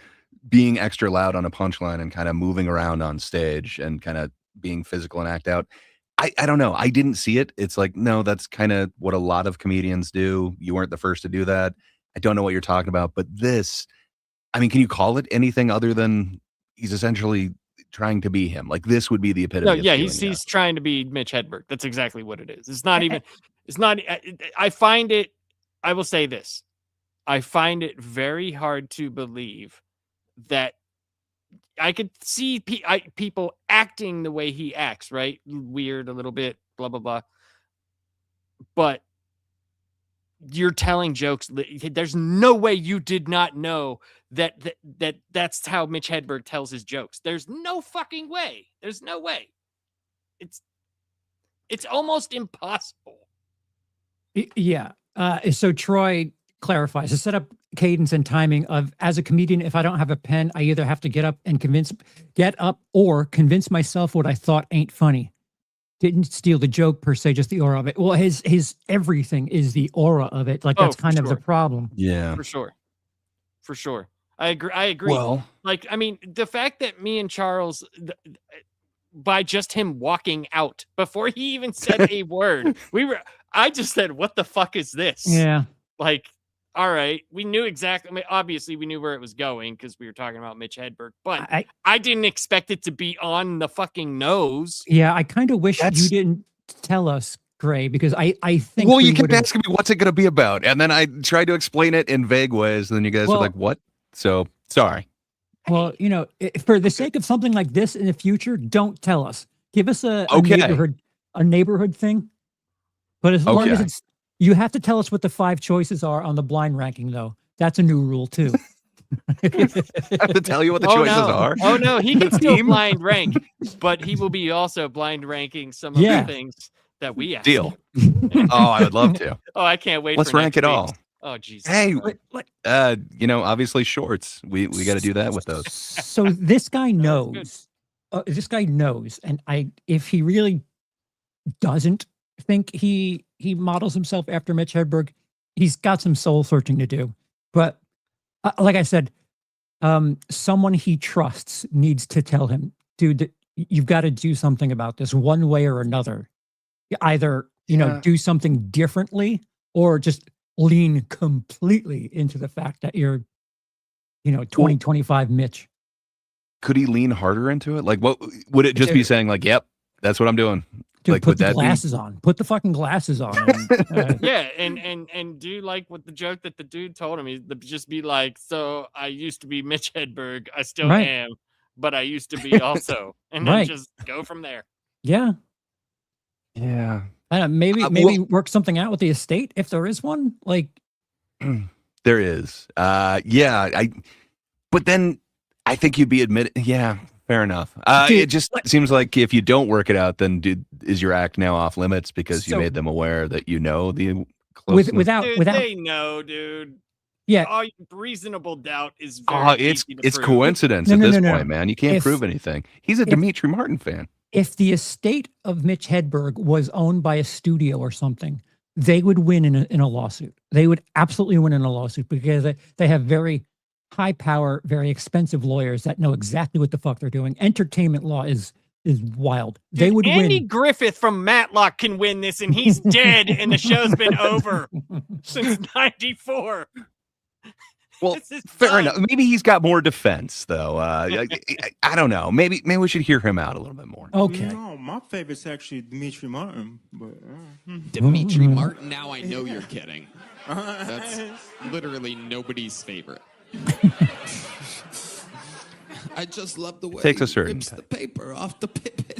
being extra loud on a punchline and kind of moving around on stage and kind of being physical and act out, I don't know. I didn't see it. It's like, no, that's kind of what a lot of comedians do. You weren't the first to do that. I don't know what you're talking about, but this, I mean, can you call it anything other than he's essentially trying to be him? Like this would be the epitome. No, of yeah, doing he's that. trying to be Mitch Hedberg. That's exactly what it is. It's not even. It's not. I find it. I will say this. I find it very hard to believe that I could see people acting the way he acts. Right, weird a little bit. Blah blah blah. But you're telling jokes. There's no way you did not know that's how Mitch Hedberg tells his jokes. There's no fucking way. There's no way. It's almost impossible. Yeah. So Troy clarifies the setup, cadence, and timing of, as a comedian, if I don't have a pen, I either have to get up or convince myself what I thought ain't funny. Didn't steal the joke per se, just the aura of it. Well, his everything is the aura of it. Like that's kind of the problem. Yeah, for sure. I agree. Well, like, I mean, the fact that me and Charles, by just him walking out before he even said a word, I just said, "What the fuck is this?" Yeah. Like, all right, we knew exactly. I mean, obviously, we knew where it was going because we were talking about Mitch Hedberg, but I didn't expect it to be on the fucking nose. Yeah, I kind of wish you didn't tell us, Gray, because I think. Well, you kept asking me what's it going to be about, and then I tried to explain it in vague ways, and then you guys were like, "What?" So sorry. Well, for the sake of something like this in the future, don't tell us. Give us a neighborhood thing. But as long as you have to tell us what the 5 choices are on the blind ranking, though. That's a new rule too. I have to tell you what the choices are. Oh no, he can still blind rank, but he will be also blind ranking some of the things that we asked. Deal. Oh, I would love to. Oh, I can't wait. Let's for rank it all. Oh, Jesus. Hey, obviously shorts. We got to do that with those. So this guy knows. This guy knows, and if he really doesn't think he models himself after Mitch Hedberg, he's got some soul searching to do. But like I said, someone he trusts needs to tell him, dude, you've got to do something about this one way or another. Either do something differently or just lean completely into the fact that you're 2025 Mitch. Could he lean harder into it? Like, what would it just be saying? Like, yep, that's what I'm doing. Dude, like, put the glasses on. Put the fucking glasses on. And, yeah, and do like what the joke that the dude told him. He just be like, "So I used to be Mitch Hedberg. I still am, but I used to be also," and then just go from there. Yeah. Yeah. Maybe work something out with the estate if there is one. Like, there is. But then I think you'd be admitted. Yeah, fair enough. Dude, it just seems like if you don't work it out, then is your act now off limits because you made them aware that the closeness? without they know, dude. Yeah, all reasonable doubt is very it's coincidence at this point, man. You can't prove anything. He's a Dimitri Martin fan. If the estate of Mitch Hedberg was owned by a studio or something, they would win in a lawsuit. They would absolutely win in a lawsuit because they have very high power, very expensive lawyers that know exactly what the fuck they're doing. Entertainment law is wild. They would Andy win. Griffith from Matlock can win this, and he's dead, and the show's been over since '94. Well, fair enough. Maybe he's got more defense, though. I don't know. Maybe we should hear him out a little bit more. Okay. No, my favorite's actually Dimitri Martin. But Dimitri Martin. Now I know you're kidding. That's literally nobody's favorite. I just love the way Takes a he certain rips the paper off the pipet.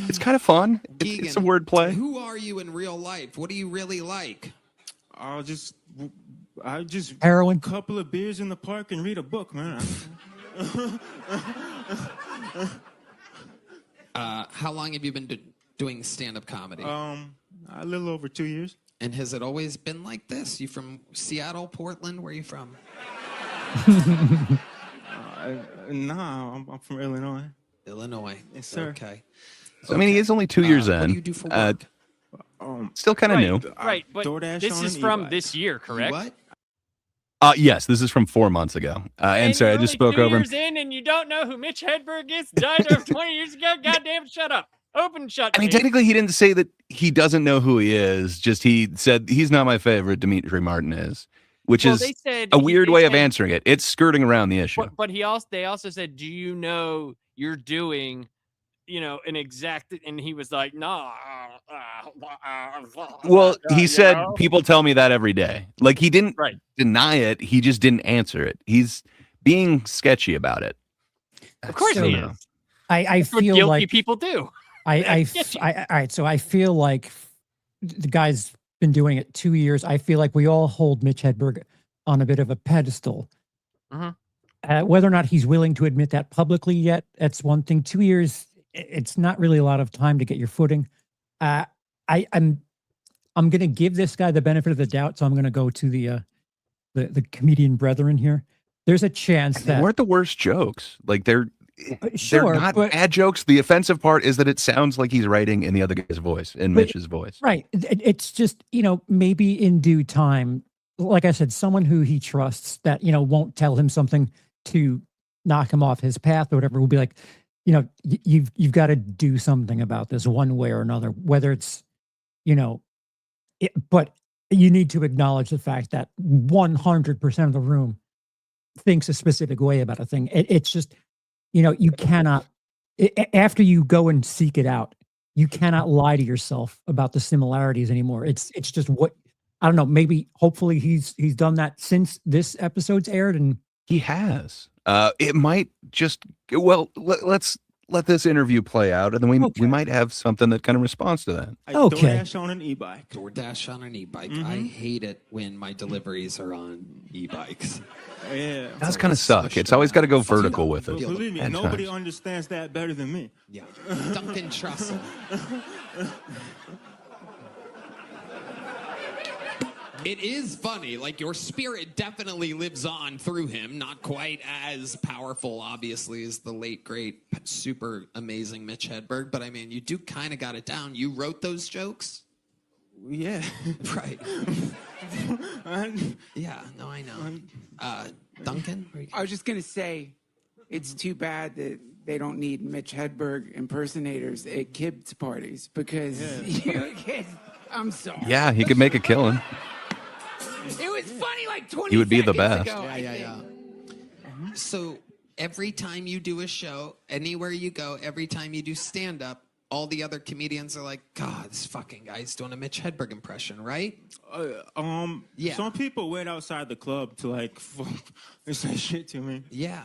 It's kind of fun. It's a wordplay. Who are you in real life? What do you really like? I just heroin. Couple of beers in the park and read a book, man. How long have you been doing stand-up comedy? A little over 2 years. And has it always been like this? You from Seattle, Portland? Where are you from? Nah, I'm from Illinois. Illinois. Yes, sir. Okay. So, I mean, he is only 2 years in. What do you do for work? Still kind of new. Right, but this is from this year, correct? What? Yes, this is from 4 months ago. And sorry, I just spoke over him. 2 years in, and you don't know who Mitch Hedberg is? Died over 20 years ago? Goddamn, shut up. Open shut. I mean, technically, he didn't say that he doesn't know who he is. Just he said he's not my favorite. Dimitri Martin is, which is a weird way of answering it. It's skirting around the issue. But they also said, do you know you're doing, an exact, and he was like, nah. Well, he said, people tell me that every day. Like, he didn't deny it. He just didn't answer it. He's being sketchy about it. Of course he is. I That's what feel guilty like people do. all right. So I feel like the guy's been doing it 2 years. I feel like we all hold Mitch Hedberg on a bit of a pedestal. Whether or not he's willing to admit that publicly yet, that's one thing. 2 years, it's not really a lot of time to get your footing. I'm going to give this guy the benefit of the doubt, so I'm going to go to the comedian brethren here. There's a chance that they weren't the worst jokes. Like they're not but, bad jokes. The offensive part is that it sounds like he's writing in the other guy's voice, in Mitch's voice. Right. It's just, maybe in due time, like I said, someone who he trusts that, won't tell him something to knock him off his path or whatever will be like, you've got to do something about this one way or another, whether it's, but you need to acknowledge the fact that 100% of the room thinks a specific way about a thing. It's just, you cannot, after you go and seek it out, you cannot lie to yourself about the similarities anymore. It's just what, I don't know, maybe hopefully he's done that since this episode's aired, and he has. It might just, let's let this interview play out, and then we might have something that kind of responds to that. DoorDash on an e-bike. DoorDash on an e-bike. I hate it when my deliveries are on e-bikes. Yeah. That's kind of suck. It's always got to go vertical with it. Believe me, nobody understands that better than me. Yeah. Duncan Trussell. It is funny. Like, your spirit definitely lives on through him. Not quite as powerful, obviously, as the late, great, super amazing Mitch Hedberg. But, I mean, you do kind of got it down. You wrote those jokes? Yeah. Right. Yeah, no, I know. Duncan? I was just going to say, it's too bad that they don't need Mitch Hedberg impersonators at kids' parties, because you kids, I'm sorry. Yeah, he could make a killing. It was funny like 20 He would be the seconds best. ago, Yeah. So every time you do a show, anywhere you go, every time you do stand-up, all the other comedians are like, God, this fucking guy's doing a Mitch Hedberg impression, right? Yeah. Some people wait outside the club to like say shit to me. Yeah.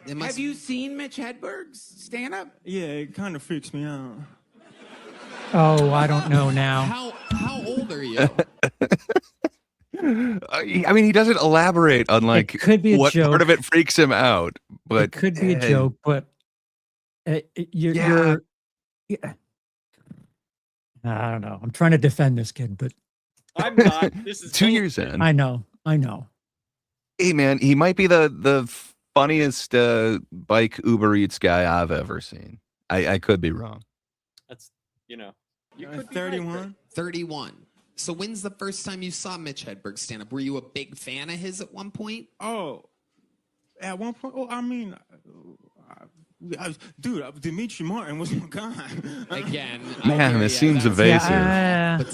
Have you seen Mitch Hedberg's stand-up? Yeah, it kind of freaks me out. Oh, I don't know now. How old are you? I mean, he doesn't elaborate on like could be a what joke. part of it freaks him out, but it could be a joke, but you're I don't know. I'm trying to defend this kid, but I'm not. This is 2 years in. I know. Hey, man, he might be the funniest bike Uber Eats guy I've ever seen. I could be wrong. That's you could be 31. right. 31. So when's the first time you saw Mitch Hedberg stand up? Were you a big fan of his at one point? Oh, at one point. Oh, I mean, dude, Dimitri Martin was my guy. Again, Man, this seems evasive. But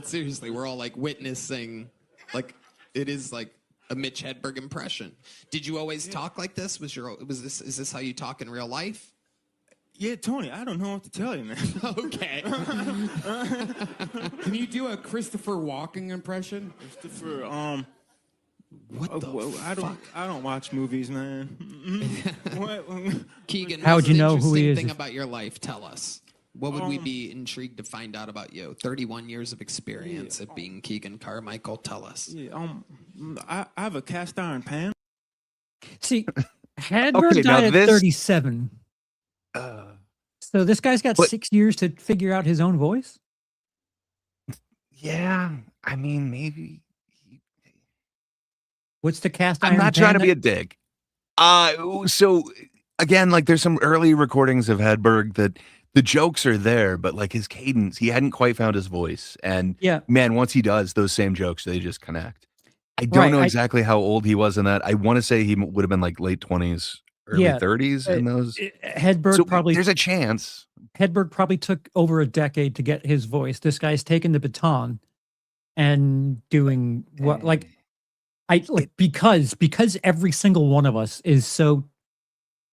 seriously, we're all like witnessing, like it is like a Mitch Hedberg impression. Did you always talk like this? Is this how you talk in real life? Yeah, Tony, I don't know what to tell you, man. Okay. Can you do a Christopher Walken impression? Christopher, what the I don't watch movies, man. Keegan, how would you know who he is? Thing about your life, tell us. What would we be intrigued to find out about you? 31 years of experience at being Keegan Carmichael. Tell us. Yeah, I have a cast iron pan. See, Hedberg died at 37. So this guy's got 6 years to figure out his own voice? Yeah, I mean, maybe. What's the cast iron I'm not trying to be a dick. So, again, like there's some early recordings of Hedberg that the jokes are there, but like his cadence, he hadn't quite found his voice. And man, once he does, those same jokes, they just connect. I don't know exactly how old he was in that. I want to say he would have been like late 20s. Early 30s in those. Hedberg so probably. There's a chance. Hedberg probably took over a decade to get his voice. This guy's taking the baton and doing what, because every single one of us is so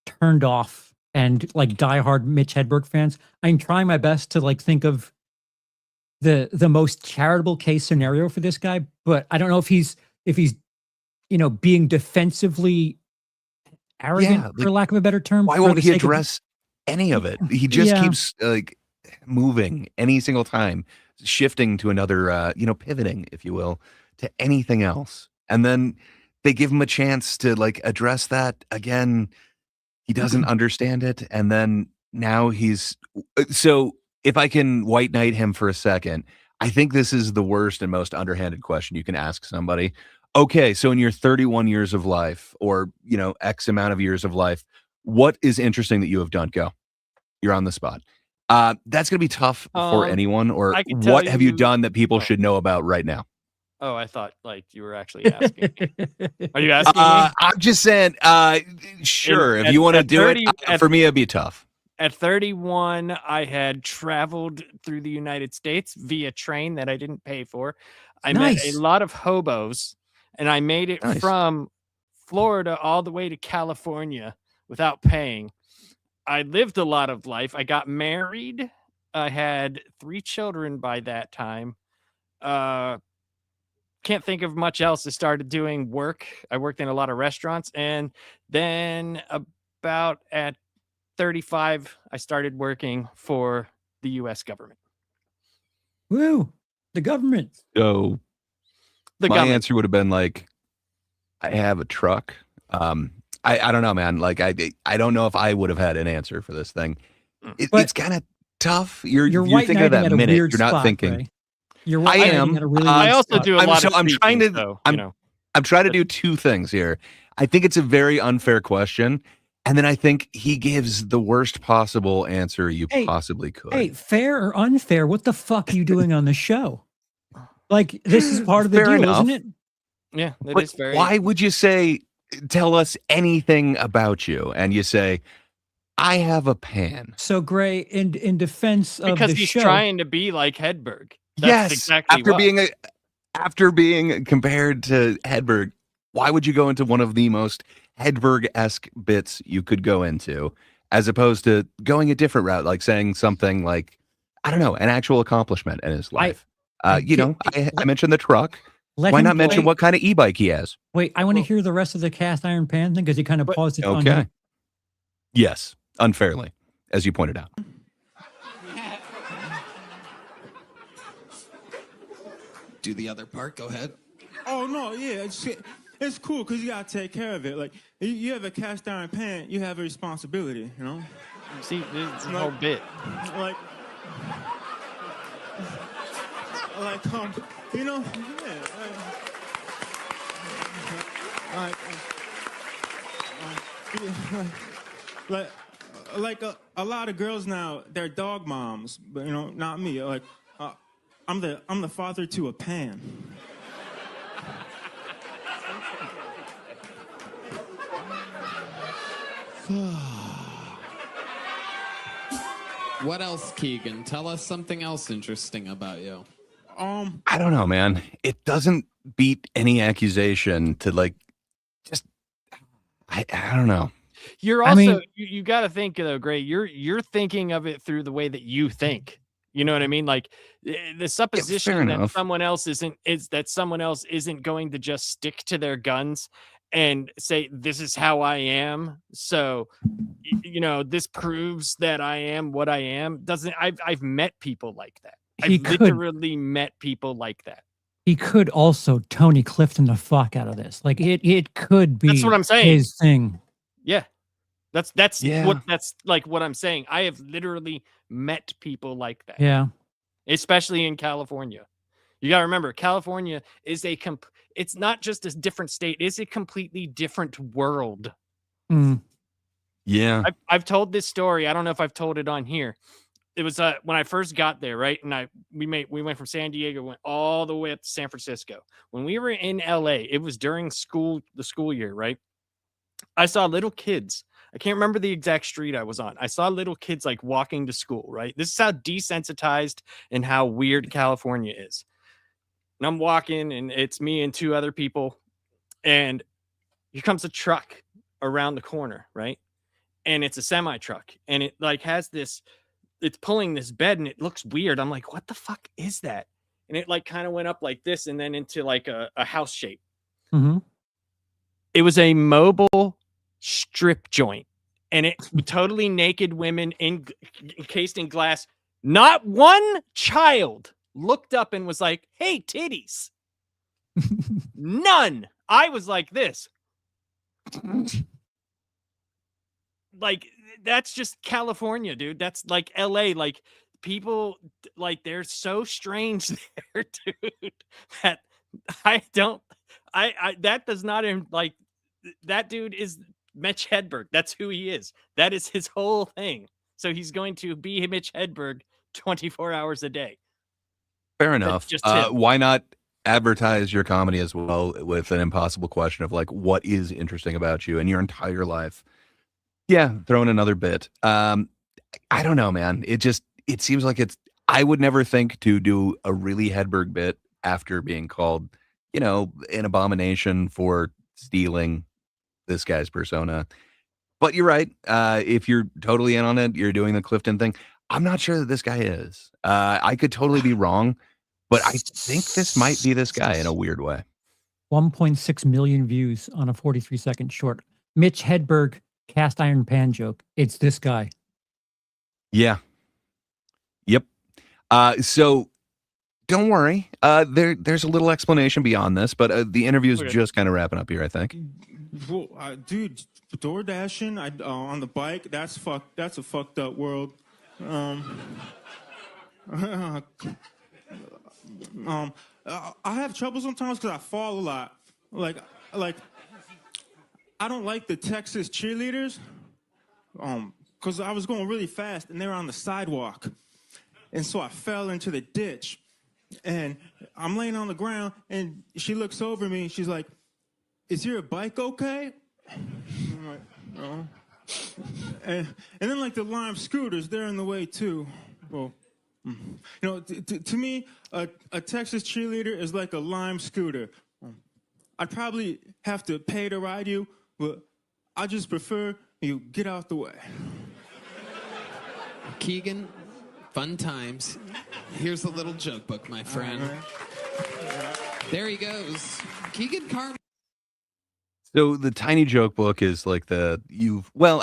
turned off and like diehard Mitch Hedberg fans. I'm trying my best to like think of the most charitable case scenario for this guy, but I don't know if he's being defensively arrogant, for lack of a better term. Why won't he address any of it? He just keeps like moving any single time, shifting to another, pivoting, if you will, to anything else. And then they give him a chance to like address that again. He doesn't understand it. And then now so if I can white knight him for a second, I think this is the worst and most underhanded question you can ask somebody. Okay, so in your 31 years of life or, X amount of years of life, what is interesting that you have done? Go. You're on the spot. That's going to be tough for anyone. Or what have you done that people should know about right now? Oh, I thought like you were actually asking me. Are you asking me? I'm just saying, sure, if you want to do it, for me, it'd be tough. At 31, I had traveled through the United States via train that I didn't pay for. I met a lot of hobos. And I made it from Florida all the way to California without paying. I lived a lot of life. I got married. I had 3 children by that time. Can't think of much else. I started doing work. I worked in a lot of restaurants. And then about at 35, I started working for the U.S. government. Woo! The government. So my answer would have been like, I have a truck. I don't know, man. Like I don't know if I would have had an answer for this thing. It's kind of tough. You're thinking of that minute. You're not thinking. I am. I also do a lot of. I'm trying to. I'm trying to do 2 things here. I think it's a very unfair question, and then I think he gives the worst possible answer you possibly could. Hey, fair or unfair? What the fuck are you doing on the show? Like, this is part of the deal, isn't it? Yeah, it is very. Why would you say, tell us anything about you? And you say, I have a pan. So, Gray, in defense of because the he's show, trying to be like Hedberg. That's yes, exactly after being compared to Hedberg, why would you go into one of the most Hedberg-esque bits you could go into, as opposed to going a different route, like saying something like, I don't know, an actual accomplishment in his life? I mentioned the truck. Why not mention what kind of e-bike he has? Wait, I want to hear the rest of the cast iron pan thing because he kind of paused it. Okay. Yes, unfairly, as you pointed out. Do the other part. Go ahead. Oh no, yeah, it's cool because you gotta take care of it. Like you have a cast iron pan, you have a responsibility. See, it's a whole bit. Like, like a lot of girls now, they're dog moms, but not me. Like I'm the father to a pan. What else, Keegan? Tell us something else interesting about you. I don't know, man. It doesn't beat any accusation to like just I don't know. You're also you got to think though, Gray. You're thinking of it through the way that you think. You know what I mean? Like the supposition that someone else isn't going to just stick to their guns and say this is how I am. So you know this proves that I am what I am. I've met people like that. I've literally met people like that. He could also Tony Clifton the fuck out of this. Like it could be. That's what I'm saying. His thing. Yeah. That's what I'm saying. I have literally met people like that. Yeah. Especially in California. You got to remember, California is it's not just a different state, it's a completely different world. Mm. Yeah. I've told this story. I don't know if I've told it on here. It was when I first got there, right? And we went from San Diego, went all the way up to San Francisco. When we were in LA, it was during the school year, right? I saw little kids. I can't remember the exact street I was on. I saw little kids like walking to school, right? This is how desensitized and how weird California is. And I'm walking and it's me and two other people. And here comes a truck around the corner, right? And it's a semi truck. And it like has this, it's pulling this bed and it looks weird. I'm like, what the fuck is that? And it like kind of went up like this and then into like a house shape. Mm-hmm. It was a mobile strip joint, and it totally naked women encased in glass. Not one child looked up and was like, hey, titties. None. I was like this. Like, that's just California, dude. That's like LA. Like, people, like, they're so strange there, dude, that that does not, like, that dude is Mitch Hedberg. That's who he is. That is his whole thing. So he's going to be Mitch Hedberg 24 hours a day. Fair enough. Why not advertise your comedy as well with an impossible question of like, what is interesting about you in your entire life? Yeah, throw in another bit. I don't know, man. It seems like I would never think to do a really Hedberg bit after being called, an abomination for stealing this guy's persona. But you're right. If you're totally in on it, you're doing the Clifton thing. I'm not sure that this guy is. I could totally be wrong, but I think this might be this guy in a weird way. 1.6 million views on a 43-second short. Mitch Hedberg cast iron pan joke. It's this guy. Yeah. Yep. So don't worry. There's a little explanation beyond this, but the interview's just kind of wrapping up here, I think. Well, dude, door dashing on the bike, that's a fucked up world. I have trouble sometimes because I fall a lot. Like I don't like the Texas cheerleaders because I was going really fast and they were on the sidewalk. And so I fell into the ditch. And I'm laying on the ground and she looks over me. She's like, is your bike okay? I'm like, no. And then like the Lime scooters, they're in the way too. Well, to me, a Texas cheerleader is like a Lime scooter. I'd probably have to pay to ride you, but I just prefer you get out the way. Keegan, fun times. Here's a little joke book, my friend. There he goes. Keegan Carmen. So the tiny joke book is like I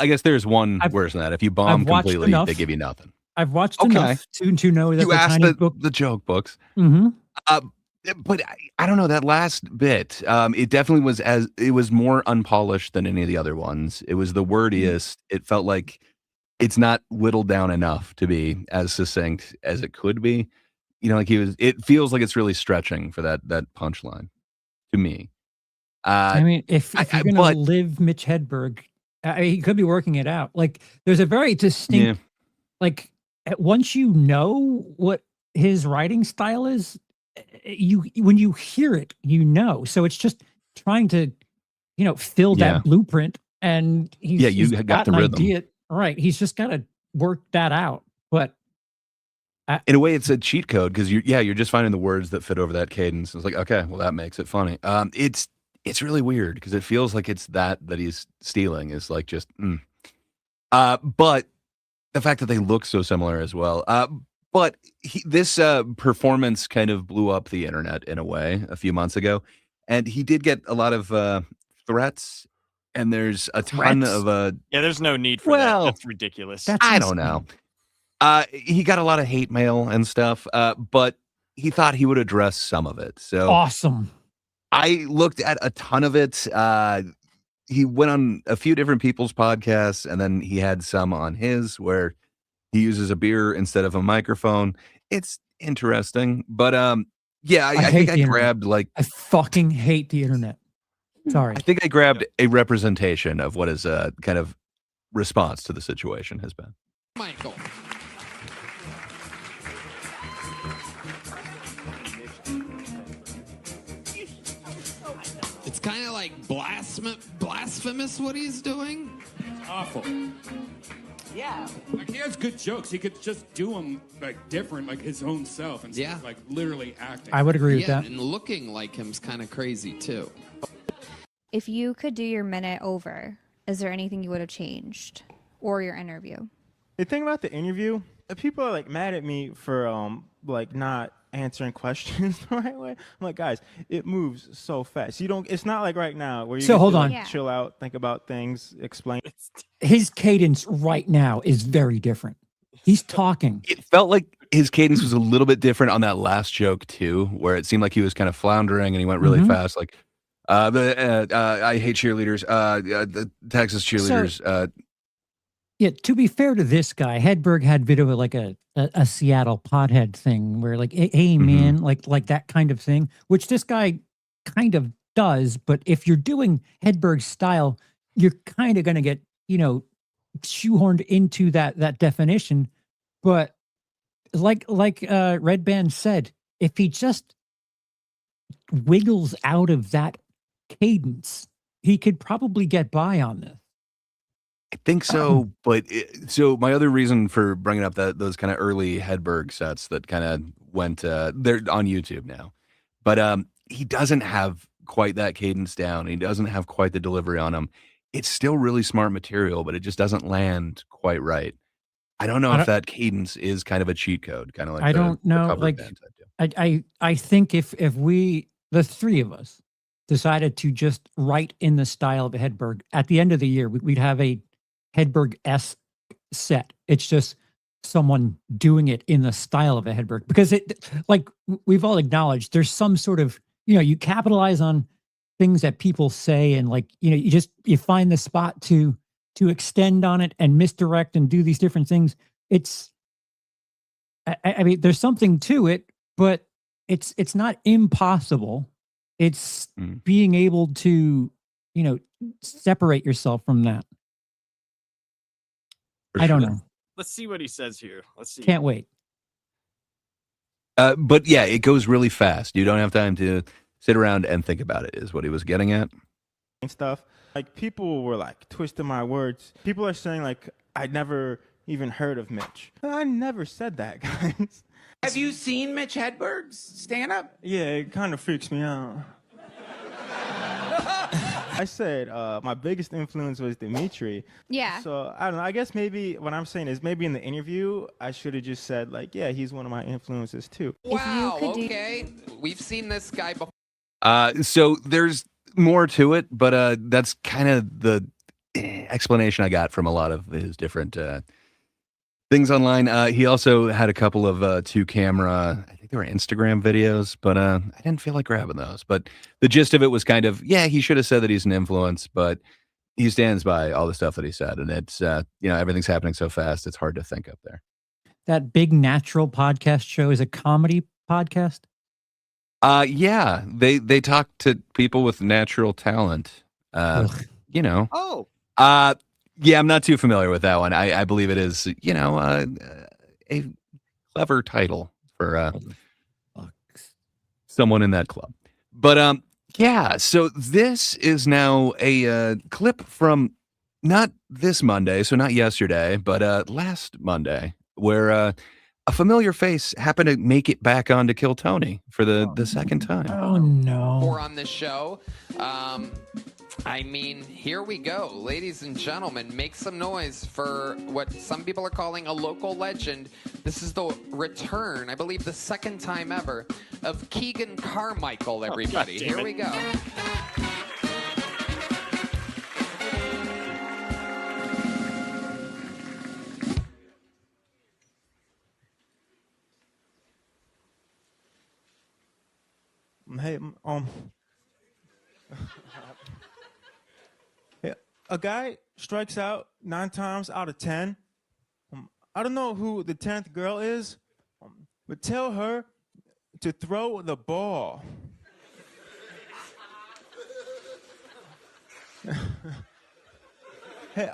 guess there's one worse than that. If you bomb completely, they give you nothing. I've watched enough to know that you asked tiny book. The joke books. Mm-hmm. But I don't know, that last bit, it definitely was more unpolished than any of the other ones. It was the wordiest. It felt like it's not whittled down enough to be as succinct as it could be. It feels like it's really stretching for that punchline to me. I mean, if you're going to live Mitch Hedberg, he could be working it out. Like, there's a very distinct, like, once you know what his writing style is, you when you hear it, you know. So it's just trying to, fill Yeah. that blueprint, and Yeah, he's got got the an rhythm. idea, right? He's just got to work that out. But In a way, it's a cheat code because you're just finding the words that fit over that cadence. It's like, okay, well, that makes it funny. It's really weird because it feels like it's that he's stealing is like just. But the fact that they look so similar as well. But this performance kind of blew up the internet in a way a few months ago, and he did get a lot of threats. And there's a ton Threats? of Yeah, there's no need for Well, that. That's ridiculous. I don't know. He got a lot of hate mail and stuff, but he thought he would address some of it. So awesome. I looked at a ton of it. He went on a few different people's podcasts, and then he had some on his where he uses a beer instead of a microphone. It's interesting, but yeah, I hate think I the internet. grabbed like I fucking hate the internet. Sorry. I think I grabbed a representation of what his kind of response to the situation has been. Michael. It's kind of like blasphemous what he's doing. It's awful. Yeah. Like, he has good jokes. He could just do them like different, like his own self, instead of like literally acting. I would agree with that. And looking like him's kind of crazy too. If you could do your minute over, is there anything you would have changed, or your interview? The thing about the interview, people are like mad at me for like not answering questions the right way. I'm like, guys, it moves so fast. It's not like right now where you So get hold to, on. like, chill out, think about things, explain. His cadence right now is very different. He's talking. It felt like his cadence was a little bit different on that last joke too, where it seemed like he was kind of floundering and he went really fast. Like, I hate cheerleaders. The Texas cheerleaders. Yeah, to be fair to this guy, Hedberg had a bit of like a Seattle pothead thing where like, hey man, like that kind of thing, which this guy kind of does. But if you're doing Hedberg's style, you're kind of going to get, shoehorned into that definition. But like Red Band said, if he just wiggles out of that cadence, he could probably get by on this. I think so, but so my other reason for bringing up those kind of early Hedberg sets that kind of went, they're on YouTube now, but he doesn't have quite that cadence down. He doesn't have quite the delivery on him. It's still really smart material, but it just doesn't land quite right. I don't know if that cadence is kind of a cheat code, kind of like I don't know. cover Like, band type deal. I think if we, the three of us, decided to just write in the style of a Hedberg, at the end of the year, we'd have a Hedberg-esque set. It's just someone doing it in the style of a Hedberg, because it, like we've all acknowledged, there's some sort of, you capitalize on things that people say, and like, you find the spot to extend on it and misdirect and do these different things. It's, I mean, there's something to it, but it's not impossible. It's being able to, separate yourself from that. I don't know. Let's see what he says here. Let's see. Can't wait. But yeah, it goes really fast. You don't have time to sit around and think about it, is what he was getting at. Stuff. Like, people were like twisting my words. People are saying like, I'd never even heard of Mitch. I never said that, guys. Have you seen Mitch Hedberg's stand-up? Yeah, it kind of freaks me out. I said my biggest influence was Dimitri. Yeah. So I don't know. I guess maybe what I'm saying is maybe in the interview I should have just said like, yeah, he's one of my influences too. Wow. Okay. We've seen this guy before. So there's more to it, but that's kind of the explanation I got from a lot of his different things online. He also had a couple of two-camera, I think they were Instagram videos, but I didn't feel like grabbing those. But the gist of it was kind of, yeah, he should have said that he's an influence, but he stands by all the stuff that he said. And it's, everything's happening so fast, it's hard to think up there. That Big Natural podcast show is a comedy podcast? Yeah, they talk to people with natural talent. Oh. Yeah, I'm not too familiar with that one. I believe it is, a clever title for someone in that club. But yeah, so this is now a clip from not this Monday, so not yesterday, but last Monday, where a familiar face happened to make it back on to Kill Tony for the second time. Oh no. For on this show. I mean, here we go. Ladies and gentlemen, make some noise for what some people are calling a local legend. This is the return, I believe the second time ever, of Keegan Carmichael, everybody. God damn Here it. we go. Hey, yeah, a guy strikes out 9 times out of 10. I don't know who the 10th girl is, but tell her to throw the ball. Hey,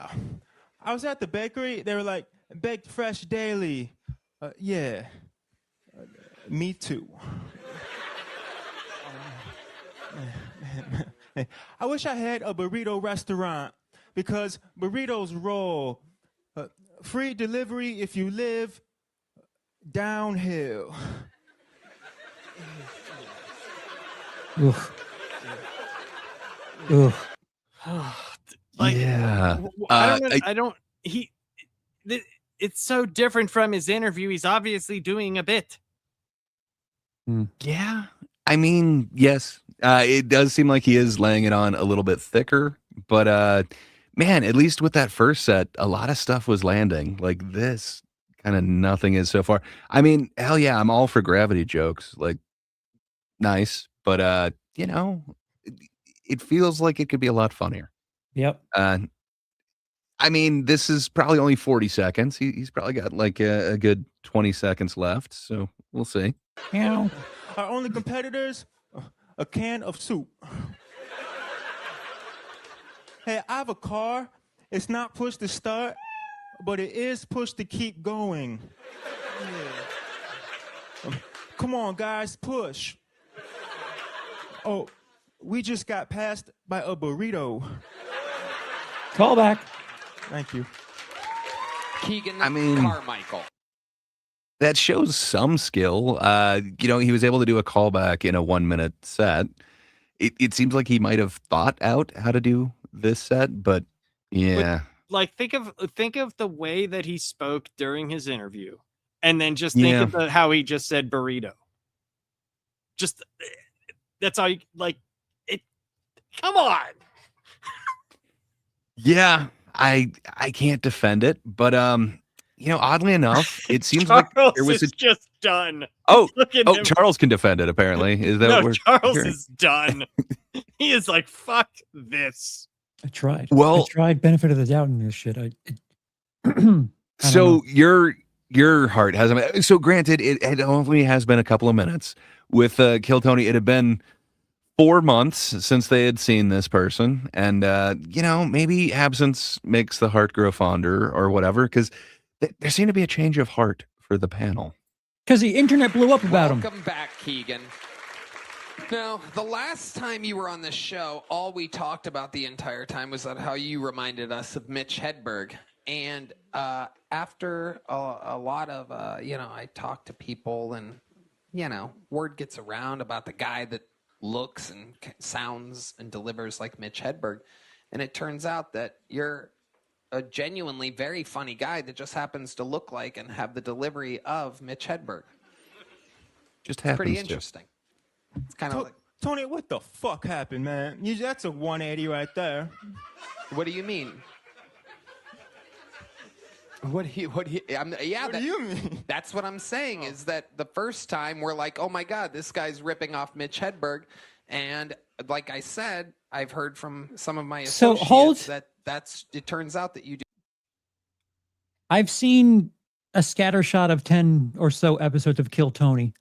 I was at the bakery. They were like, baked fresh daily. Yeah, me too. I wish I had a burrito restaurant because burritos roll. Free delivery if you live downhill. Oof. Oof. Like, Yeah. I don't. It's so different from his interview. He's obviously doing a bit. Yeah. I mean, yes, it does seem like he is laying it on a little bit thicker, but man, at least with that first set, a lot of stuff was landing. Like this, kind of nothing is so far. I mean, hell yeah, I'm all for gravity jokes. Like, nice, but you know, it feels like it could be a lot funnier. Yep. I mean, this is probably only 40 seconds. He's probably got like a good 20 seconds left, so we'll see. Meow. Our only competitors, a can of soup. Hey, I have a car. It's not push to start, but it is push to keep going. Yeah. Come on, guys, push. Oh, we just got passed by a burrito. Call back. Thank you. Keegan Carmichael. That shows some skill. You know, he was able to do a callback in a 1-minute set. It seems like he might have thought out how to do this set, but yeah. Like think of the way that he spoke during his interview, and then just think of how he just said burrito. Just that's all you like. It. Come on. Yeah, I can't defend it, but you know, oddly enough, it seems Charles like there was is just done. Oh, Look at him. Charles can defend it. Apparently, is that No, what we're Charles hearing? is done. He is like, fuck this. I tried. Well- I tried benefit of the doubt in this shit. I So your heart hasn't. So granted, it only has been a couple of minutes with Kill Tony. It had been 4 months since they had seen this person, and you know, maybe absence makes the heart grow fonder or whatever. Because there seemed to be a change of heart for the panel. Because the internet blew up about him. Welcome back, Keegan. Now, the last time you were on this show, all we talked about the entire time was that how you reminded us of Mitch Hedberg. And after a lot of, you know, I talked to people and, you know, word gets around about the guy that looks and sounds and delivers like Mitch Hedberg. And it turns out that you're a genuinely very funny guy that just happens to look like and have the delivery of Mitch Hedberg. Just happens Pretty to. interesting. It's kind of like, Tony, what the fuck happened, man? That's a 180 right there. what do you mean? What do you mean? That's what I'm saying is that the first time we're like, oh my God, this guy's ripping off Mitch Hedberg. And like I said, I've heard from some of my associates that it turns out that you do. I've seen a scatter shot of 10 or so episodes of Kill Tony.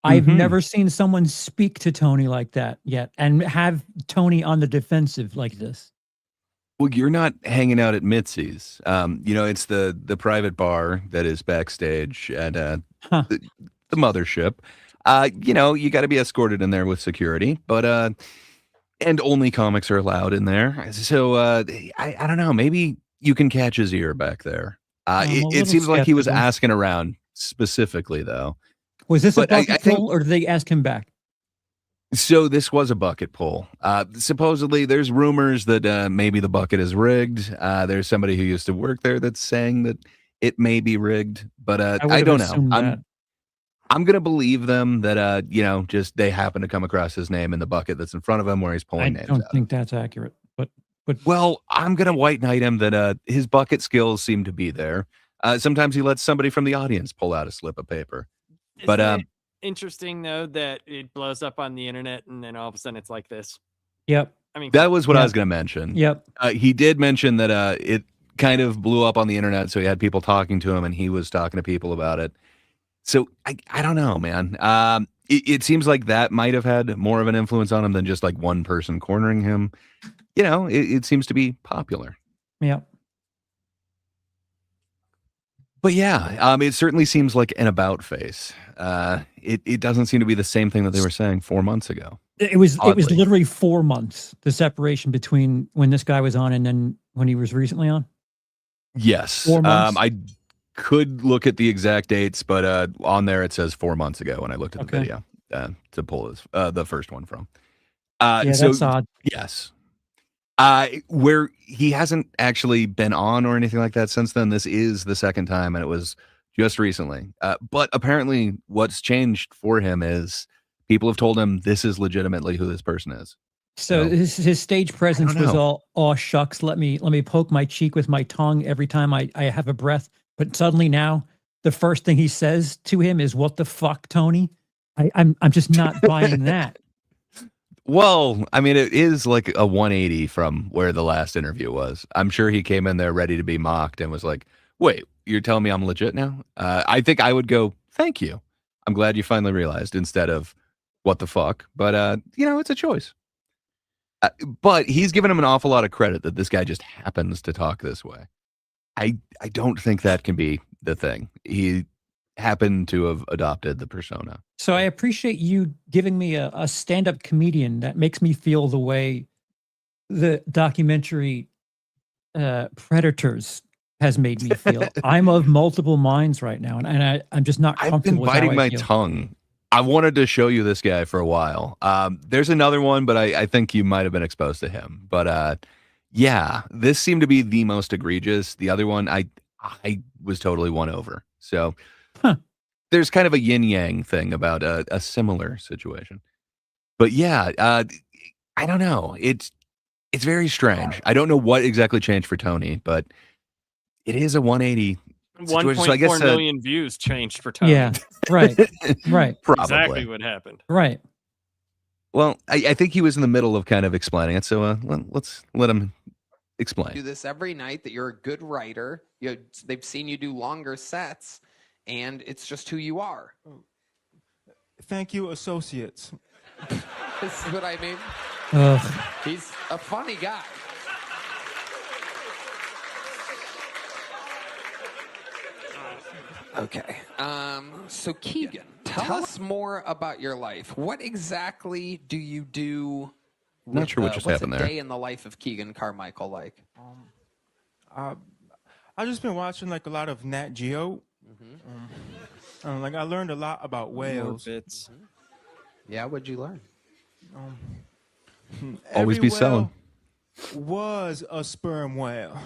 I've never seen someone speak to Tony like that yet and have Tony on the defensive like this. Well, you're not hanging out at Mitzi's. You know, it's the private bar that is backstage at the mothership. You got to be escorted in there with security, but and only comics are allowed in there. So I don't know. Maybe you can catch his ear back there. It seems like he was asking around specifically, though. Was this a But I bucket think pull, or did they ask him back? so. This was a bucket pull. Supposedly, there's rumors that maybe the bucket is rigged. There's somebody who used to work there that's saying that it may be rigged, but I don't know. I'm gonna believe them that just they happen to come across his name in the bucket that's in front of him where he's pulling names I don't out. think that's accurate, but Well, I'm gonna white knight him that his bucket skills seem to be there. Sometimes he lets somebody from the audience pull out a slip of paper. But Isn't it interesting though that it blows up on the internet and then all of a sudden it's like this? Yep. I mean, that was what I was gonna mention. Yep. He did mention that it kind of blew up on the internet, so he had people talking to him and he was talking to people about it. So I don't know, man. It seems like that might have had more of an influence on him than just like one person cornering him. It seems to be popular. Yeah. But yeah, it certainly seems like an about face. It doesn't seem to be the same thing that they were saying 4 months ago. It was Oddly. literally 4 months, the separation between when this guy was on and then when he was recently on. Yes. 4 months. I could look at the exact dates, but on there it says 4 months ago when I looked at the video to pull the first one from. That's odd. Yes. Where he hasn't actually been on or anything like that since then. This is the second time, and it was just recently. But apparently what's changed for him is people have told him this is legitimately who this person is. So his stage presence was all, oh shucks, let me poke my cheek with my tongue every time I have a breath. But suddenly now, the first thing he says to him is, "What the fuck, Tony?" I'm just not buying that. Well, I mean, it is like a 180 from where the last interview was. I'm sure he came in there ready to be mocked and was like, "Wait, you're telling me I'm legit now?" I think I would go, "Thank you. I'm glad you finally realized," instead of "What the fuck?" But it's a choice. But he's given him an awful lot of credit that this guy just happens to talk this way. I don't think that can be the thing. He happened to have adopted the persona. So I appreciate you giving me a stand-up comedian that makes me feel the way the documentary Predators has made me feel. I'm of multiple minds right now, and I'm just not comfortable with how I biting my feel. tongue. I wanted to show you this guy for a while. There's another one, but I think you might have been exposed to him. But yeah, this seemed to be the most egregious. The other one, I was totally won over. So there's kind of a yin yang thing about a similar situation. But yeah, I don't know. It's very strange. I don't know what exactly changed for Tony, but it is a 180 situation. So I guess 1.4 million views changed for Tony. Yeah, right, right. Probably. Exactly what happened. Right. Well, I think he was in the middle of kind of explaining it, so let's let him explain. Do this every night, that you're a good writer. They've seen you do longer sets, and it's just who you are. Thank you, associates. This is what I mean. Ugh. He's a funny guy. Okay. So Keegan, tell us more about your life. What exactly do you do? Not sure what just happened What's a there. day in the life of Keegan Carmichael like? I've just been watching like a lot of Nat Geo. Like I learned a lot about whales. Bits. Yeah, what'd you learn? Always be Every selling. whale was a sperm whale.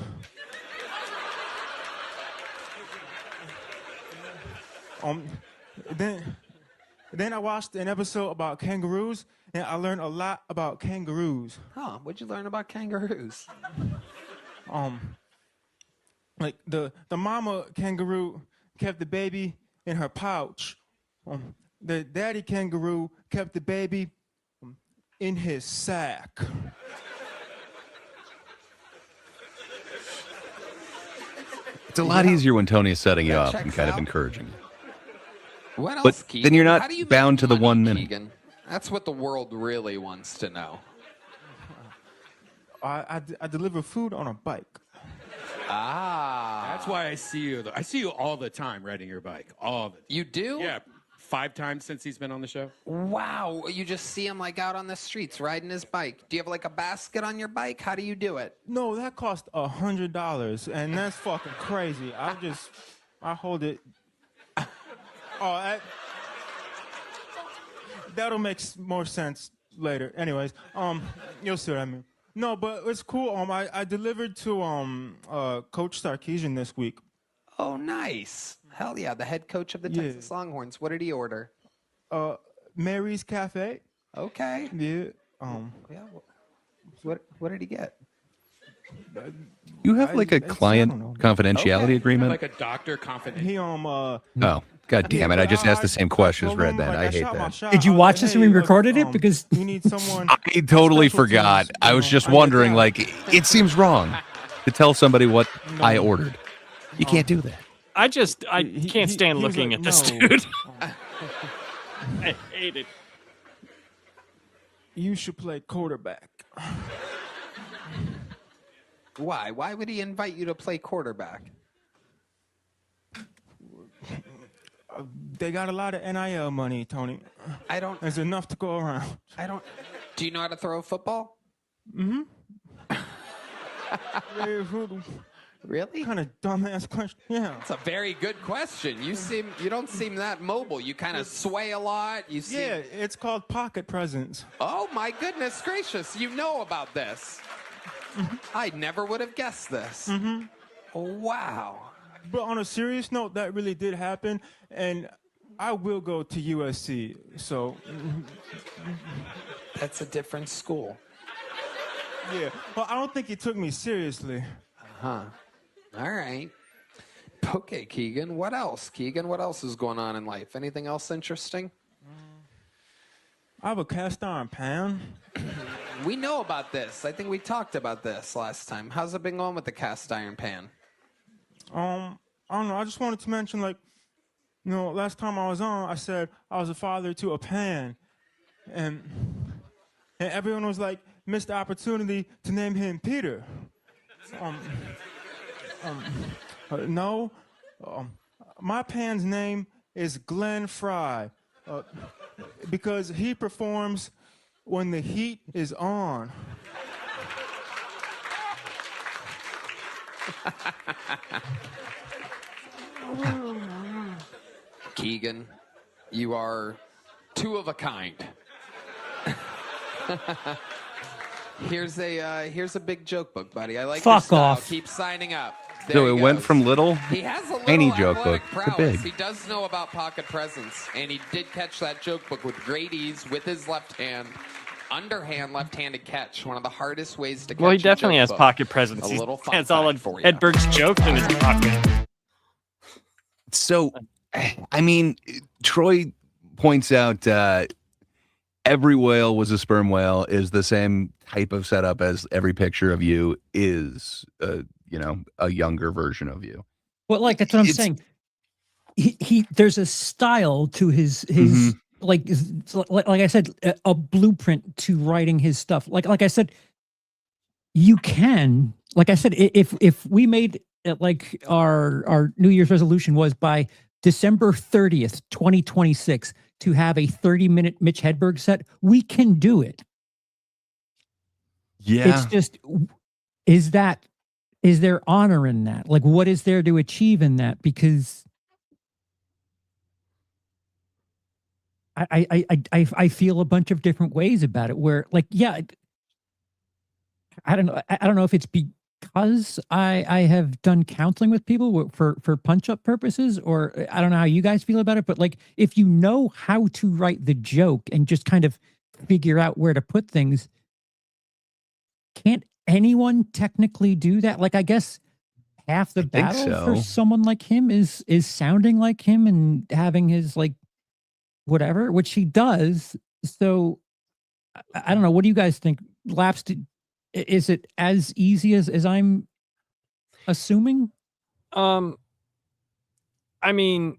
Then I watched an episode about kangaroos, and I learned a lot about kangaroos. Huh? What'd you learn about kangaroos? Like the mama kangaroo kept the baby in her pouch. The daddy kangaroo kept the baby in his sack. It's a lot easier when Tony is setting you up and kind of encouraging you. What else, But Keegan? then you're How not do you make bound to the money, 1 minute. Keegan? That's what the world really wants to know. I deliver food on a bike. Ah. That's why I see you. I see you all the time riding your bike. All the time. You do? Yeah. 5 times since he's been on the show. Wow, you just see him like out on the streets riding his bike. Do you have like a basket on your bike? How do you do it? No, that cost $100, and that's fucking crazy. I hold it. Oh, that'll make more sense later. Anyways, you'll see what I mean. No, but it's cool. I delivered to Coach Sarkeesian this week. Oh, nice. Hell yeah, the head coach of the Texas Longhorns. What did he order? Mary's Cafe. Okay. Yeah. Yeah. What did he get? You have like a client confidentiality agreement? Like a doctor confidential. He Oh, God damn it. I just asked the same questions, Red Man. I hate that. Did you watch this when we recorded it? Because you need someone. I totally forgot. I was just wondering, like, it seems wrong to tell somebody what I ordered. You can't do that. I can't stand looking at this dude. I hate it. You should play quarterback. Why? Why would he invite you to play quarterback? They got a lot of NIL money, Tony. There's enough to go around. Do you know how to throw a football? Mm-hmm. Really? What kind of dumbass question? Yeah. It's a very good question. You don't seem that mobile. You kind of sway a lot. Yeah, it's called pocket presence. Oh my goodness gracious! You know about this? I never would have guessed this. Wow. But on a serious note, that really did happen, and I will go to USC. So that's a different school. Yeah. Well, I don't think he took me seriously. All right. Okay, Keegan. What else? Keegan, what else is going on in life? Anything else interesting? I have a cast iron pan. We know about this. I think we talked about this last time. How's it been going with the cast iron pan? I don't know. I just wanted to mention, like, last time I was on, I said I was a father to a pan, and everyone was like, missed the opportunity to name him Peter. No. My pan's name is Glenn Fry, because he performs when the heat is on. Keegan, you are two of a kind. Here's a big joke book, buddy. I like your Fuck style. off. Keep signing up. So it went from little, He has a tiny little joke book athletic to big. prowess. He does know about pocket presence, and he did catch that joke book with great ease with his left hand. Underhand left-handed catch, one of the hardest ways to catch. Well, he a definitely joke has book. pocket presence. A little fun That's all fact of for you. Hedberg's jokes in his pocket. So, I mean, Troy points out every whale was a sperm whale is the same type of setup as every picture of you is, a younger version of you. Well, like that's what I'm saying. He there's a style to his like I said, a blueprint to writing his stuff. Like I said, you can, like I said, if we made it like our New Year's resolution was by December 30th, 2026, to have a 30-minute Mitch Hedberg set, we can do it. Yeah. It's just, is there honor in that? Like, what is there to achieve in that? Because I feel a bunch of different ways about it where, like, yeah, I don't know if it's because I have done counseling with people for punch-up purposes, or I don't know how you guys feel about it, but like, if you know how to write the joke and just kind of figure out where to put things, can't anyone technically do that? Like, I guess half the battle for someone like him is sounding like him and having his, like, whatever, which he does. So I don't know. What do you guys think? Laps, is it as easy as I'm assuming? I mean,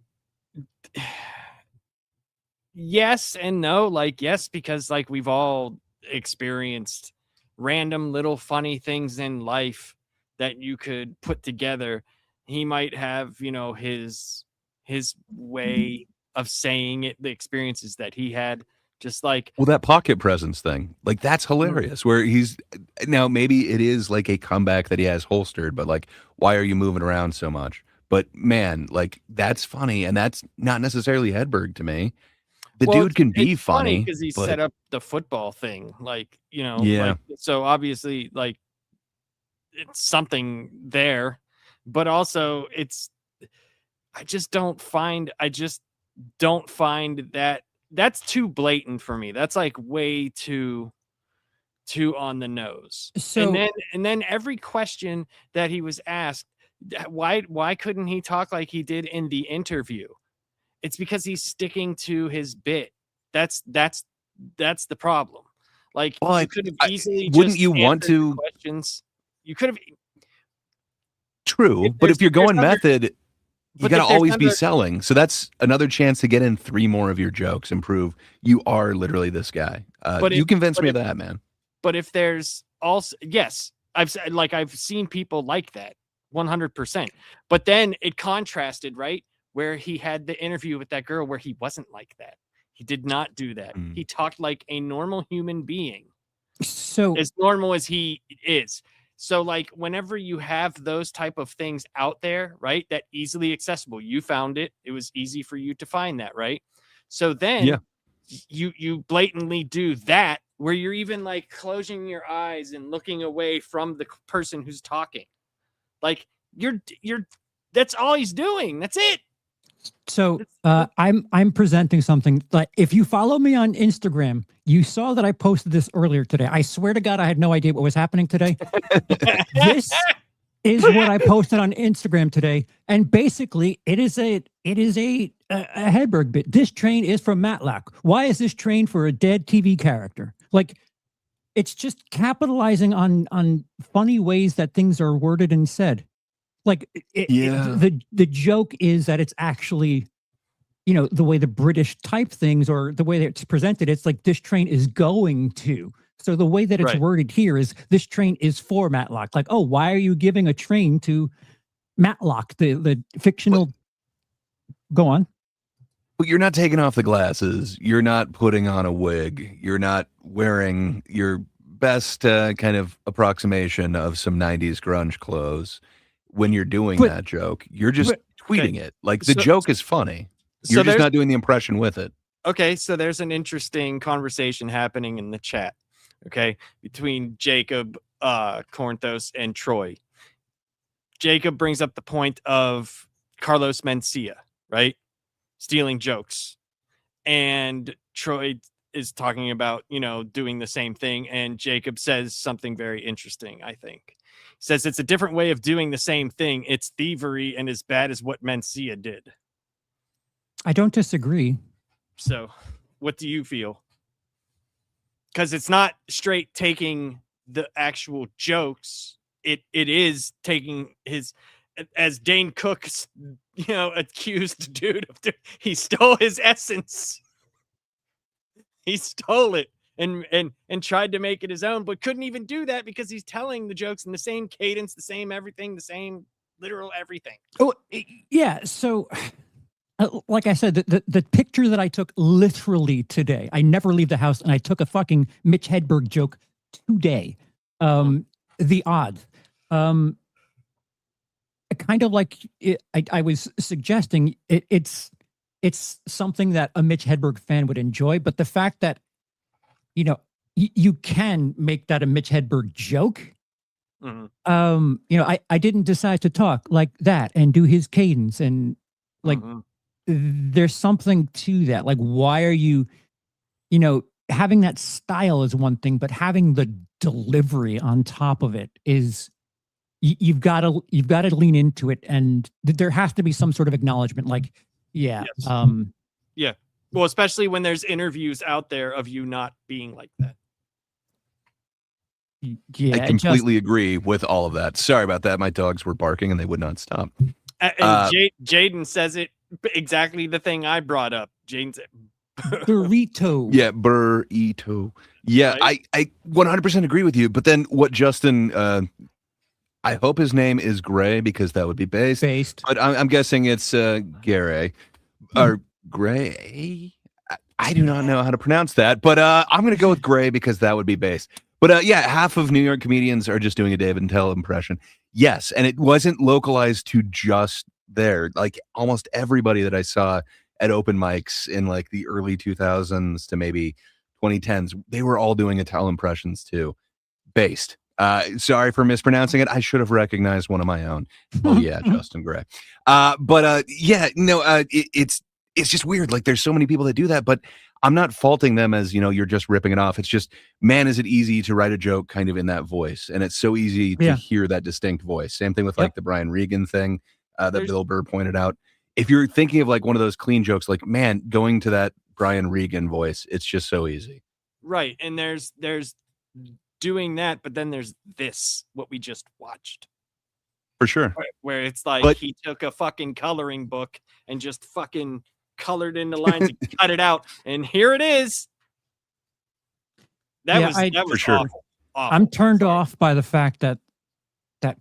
yes and no. Like, yes, because like we've all experienced random little funny things in life that you could put together. He might have, his way saying it, the experiences that he had. Just like, well, that pocket presence thing, like that's hilarious. Where he's now, maybe it is like a comeback that he has holstered, but like, why are you moving around so much? But man, like that's funny, and that's not necessarily Hedberg to me. The dude can be funny because he set up the football thing, like, you know, Yeah. like, so obviously, like, it's something there, but also I just don't find that that's too blatant for me. That's like way too on the nose. So- and then every question that he was asked, why couldn't he talk like he did in the interview? It's because he's sticking to his bit. That's the problem. Like, Well, you could have easily wouldn't just you want answered the to- questions. You could have. True, If but there's- if you're if there's going other- method, you but got to if there's always be other- selling. So that's another chance to get in 3 more of your jokes and prove you are literally this guy. You convinced me of that, man. But if there's also, yes, I've seen people like that 100%. But then it contrasted, right? Where he had the interview with that girl where he wasn't like that. He did not do that. He talked like a normal human being. So as normal as he is. So like whenever you have those type of things out there, right? That easily accessible. You found it. It was easy for you to find that, right? So then you blatantly do that where you're even like closing your eyes and looking away from the person who's talking. Like you're that's all he's doing. That's it. So I'm presenting something. Like, if you follow me on Instagram, you saw that I posted this earlier today. I swear to God, I had no idea what was happening today. This is what I posted on Instagram today, and basically, it is a Hedberg bit. This train is from Matlock. Why is this train for a dead TV character? Like, it's just capitalizing on funny ways that things are worded and said. Like, the joke is that it's actually, you know, the way the British type things or the way that it's presented, it's like this train is going to. So the way that it's worded here is this train is for Matlock. Like, oh, why are you giving a train to Matlock, the fictional? Go on. But you're not taking off the glasses. You're not putting on a wig. You're not wearing your best kind of approximation of some 90s grunge clothes. When you're doing that joke, you're just tweeting it. Like the joke is funny. You're just not doing the impression with it. Okay, so there's an interesting conversation happening in the chat, okay, between Jacob, Cornthos, and Troy. Jacob brings up the point of Carlos Mencia, right? Stealing jokes. And Troy is talking about, you know, doing the same thing. And Jacob says something very interesting, I think. Says it's a different way of doing the same thing. It's thievery and as bad as what Mencia did. I don't disagree. So what do you feel? Because it's not straight taking the actual jokes. It is taking his, as Dane Cook, you know, accused dude of, he stole his essence. He stole it. And tried to make it his own, but couldn't even do that because he's telling the jokes in the same cadence, the same everything, the same literal everything. Oh, yeah. So, like I said, the picture that I took literally today, I never leave the house, and I took a fucking Mitch Hedberg joke today. The odd. Kind of like I was suggesting, it's something that a Mitch Hedberg fan would enjoy, but the fact that, you know, you can make that a Mitch Hedberg joke. You know, I didn't decide to talk like that and do his cadence, and like there's something to that. Like, why are you, you know, having that style is one thing, but having the delivery on top of it is, you've got to lean into it, and there has to be some sort of acknowledgement. Like, yeah, yeah. Well, especially when there's interviews out there of you not being like that. Yeah, I completely agree with all of that. Sorry about that. My dogs were barking and they would not stop. And Jaden says it exactly the thing I brought up. Jaden said, burrito. Yeah, burrito. Yeah, right? I 100% agree with you. But then what Justin, I hope his name is Gray because that would be based. But I'm guessing it's Gary. Or Gray. I do not know how to pronounce that, but I'm going to go with Gray because that would be base. But yeah, half of New York comedians are just doing a Dave Attell impression. Yes, and it wasn't localized to just there. Like almost everybody that I saw at open mics in like the early 2000s to maybe 2010s, they were all doing Attell impressions too. Based. Sorry for mispronouncing it. I should have recognized one of my own. Oh yeah, Justin Gray. Yeah, no, it's just weird. Like there's so many people that do that, but I'm not faulting them as, you're just ripping it off. It's just, man, is it easy to write a joke kind of in that voice. And it's so easy to hear that distinct voice. Same thing with like the Brian Regan thing that Bill Burr pointed out. If you're thinking of like one of those clean jokes, like, man, going to that Brian Regan voice, it's just so easy. Right. And there's doing that, but then there's this, what we just watched. For sure. Where it's like he took a fucking coloring book and just fucking colored in the lines and cut it out, and here it is. That was for sure. Awful. I'm turned off by the fact that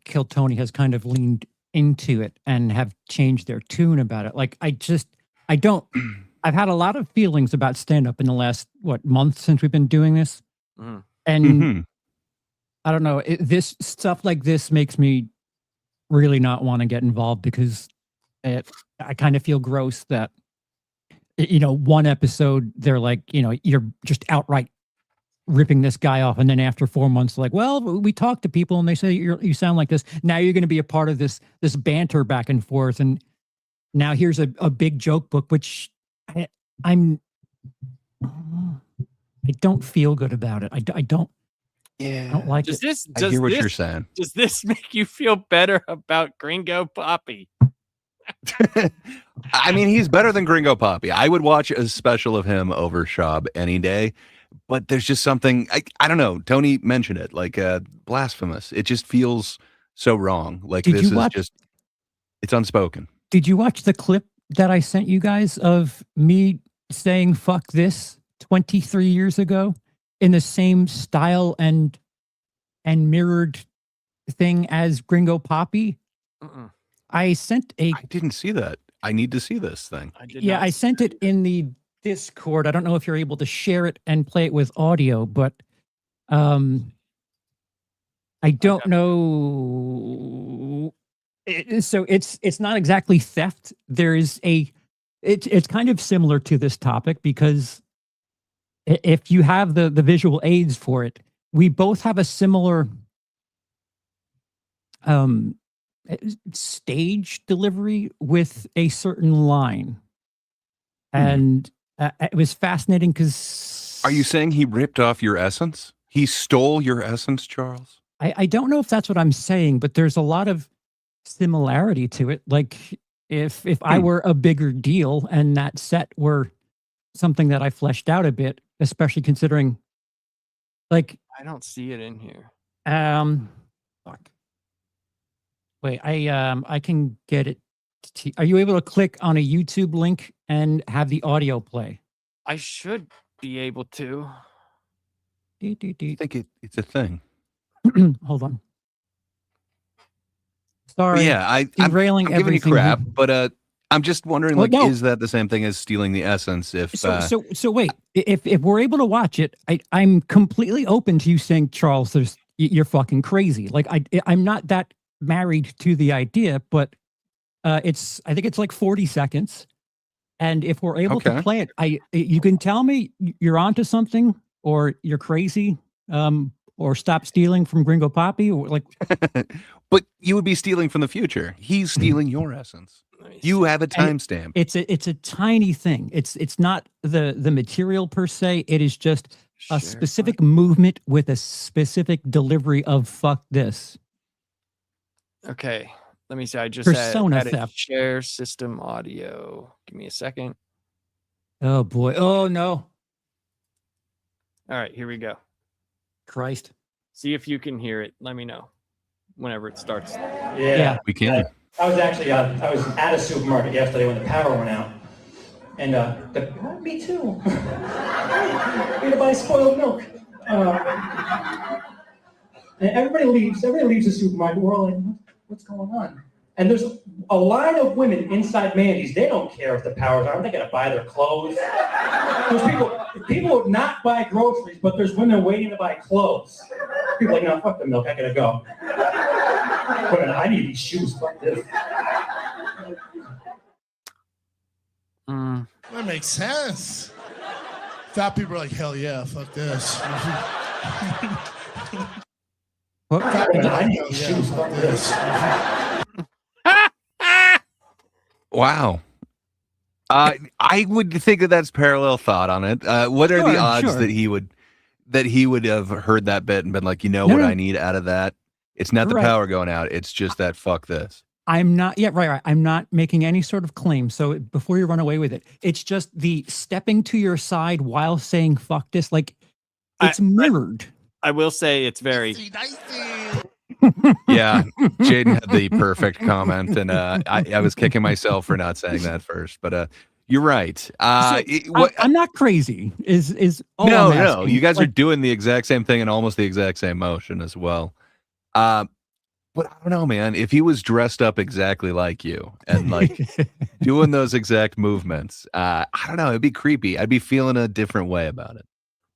Kill Tony has kind of leaned into it and have changed their tune about it. Like I don't I've had a lot of feelings about stand-up in the last month since we've been doing this. And I don't know, this stuff like this makes me really not want to get involved because I kind of feel gross that one episode they're like, you're just outright ripping this guy off, and then after 4 months, like, well, we talked to people and they say you sound like this. Now you're going to be a part of this banter back and forth, and now here's a big joke book, which I don't feel good about it. I don't. Yeah, I don't like it. I hear what you're saying. Does this make you feel better about Gringo Poppy? I mean, he's better than Gringo Poppy. I would watch a special of him over Schaub any day, but there's just something, I don't know. Tony mentioned it, like blasphemous. It just feels so wrong. Like it's unspoken. Did you watch the clip that I sent you guys of me saying fuck this 23 years ago in the same style and mirrored thing as Gringo Poppy? I didn't see that. I need to see this thing. I sent it in the Discord. I don't know if you're able to share it and play it with audio, but I don't know. So it's not exactly theft. There is it's kind of similar to this topic because if you have the visual aids for it, we both have a similar stage delivery with a certain line. And it was fascinating because... Are you saying he ripped off your essence? He stole your essence, Charles? I don't know if that's what I'm saying, but there's a lot of similarity to it. Like if I were a bigger deal and that set were something that I fleshed out a bit, especially considering like... I don't see it in here. Fuck. Wait, I can get it. Are you able to click on a YouTube link and have the audio play? I should be able to. I think it's a thing. Hold on. Sorry. Yeah, I'm giving you crap, but I'm just wondering, is that the same thing as stealing the essence? If so wait, if we're able to watch it, I'm completely open to you saying, Charles, you're fucking crazy. Like I'm not that married to the idea, but I think it's like 40 seconds, and if we're able to play it, you can tell me you're onto something, or you're crazy, or stop stealing from Gringo Poppy, or like. But you would be stealing from the future. He's stealing your essence. You have a timestamp. It's a tiny thing. It's not the material per se. It is just a specific movement with a specific delivery of fuck this. Okay, let me see. I just added share system audio. Give me a second. Oh boy. Oh no. All right, here we go. Christ. See if you can hear it. Let me know whenever it starts. Yeah. We can. I was actually I was at a supermarket yesterday when the power went out, and me too. I'm going to buy spoiled milk. And everybody leaves the supermarket. We're all like, what's going on? And there's a line of women inside Mandy's. They don't care if the power's on. They're going to buy their clothes. There's people would not buy groceries, but there's women waiting to buy clothes. People are like, no, fuck the milk. I got to go. But I need these shoes. Fuck this. That makes sense. Fat people are like, hell yeah, fuck this. What? Fat people are like, hell yeah, fuck this. Wow. I would think that that's parallel thought on it. What are the odds that he would have heard that bit and been like, what I need out of that? It's not the power going out. It's just that fuck this. I'm not, right. I'm not making any sort of claim. So before you run away with it, it's just the stepping to your side while saying fuck this. Like, it's mirrored. I will say it's very. Yeah, Jaden had the perfect comment, and I was kicking myself for not saying that first. But you're right. I'm not crazy. Is all no, I'm asking. you guys are doing the exact same thing and almost the exact same motion as well. But I don't know, man. If he was dressed up exactly like you and like doing those exact movements, I don't know. It'd be creepy. I'd be feeling a different way about it.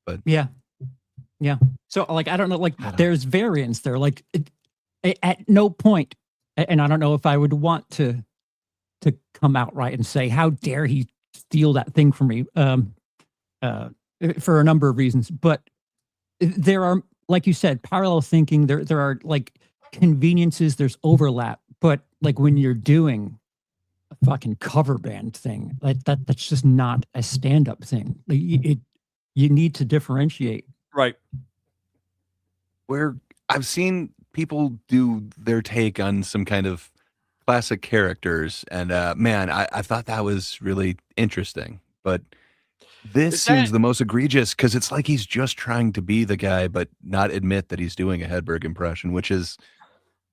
But yeah. So like, I don't know. Like, there's variance there. Like, at no point, and I don't know if I would want to come out right and say, how dare he steal that thing from me? For a number of reasons, but there are, like you said, parallel thinking. There are like conveniences, there's overlap, but like when you're doing a fucking cover band thing, like that's just not a stand-up thing. Like, you need to differentiate. Right. Where I've seen people do their take on some kind of classic characters, and man, I thought that was really interesting. But this seems the most egregious because it's like he's just trying to be the guy, but not admit that he's doing a Hedberg impression, which is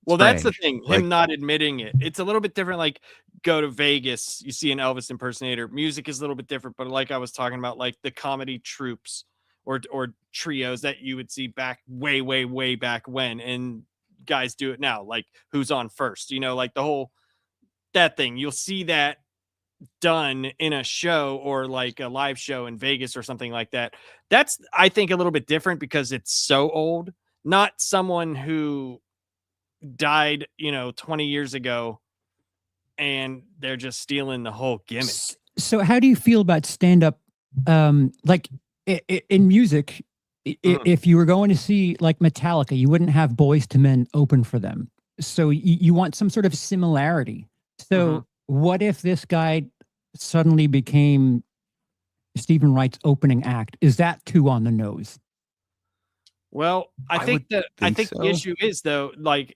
well, that's the strange. thing. Him not admitting it. It's a little bit different. Like, go to Vegas, you see an Elvis impersonator. Music is a little bit different, but like I was talking about, like the comedy troupes or trios that you would see back way back when, and guys do it now. Like, who's on first? Like the whole that thing. You'll see that done in a show or like a live show in Vegas or something like that. That's, I think, a little bit different because it's so old. Not someone who died 20 years ago and they're just stealing the whole gimmick. So how do you feel about stand-up like in music? If you were going to see like Metallica, you wouldn't have Boyz II Men open for them, so you want some sort of similarity. So what if this guy suddenly became Stephen Wright's opening act? Is that too on the nose? Well, I think the issue is, though, like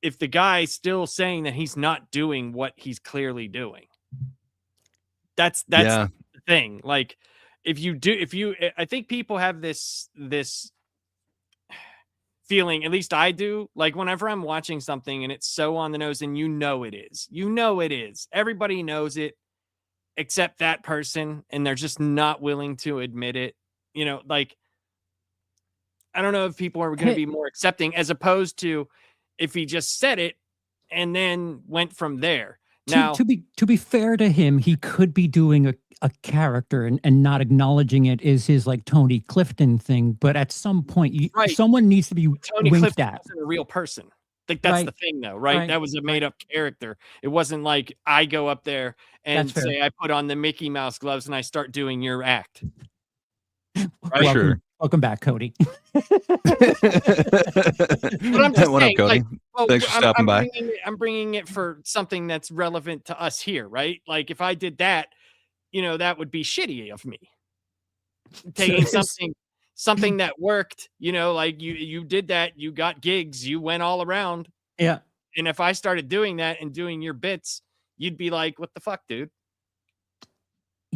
if the guy's still saying that he's not doing what he's clearly doing, that's the thing. Like, I think people have this feeling, at least I do, like whenever I'm watching something and it's so on the nose and it is, everybody knows it except that person, and they're just not willing to admit it. Like, I don't know if people are going to be more accepting as opposed to if he just said it and then went from there. Now, to be fair to him, he could be doing a character and not acknowledging it is his like Tony Clifton thing. But at some point, someone needs to be Tony winked Clifton at. wasn't a real person. I think that's the thing, though, right? That was a made up character. It wasn't like I go up there and say I put on the Mickey Mouse gloves and I start doing your act. Right? Welcome back, Cody. But I'm just what saying, up, Cody? like, well, Thanks for stopping by. I'm bringing it for something that's relevant to us here, right? Like, if I did that, that would be shitty of me. Taking something that worked, like you did that, you got gigs, you went all around. Yeah. And if I started doing that and doing your bits, you'd be like, what the fuck, dude?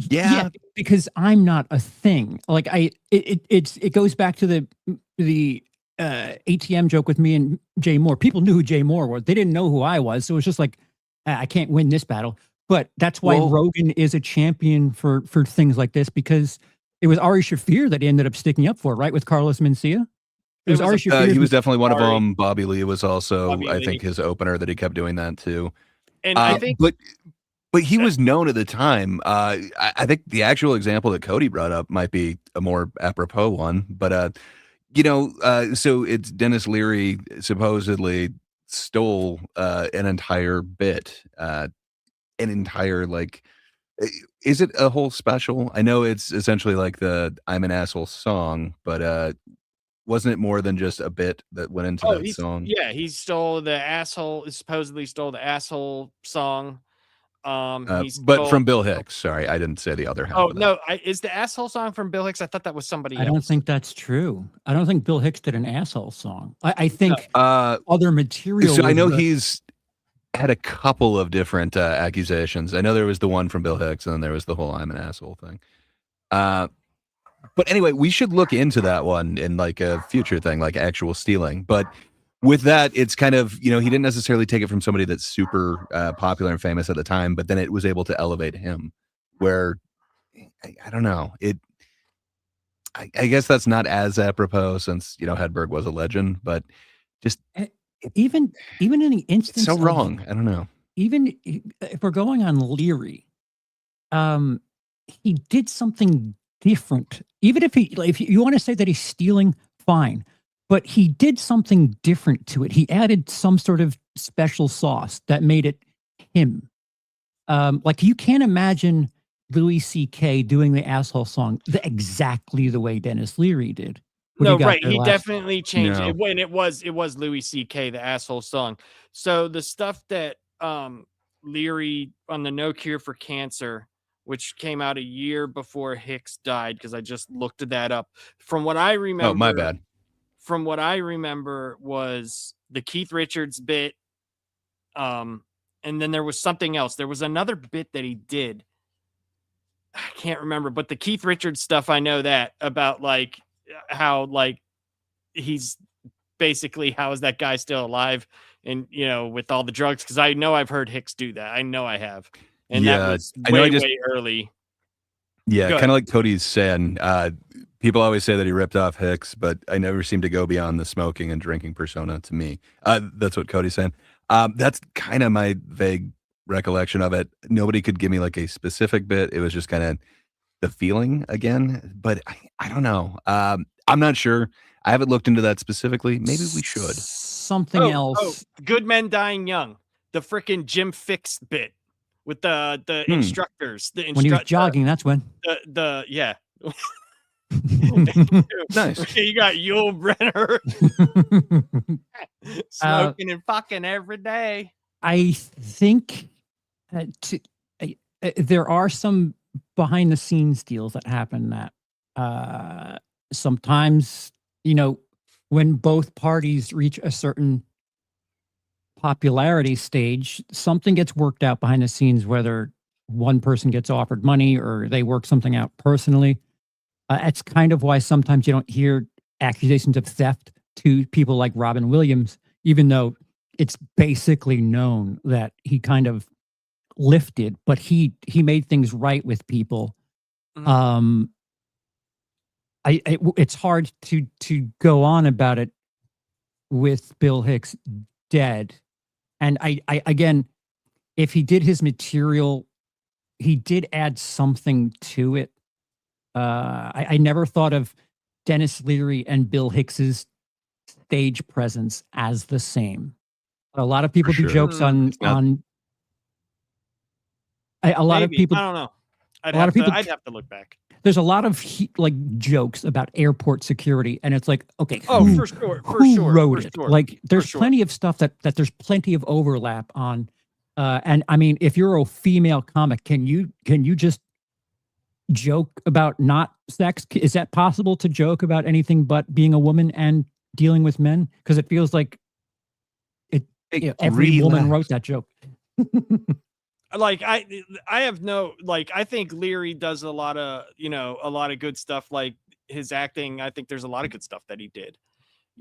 Yeah, because I'm not a thing. Like it goes back to the ATM joke with me and Jay Moore. People knew who Jay Moore was. They didn't know who I was. So it was just like, I can't win this battle. But that's why Rogan is a champion for things like this, because it was Ari Shaffir that he ended up sticking up for, right? With Carlos Mencia. It was Ari Shaffir. He who- was definitely one of Ari. them. Bobby Lee was also, Bobby I Lee. think, his opener that he kept doing that too. And I think, but he was known at the time. I think the actual example that Cody brought up might be a more apropos one. But so it's Dennis Leary supposedly stole an entire bit, an entire like. Is it a whole special? I know it's essentially like the "I'm an Asshole" song, but wasn't it more than just a bit that went into that song? he stole the asshole. Supposedly stole the asshole song. He But stole- from Bill Hicks. Sorry, I didn't say the other half. Oh of that. no, is the asshole song from Bill Hicks? I thought that was somebody I else. don't think that's true. I don't think Bill Hicks did an asshole song. I think other material. So I was know the- he's had a couple of different accusations. I know there was the one from Bill Hicks, and then there was the whole "I'm an asshole" thing. But anyway, we should look into that one in like a future thing, like actual stealing. But with that, it's kind of, he didn't necessarily take it from somebody that's super popular and famous at the time, but then it was able to elevate him where, I don't know, I guess that's not as apropos since, Hedberg was a legend, but just even in the instance it's so of- wrong. I don't know. Even if we're going on Leary, he did something different. Even if you want to say that he's stealing, fine. But he did something different to it. He added some sort of special sauce that made it him. Like you can't imagine Louis C.K. doing the asshole song exactly the way Dennis Leary did. when No, got right. there He last- definitely changed No. it when it was Louis C.K. the asshole song. So the stuff that Leary on the No Cure for Cancer, which came out a year before Hicks died, because I just looked that up. From what I remember, Oh, my bad. From what I remember was the Keith Richards bit, and then there was something else. There was another bit that he did. I can't remember, but the Keith Richards stuff, I know that about like how like he's basically how is that guy still alive, and with all the drugs, because I know I've heard Hicks do that. I know I have, and that Yeah, was I know way I just- way early. Yeah, Go kind ahead. of like Cody's saying. People always say that he ripped off Hicks, but I never seem to go beyond the smoking and drinking persona to me. That's what Cody's saying. That's kind of my vague recollection of it. Nobody could give me like a specific bit. It was just kind of the feeling again, but I don't know. I'm not sure. I haven't looked into that specifically. Maybe we should. Something else. Good Men Dying Young, the freaking Jim Fix bit with the instructors. The When he was jogging, that's when. the yeah. Nice. You got Yul Brenner smoking and fucking every day. I think there are some behind the scenes deals that happen that sometimes, when both parties reach a certain popularity stage, something gets worked out behind the scenes, whether one person gets offered money or they work something out personally. That's kind of why sometimes you don't hear accusations of theft to people like Robin Williams, even though it's basically known that he kind of lifted, but he made things right with people. It's hard to go on about it with Bill Hicks dead. And I again, if he did his material, he did add something to it. I never thought of Dennis Leary and Bill Hicks's stage presence as the same. A lot of people do jokes on a lot of Maybe. people. I don't know. I'd have to look back. There's a lot of jokes about airport security, and it's like, okay, Oh, who, for sure, for who sure, wrote for it? sure, Like, for there's sure. plenty of stuff that there's plenty of overlap on. And I mean, if you're a female comic, can you just joke about not sex? Is that possible to joke about anything but being a woman and dealing with men? Because it feels like every woman relax. wrote that joke. Like I have no, like, I think Leary does a lot of good stuff. Like his acting, I think there's a lot of good stuff that he did,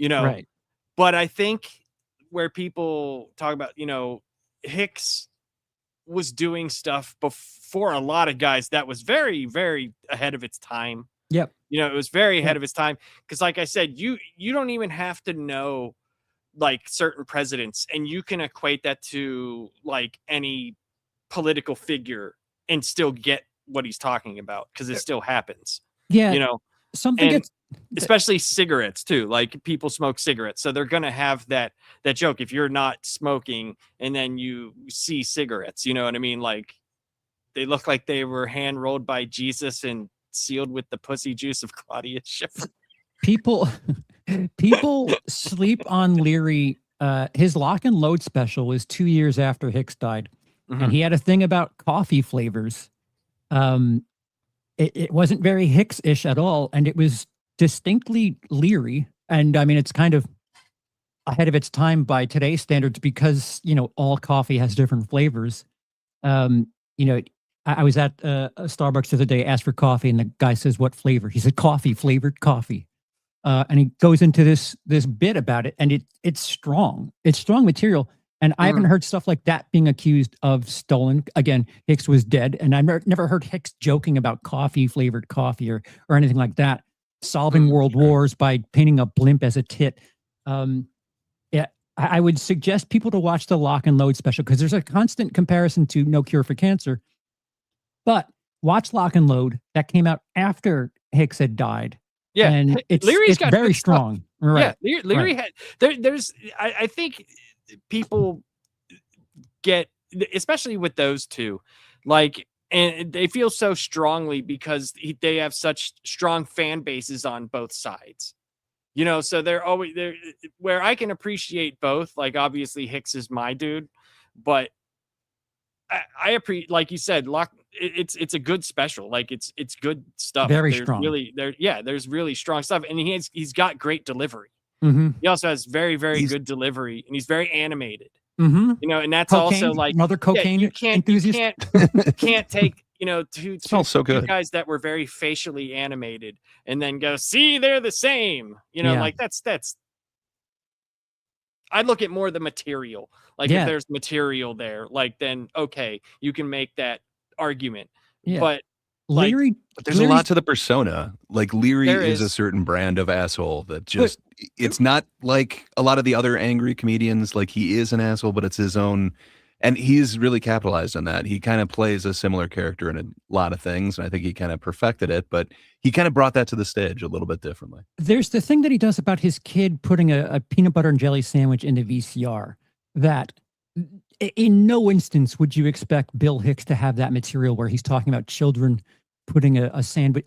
Right. But I think where people talk about, Hicks was doing stuff before a lot of guys that was very, very ahead of its time. Yep. You know, it was very ahead of its time. Because, like I said, you don't even have to know like certain presidents, and you can equate that to like any political figure and still get what he's talking about because it still happens. Yeah. You know, Something and gets especially cigarettes too. Like people smoke cigarettes, so they're gonna have that joke. If you're not smoking and then you see cigarettes, you know what I mean? Like they look like they were hand rolled by Jesus and sealed with the pussy juice of Claudia Schiffer. people sleep on Leary. His Lock and Load special was 2 years after Hicks died, and he had a thing about coffee flavors. It wasn't very Hicks-ish at all, and it was distinctly Leary. And I mean, it's kind of ahead of its time by today's standards because, you know, all coffee has different flavors. You know, I was at a Starbucks the other day, asked for coffee, and the guy says, "What flavor?" He said, "Coffee, flavored coffee." And he goes into this bit about it, and it's strong. It's strong material. And I haven't heard stuff like that being accused of stolen. Again, Hicks was dead, and I never heard Hicks joking about coffee, flavored coffee, or anything like that. Solving world wars by painting a blimp as a tit. Yeah, I would suggest people to watch the Lock and Load special because there's a constant comparison to No Cure for Cancer. But watch Lock and Load. That came out after Hicks had died. Yeah, and it's got very good stuff. strong. Right. Yeah, Leary right. had there's I think people get, especially with those two, like, and they feel so strongly because they have such strong fan bases on both sides. You know, so they're always there where I can appreciate both. Like obviously Hicks is my dude, but I appreciate, like you said, it's a good special. Like it's good stuff. Very there's strong. Really, there's really strong stuff, and he's got great delivery. Mm-hmm. He also has very good delivery, and he's very animated. Mm-hmm. You know, and that's Cocaine, also like another cocaine you enthusiast. can't take, you know, two smells so good. guys that were very facially animated and then go, see, they're the same. You know, Yeah. like that's. I look at more the material. Like Yeah. if there's material there, like then okay, you can make that argument. Yeah. But like, Leary, But there's a lot to the persona. Like Leary There is a is. certain brand of asshole that just it's not like a lot of the other angry comedians. Like he is an asshole, but it's his own, and he's really capitalized on that. He kind of plays a similar character in a lot of things, and I think he kind of perfected it, but he kind of brought that to the stage a little bit differently. There's the thing that he does about his kid putting a peanut butter and jelly sandwich in the VCR that in no instance would you expect Bill Hicks to have that material where he's talking about children putting a sandwich.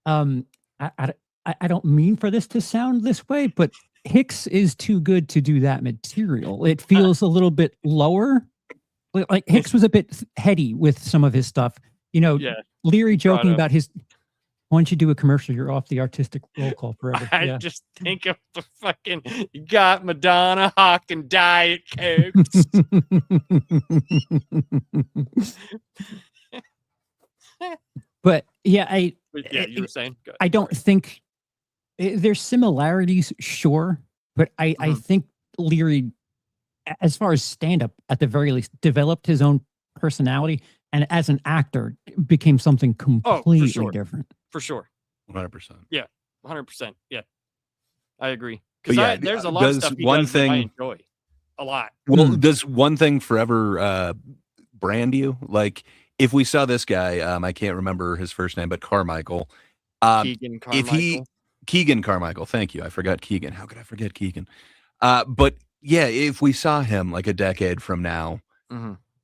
I don't mean for this to sound this way, but Hicks is too good to do that material. It feels a little bit lower. Like Hicks was a bit heady with some of his stuff. You know, Leary joking about his, why don't you do a commercial? You're off the artistic roll call forever. I just think of the fucking, you got Madonna hawking Diet Cokes. But yeah, you were saying? Go ahead. I don't think there's similarities, sure, but I think Leary, as far as stand-up, at the very least, developed his own personality, and as an actor, became something completely different. For sure. 100%. Yeah, 100%. Yeah, I agree. But Because there's a lot of stuff he does that I enjoy a lot. Well, does one thing forever brand you? Like, if we saw this guy, I can't remember his first name, but Carmichael. Keegan Carmichael. Keegan Carmichael, thank you. I forgot Keegan. How could I forget Keegan? But yeah, if we saw him like a decade from now,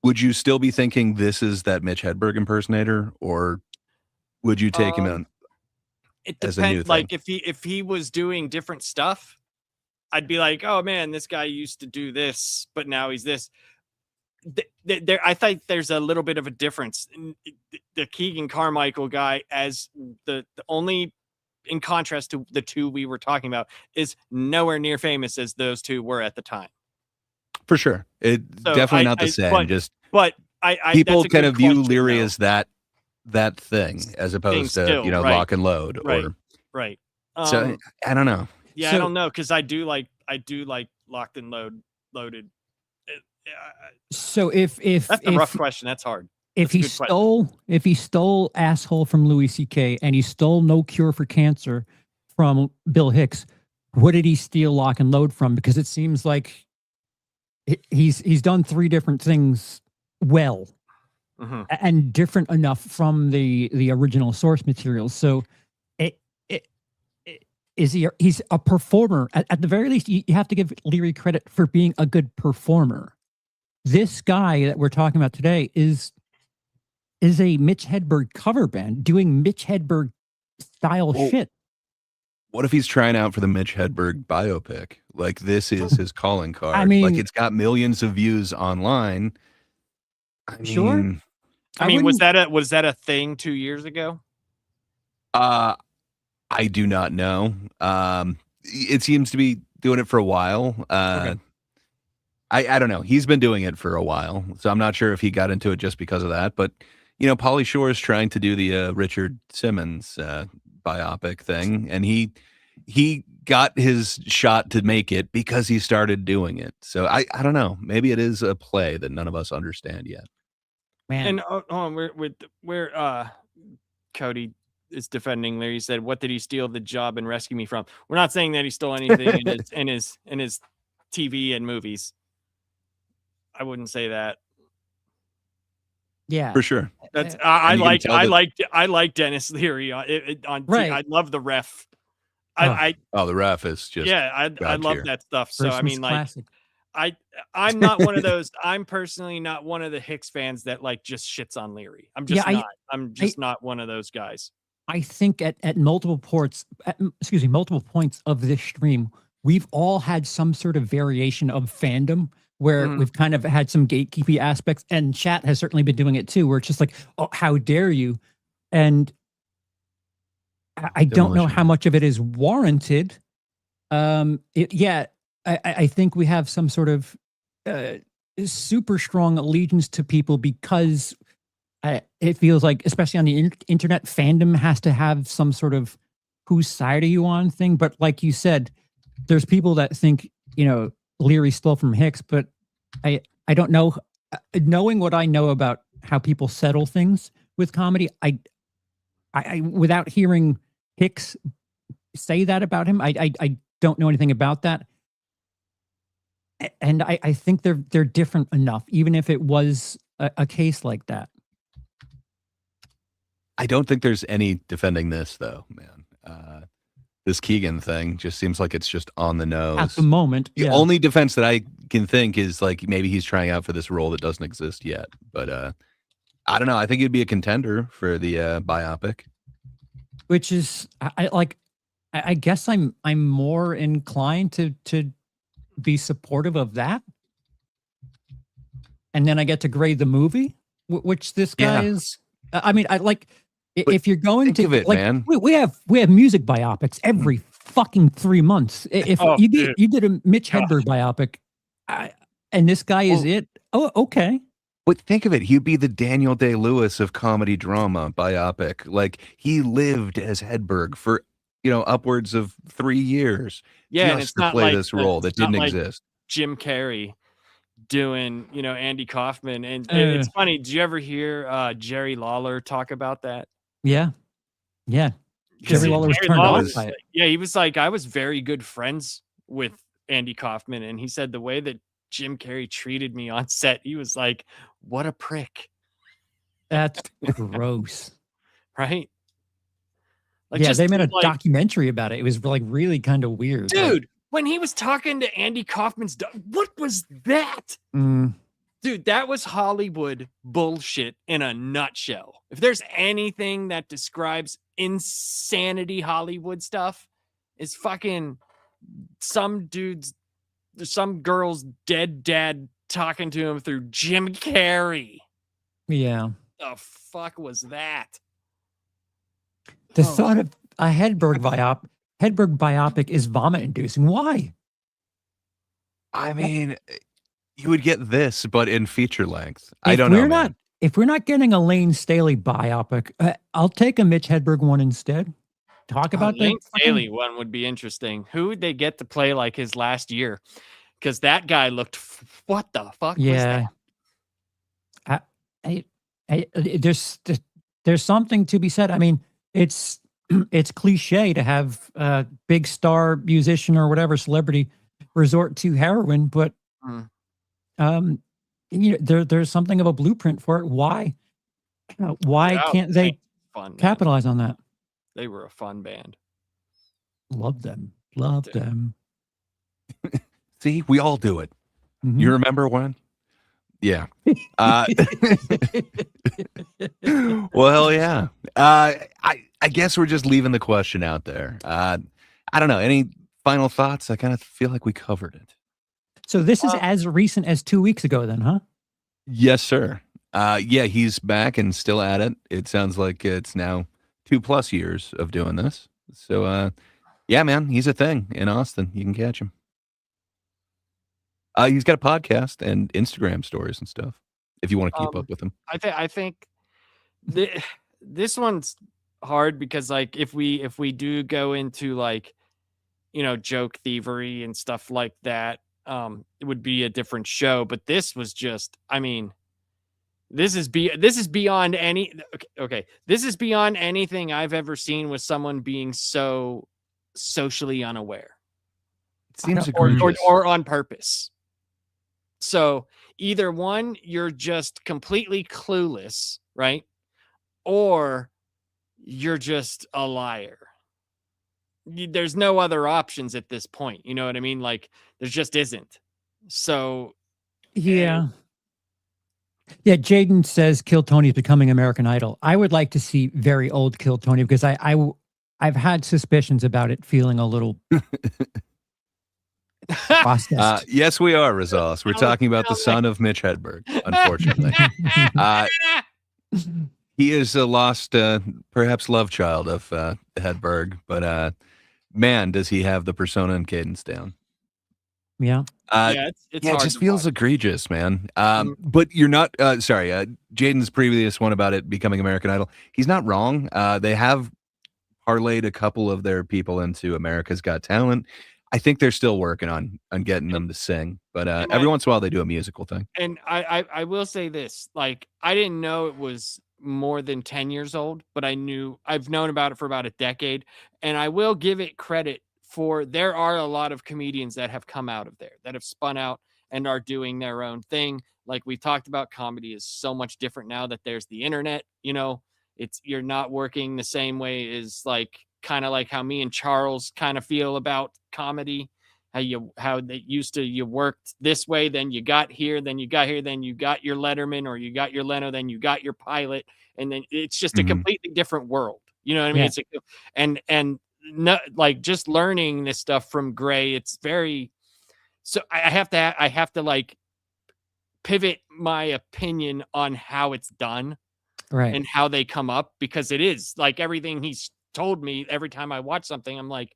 would you still be thinking this is that Mitch Hedberg impersonator, or would you take him in It as a new depends. thing? Like if he was doing different stuff, I'd be like, oh man, this guy used to do this, but now he's this. I think there's a little bit of a difference. The Keegan Carmichael guy, as the only, in contrast to the two we were talking about, is nowhere near famous as those two were at the time. For sure, definitely not the same. But people that's a kind good of view question, Leary though. as that thing, as opposed to still, right. Lock and Load, or right. So I don't know. Yeah, So- I don't know, because I do like Locked and Loaded. So if That's the rough question. That's hard. if he stole asshole from Louis C.K. and he stole No Cure for Cancer from Bill Hicks, what did he steal Lock and Load from? Because it seems like he's done three different things well and different enough from the original source material. So he's a performer. At the very least, you have to give Leary credit for being a good performer. This guy that we're talking about today is a Mitch Hedberg cover band doing Mitch Hedberg style shit. What if he's trying out for the Mitch Hedberg biopic? Like, this is his calling card. I mean, like, it's got millions of views online. Sure. I mean, was that a thing 2 years ago? I do not know. It seems to be doing it for a while. I don't know. He's been doing it for a while, so I'm not sure if he got into it just because of that. But Pauly Shore is trying to do the Richard Simmons biopic thing, and he got his shot to make it because he started doing it. So I don't know. Maybe it is a play that none of us understand yet. Man, and where Cody is defending there. He said, "What did he steal the job and rescue me from?" We're not saying that he stole anything in his TV and movies. I wouldn't say that. Yeah, for sure. That's I like Dennis Leary on right. I love the ref. The ref is just I love that stuff. So Christmas I mean, like, classic. I'm not one of those. I'm personally not one of the Hicks fans that like just shits on Leary. I'm just not. I'm just not one of those guys. I think at multiple points of this stream, we've all had some sort of variation of fandom where we've kind of had some gatekeeping aspects, and chat has certainly been doing it too, where it's just like, oh, how dare you? And I don't know how much of it is warranted. I think we have some sort of super strong allegiance to people because it feels like, especially on the internet, fandom has to have some sort of whose side are you on thing. But like you said, there's people that think, Leary stole from Hicks, but I don't know. Knowing what I know about how people settle things with comedy, I without hearing Hicks say that about him, I don't know anything about that. And I think they're different enough, even if it was a case like that. I don't think there's any defending this, though, man. This Keegan thing just seems like it's just on the nose. At the moment, the only defense that I can think is like maybe he's trying out for this role that doesn't exist yet. But I don't know. I think he'd be a contender for the biopic. Which is, I guess I'm more inclined to be supportive of that. And then I get to grade the movie, which this guy is. I mean, if you're going to, it, man. we have music biopics every fucking 3 months. If you did a Mitch Hedberg biopic, and this guy is it. Oh, okay. But think of it. He'd be the Daniel Day-Lewis of comedy drama biopic. Like, he lived as Hedberg for, upwards of 3 years. Yeah, just and it's to not play like this role that didn't like exist. Jim Carrey doing, Andy Kaufman. And it's funny. Did you ever hear Jerry Lawler talk about that? Yeah. Jerry Lawler was turned off by it. Yeah, he was like, I was very good friends with Andy Kaufman. And he said the way that Jim Carrey treated me on set, he was like, what a prick. That's gross. Right? Like, they made a documentary about it. It was like really kind of weird. Dude, when he was talking to Andy Kaufman's what was that? Dude, that was Hollywood bullshit in a nutshell. If there's anything that describes insanity Hollywood stuff, is fucking some girl's dead dad talking to him through Jim Carrey. Yeah. The fuck was that? The thought of a Hedberg biopic is vomit-inducing. Why? I mean, you would get this, but in feature length. I don't know, man. If we're not getting a Lane Staley biopic, I'll take a Mitch Hedberg one instead. Talk about Lane Staley one would be interesting. Who would they get to play like his last year? Because that guy looked. What the fuck? Yeah. Was that? There's something to be said. I mean, it's it's cliche to have a big star musician or whatever celebrity resort to heroin, but Mm. there's something of a blueprint for it. Why Yeah, can't they fun, man. capitalize on that? They were a fun band. Love them. Love them. See, we all do it. Mhm. You remember when? Yeah. Well, yeah. I guess we're just leaving the question out there. I don't know. Any final thoughts? I kind of feel like we covered it. So this is as recent as 2 weeks ago then, huh? Yes, sir. Yeah, he's back and still at it. It sounds like it's now 2+ years of doing this. So, yeah, man, he's a thing in Austin. You can catch him. He's got a podcast and Instagram stories and stuff. If you want to keep up with him. I think this one's hard because like if we do go into like joke thievery and stuff like that, it would be a different show. But this was just, I mean, this is beyond any okay. This is beyond anything I've ever seen with someone being so socially unaware. It seems egregious. Or on purpose. So either one, you're just completely clueless, right? Or you're just a liar. There's no other options at this point. You know what I mean? Like there just isn't. So yeah. Yeah, Jaden says Kill Tony is becoming American Idol. I would like to see very old Kill Tony because I've had suspicions about it feeling a little processed. Yes, we are, Rosales. We're talking about the son of Mitch Hedberg, unfortunately. He is a lost, perhaps love child of Hedberg, but man, does he have the persona and cadence down. Yeah. It's it just feels egregious, man. But you're not, sorry, Jaden's previous one about it becoming American Idol, he's not wrong. They have parlayed a couple of their people into America's Got Talent. I think they're still working on getting them to sing, but every once in a while they do a musical thing. And I will say this, like, I didn't know it was more than 10 years old, but I've known about it for about a decade. And I will give it credit for, there are a lot of comedians that have come out of there, that have spun out and are doing their own thing. Like we talked about, comedy is so much different now that there's the internet, you're not working the same way as like, kind of like how me and Charles kind of feel about comedy, how they used to, you worked this way, then you got here, then you got here, then you got your Letterman or you got your Leno, then you got your pilot, and then it's just a completely different world. You know what I mean? Yeah. It's and no, like just learning this stuff from Gray, it's very, so I have to like pivot my opinion on how it's done, right, and how they come up, because it is like everything he's told me. Every time I watch something, I'm like,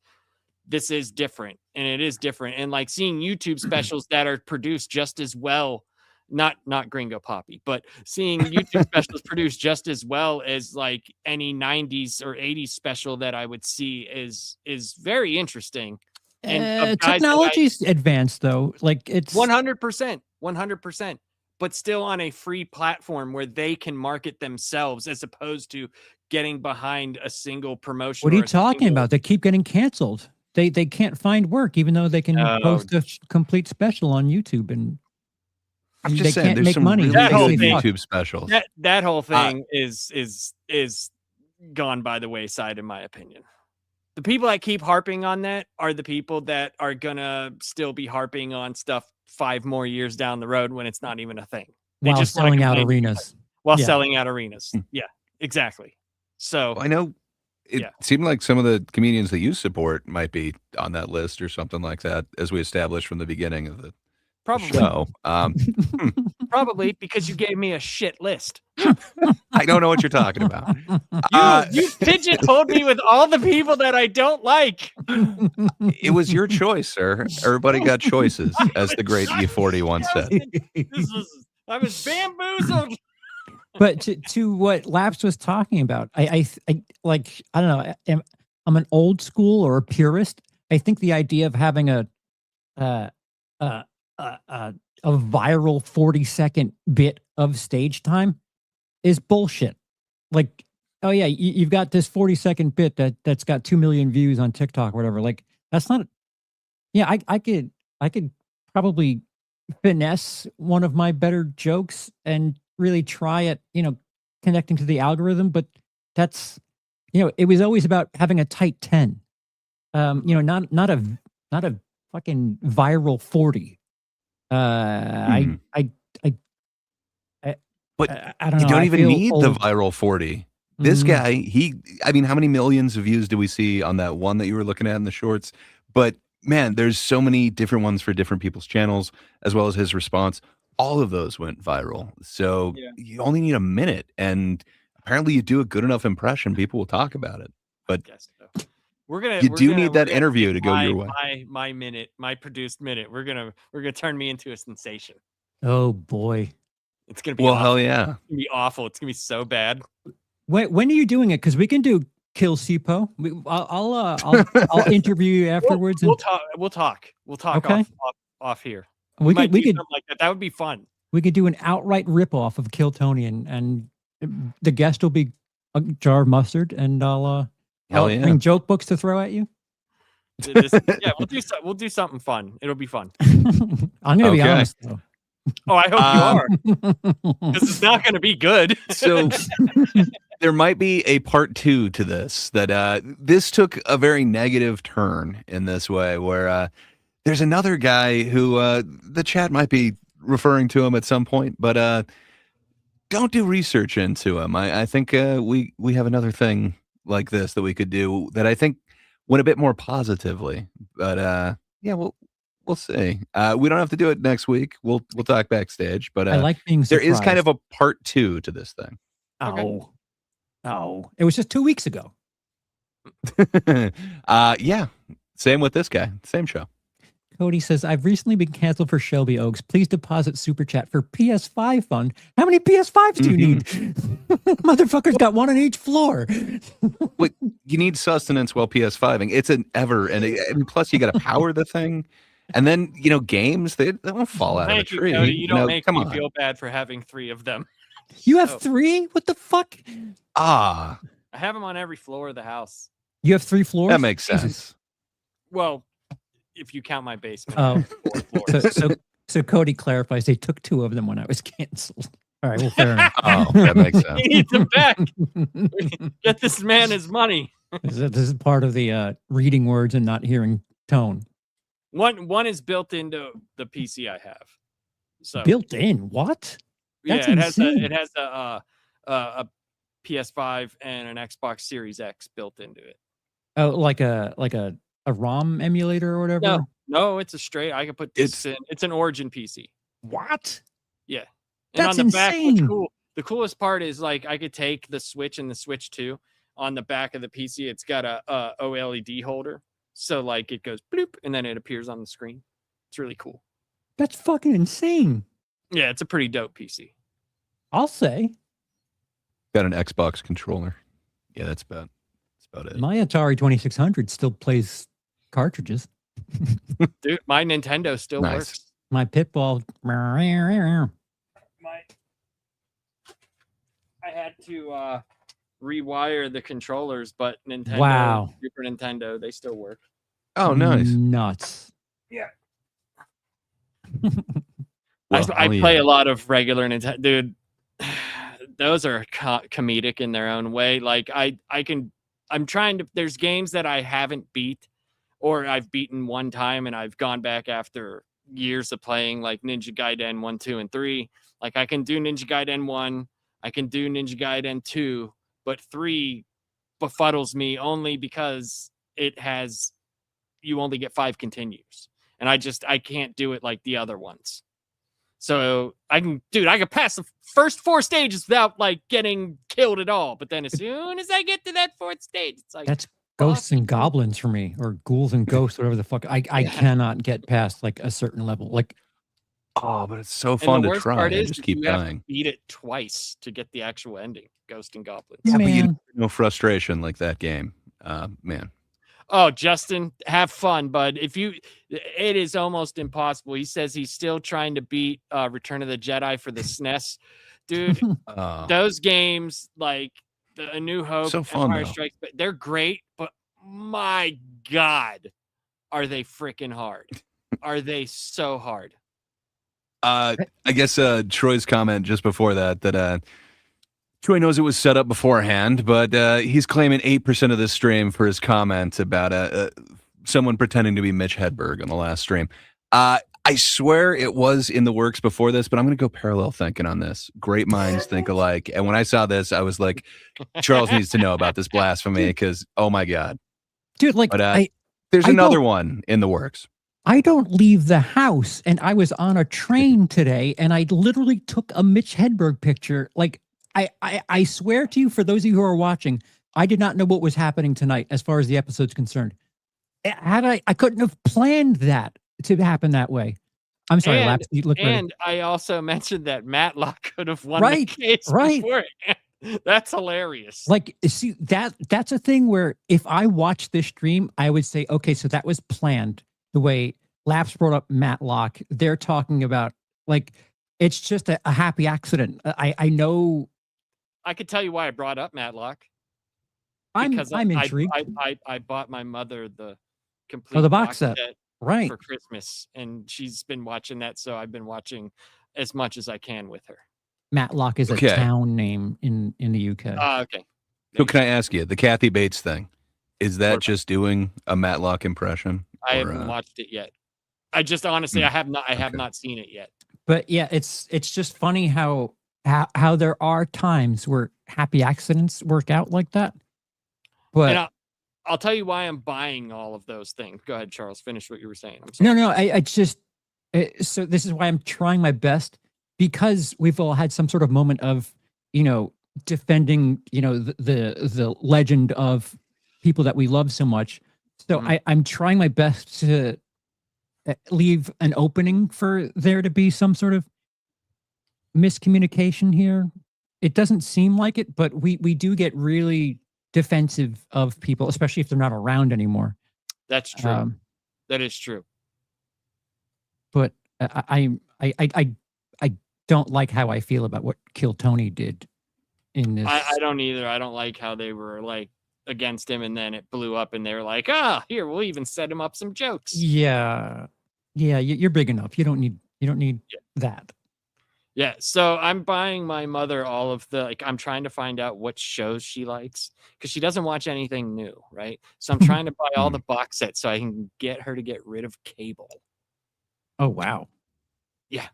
this is different, and it is different. And like seeing YouTube specials that are produced just as well, not Gringo Poppy, but seeing YouTube specials produced just as well as like any 90s or 80s special that I would see is very interesting. And technology's advanced though, like it's 100%, but still on a free platform where they can market themselves as opposed to getting behind a single promotion. What are you talking about? They keep getting canceled. They can't find work, even though they can post a complete special on YouTube, and I'm just they saying, can't there's make some money. really That whole good thing- YouTube specials. That whole thing is gone by the wayside, in my opinion. The people that keep harping on that are the people that are gonna still be harping on stuff 5 more years down the road when it's not even a thing. They While just wanna selling out complain arenas. while Yeah. selling out arenas. Yeah, exactly. So I know it seemed like some of the comedians that you support might be on that list or something like that, as we established from the beginning of the Probably. show. Probably because you gave me a shit list. I don't know what you're talking about. You pigeonholed me with all the people that I don't like. It was your choice, sir. Everybody got choices, as the great E40 once said. I was bamboozled. But to what Laps was talking about, I like, I don't know, I'm an old school or a purist. I think the idea of having a viral 40-second bit of stage time is bullshit. Like, oh yeah, you've got this 40-second bit that's got 2 million views on TikTok or whatever. Like, that's not. Yeah, I could probably finesse one of my better jokes and really try at connecting to the algorithm, but that's it was always about having a tight 10. Not a fucking viral 40. But I don't you know. don't I even feel need the old. viral 40. This Mhm. guy, I mean, how many millions of views do we see on that one that you were looking at in the shorts? But man, there's so many different ones for different people's channels, as well as his response. All of those went viral. So you only need a minute. And apparently you do a good enough impression, people will talk about it. But We're gonna need that interview to go your way. My minute, my produced minute. We're gonna turn me into a sensation. Oh boy. It's gonna be Well, awful. hell yeah. It's gonna be awful. It's gonna be so bad. When are you doing it? Because we can do Kill Sipo. I'll interview you afterwards. We'll talk. We'll talk Okay. off here. We might could do something like that. That would be fun. We could do an outright ripoff of Kill Tony, and the guest will be a jar of mustard, and I'll bring joke books to throw at you. We'll do something fun. It'll be fun. I'm gonna be honest though. Oh, I hope you are. Because it's not gonna be good. So there might be a part 2 to this, that this took a very negative turn in this way, where there's another guy who the chat might be referring to him at some point, but don't do research into him. I think we have another thing like this that we could do that I think went a bit more positively. But we'll see. We don't have to do it next week. We'll talk backstage. But I like being there is kind surprised. of a part 2 to this thing. Oh, it was just 2 weeks ago. Yeah, same with this guy. Same show. Cody says, I've recently been canceled for Shelby Oaks. Please deposit super chat for PS5 fund. How many PS5s do you need? Motherfucker's got one on each floor. But you need sustenance while PS5ing. It's an and plus you got to power the thing. And then, games, they don't fall out of a Thank you, tree. Cody. You don't make come me on. feel bad for having 3 of them. You have 3? What the fuck? I have them on every floor of the house. You have 3 floors? That makes sense. Well, if you count my basement. Oh, I have 4 floors. so Cody clarifies they took 2 of them when I was canceled. All right, well, fair enough. Oh, that makes sense. He needs them back. Get this man his money. This is part of the reading words and not hearing tone. One is built into the PC I have. So built in? What? That's yeah, insane. it has a PS5 and an Xbox Series X built into it. Oh, like a ROM emulator or whatever? No, it's a straight. I can put this in. It's an Origin PC. What? Yeah. And That's on the back, insane. the coolest part is like I could take the Switch and the Switch 2 on the back of the PC. It's got a OLED holder, so like it goes bloop and then it appears on the screen. It's really cool. That's fucking insane. Yeah, it's a pretty dope PC. I'll say. Got an Xbox controller. Yeah, that's about it. My Atari 2600 still plays cartridges. Dude, my Nintendo still works. My Pitball. I had to rewire the controllers, but Nintendo, Wow. Super Nintendo, they still work. Oh, nice. Nuts. Yeah. Well, I play a lot of regular Nintendo, dude. Those are comedic in their own way. Like I'm trying to. There's games that I haven't beat, or I've beaten one time, and I've gone back after years of playing, like Ninja Gaiden 1, 2, and 3. Like I can do Ninja Gaiden 1, I can do Ninja Gaiden 2, but 3 befuddles me only because you only get 5 continues, and I can't do it like the other ones. So I can pass the first 4 stages without like getting killed at all. But then as soon as I get to that 4th stage, it's like That's ghosts and goblins for me, or ghouls and ghosts, whatever the fuck. I cannot get past like a certain level. Like, oh, but it's so and fun the to worst try. part I is just keep you have dying. to beat it twice to get the actual ending. Ghost and goblins. Yeah, but Man. no frustration like that game, man. Oh, Justin, have fun, bud. It is almost impossible. He says he's still trying to beat Return of the Jedi for the SNES. dude. Oh. Those games, like A New Hope, So fun, Empire though. Strikes, but they're great. But my God, are they freaking hard? Are they so hard? I guess Troy's comment just before that Troy knows it was set up beforehand, but he's claiming 8% of this stream for his comment about someone pretending to be Mitch Hedberg on the last stream. I swear it was in the works before this, but I'm going to go parallel thinking on this. Great minds think alike. And when I saw this, I was like, Charles needs to know about this blasphemy because, oh my God. Dude, like, But there's another one in the works. I don't leave the house, and I was on a train today, and I literally took a Mitch Hedberg picture. Like, I swear to you, for those of you who are watching, I did not know what was happening tonight as far as the episode's concerned. I couldn't have planned that to happen that way. I'm sorry, Laps. And I also mentioned that Matlock could have won Right, the case right. beforehand. That's hilarious. Like, see, that's a thing where if I watch this stream, I would say, okay, so that was planned. The way Laps brought up Matlock, they're talking about, like, it's just a happy accident. I know. I could tell you why I brought up Matlock. I'm I intrigued. I bought my mother the complete the box set. Right. for Christmas, and she's been watching that, so I've been watching as much as I can with her. Matlock is a town name in the UK. Okay. So can I ask you, the Kathy Bates thing, is that just doing a Matlock impression? I haven't watched it yet. I just honestly, I have not seen it yet. But yeah, it's just funny how there are times where happy accidents work out like that. But And I'll tell you why I'm buying all of those things. Go ahead, Charles. Finish what you were saying. I'm sorry. no, I just so this is why I'm trying my best, because we've all had some sort of moment of, defending, the legend of people that we love so much. So I'm trying my best to leave an opening for there to be some sort of miscommunication here. It doesn't seem like it, but we do get really defensive of people, especially if they're not around anymore. That's true. That is true. But I don't like how I feel about what Kill Tony did in this. I don't either. I don't like how they were like against him, and then it blew up, and they were like, here, we'll even set him up some jokes. Yeah, you're big enough. You don't need that. Yeah, so I'm buying my mother all of I'm trying to find out what shows she likes, because she doesn't watch anything new, right? So I'm trying to buy all the box sets so I can get her to get rid of cable. Oh, wow. Yeah.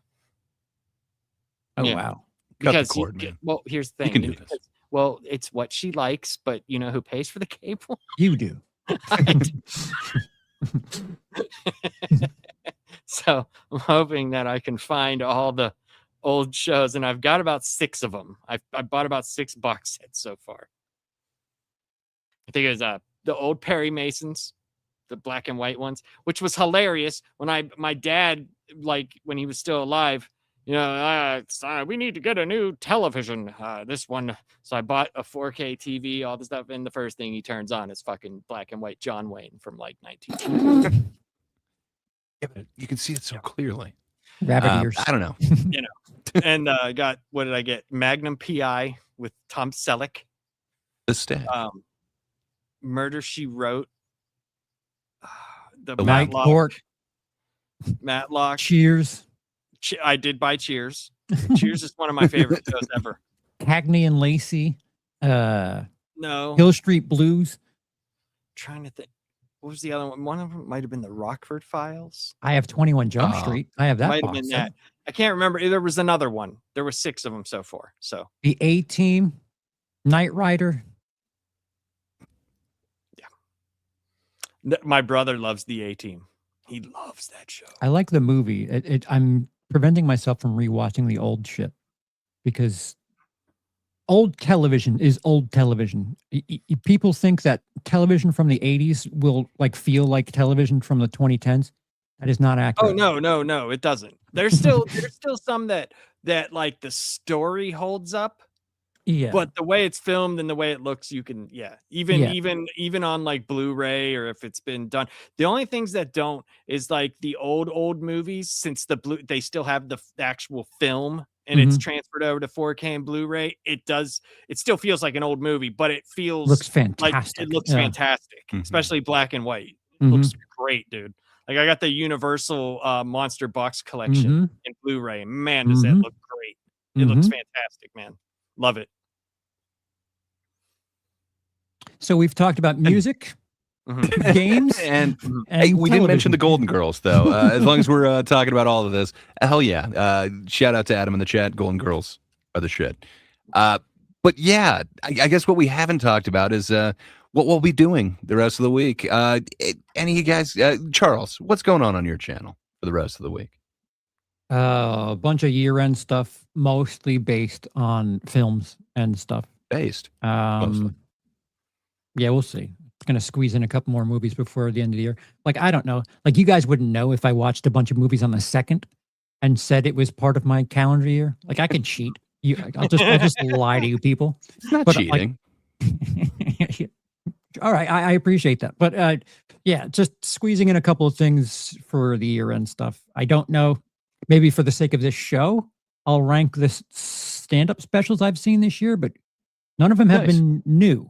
Oh, Yeah. wow. Because Cut the cord, man. well, here's the You thing. can do this. Well, it's what she likes, but you know who pays for the cable? You do. So I'm hoping that I can find all the old shows, and I've got about 6 of them. I bought about 6 box sets so far. I think it was the old Perry Masons, the black and white ones, which was hilarious when my dad, like when he was still alive, we need to get a new television, this one. So I bought a 4K TV, all the stuff, and the first thing he turns on is fucking black and white John Wayne from like 1920. Yeah, but you can see it so clearly. Rabbit ears. I don't know. And I got, what did I get? Magnum PI with Tom Selleck. The Stag. Murder, She Wrote. The Night Matlock. Court. Matlock. Cheers. I did buy Cheers. Cheers is one of my favorite shows ever. Cagney and Lacey. No. Hill Street Blues. Trying to think. What was the other one? One of them might have been the Rockford Files. I have 21 Jump Street. I have that. Might have box been set. that. I can't remember. There was another one. There were 6 of them so far. So The A-Team. Knight Rider. my brother loves the A-Team. He loves that show. I like the movie. I'm preventing myself from rewatching the old shit because old television is old television. People think that television from the 80s will feel like television from the 2010s. That is not accurate. Oh no, it doesn't. There's still some that like the story holds up. Yeah. But the way it's filmed and the way it looks, you can even on like Blu-ray, or if it's been done. The only things that don't is like the old movies, since they still have the actual film and it's transferred over to 4K and Blu-ray, it still feels like an old movie, but it feels Looks like fantastic. it looks Yeah. fantastic, especially black and white. It Mhm. looks great, dude. Like I got the Universal Monster Box collection in Blu-ray. Man, does that look great. It looks fantastic, man. Love it. So we've talked about music, games, and hey, we didn't mention the Golden Girls, though. As long as we're talking about all of this, hell yeah. Shout out to Adam in the chat. Golden Girls are the shit. But yeah, I guess what we haven't talked about is what we'll be doing the rest of the week. Any of you guys, Charles, what's going on your channel for the rest of the week? A bunch of year-end stuff, mostly based on films and stuff. Based? Yeah, we'll see. It's going to squeeze in a couple more movies before the end of the year. Like, I don't know. Like, you guys wouldn't know if I watched a bunch of movies on the 2nd and said it was part of my calendar year. Like, I could cheat. I'll just lie to you people. It's not cheating. All right, I appreciate that. But yeah, just squeezing in a couple of things for the year-end stuff. I don't know. Maybe for the sake of this show, I'll rank the stand-up specials I've seen this year, but none of them have been new.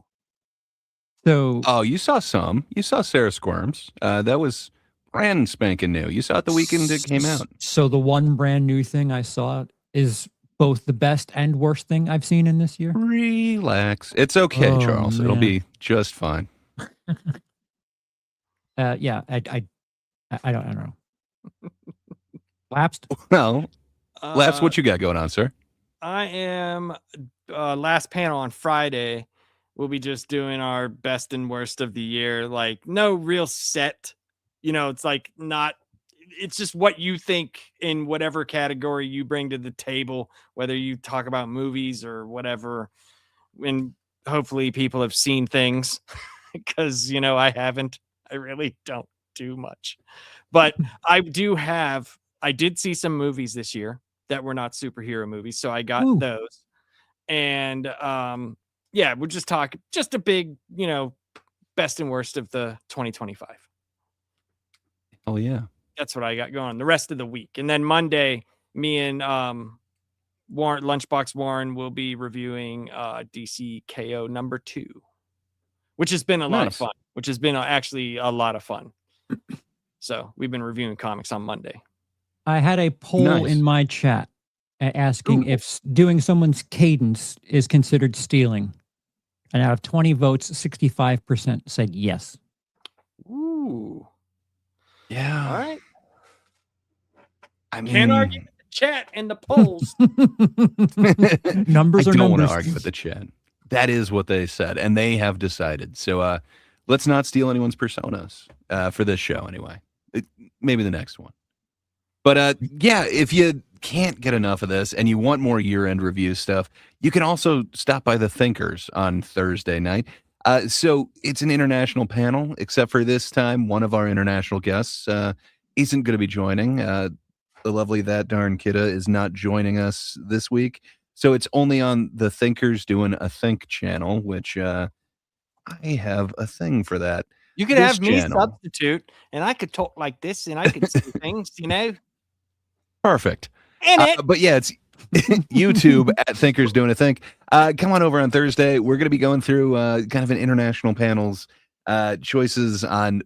So, oh, you saw some. You saw Sarah Squirms. That was brand spanking new. You saw it the weekend it came out. So the one brand new thing I saw is both the best and worst thing I've seen in this year. Relax. It's okay, Charles. Man. It'll be just fine. Yeah, I don't know. Lapsed? Well, Lapsed, what you got going on, sir? I am last panel on Friday. We'll be just doing our best and worst of the year. Like, no real set. It's like not. It's just what you think in whatever category you bring to the table, whether you talk about movies or whatever. And hopefully people have seen things because, I haven't. I really don't do much. But I did see some movies this year that were not superhero movies. So I got those. And yeah, we'll just talk just a big, best and worst of the 2025. Oh, yeah. That's what I got going the rest of the week. And then Monday, me and Lunchbox Warren will be reviewing DC KO #2, which has been a lot of fun, which has been actually a lot of fun. So we've been reviewing comics on Monday. I had a poll in my chat asking if doing someone's cadence is considered stealing. And out of 20 votes, 65% said yes. Ooh. Yeah. All right. I mean, can't argue with the chat and the polls. Numbers I are don't want numbers. to argue with the chat. That is what they said, and they have decided. So let's not steal anyone's personas for this show anyway. Maybe the next one. But yeah, if you can't get enough of this and you want more year-end review stuff, you can also stop by the Thinkers on Thursday night. So it's an international panel, except for this time, one of our international guests isn't going to be joining. The lovely That Darn Kidda is not joining us this week. So it's only on the Thinkers doing a Think channel, which I have a thing for that. You could have me substitute, and I could talk like this, and I could say things, Perfect. And but yeah, it's YouTube at Thinkers Doing a Think. Come on over on Thursday. We're going to be going through kind of an international panel's choices on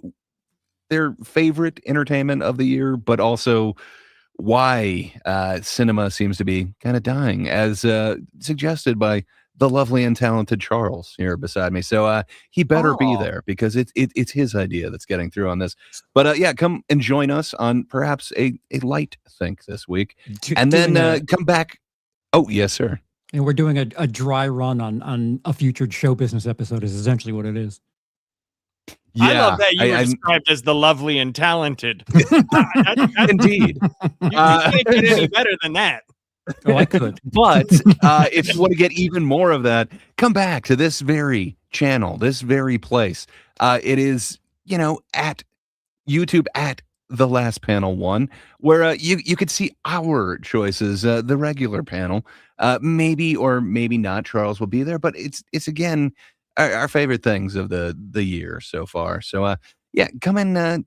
their favorite entertainment of the year, but also why cinema seems to be kind of dying, as suggested by the lovely and talented Charles here beside me. So he better be there because it's his idea that's getting through on this. But yeah, come and join us on perhaps a light think this week. And then come back. Oh, yes, sir. And we're doing a dry run on a future show business episode is essentially what it is. Yeah, I love that you were described as the lovely and talented. Indeed. You can't get any better than that. Oh, I could. But if you want to get even more of that, come back to this very channel, this very place. It is, at YouTube at The Last Panel 1, where you could see our choices, the regular panel. Maybe or maybe not Charles will be there, but it's again, our favorite things of the year so far. So, yeah, come and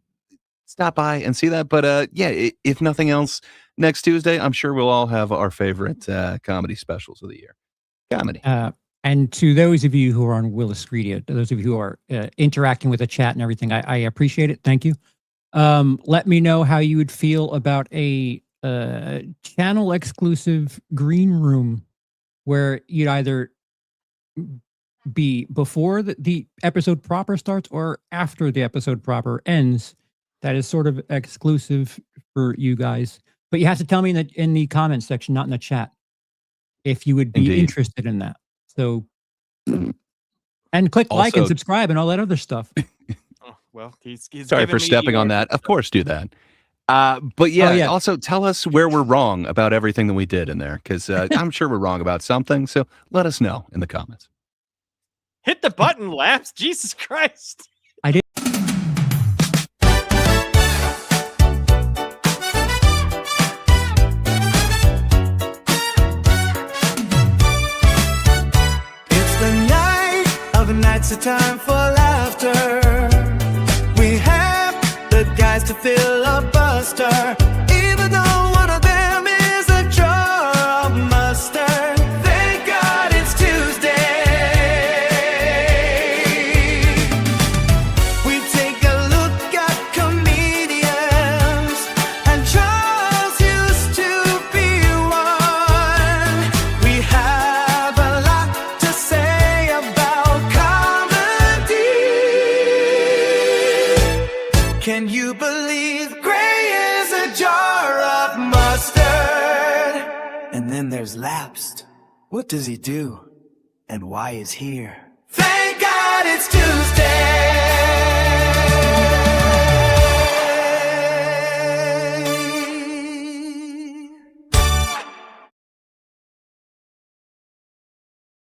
stop by and see that. But yeah, if nothing else, next Tuesday, I'm sure we'll all have our favorite comedy specials of the year. Comedy. And to those of you who are on Willis Media, to those of you who are interacting with the chat and everything, I appreciate it. Thank you. Let me know how you would feel about a channel exclusive green room where you'd either be before the episode proper starts or after the episode proper ends. That is sort of exclusive for you guys, but you have to tell me in the comments section, not in the chat, if you would be interested in that. So, and click like and subscribe and all that other stuff. Oh, well, he's sorry for stepping on that. Of course, do that. But yeah, also tell us where we're wrong about everything that we did in there, because I'm sure we're wrong about something. So let us know in the comments. Hit the button, Laps. Jesus Christ. I did. It's the night of the night's a time for laughter. We have the guys to fill a buster, even though one of them is a jar of mustard. Thank God it's Tuesday. We take a look at comedians, and Charles used to be one. We have a lot to say about comedy. Can you believe Gray is a jar of mustard? And then there's Lapsed. What does he do? And why is here? Thank God it's Tuesday.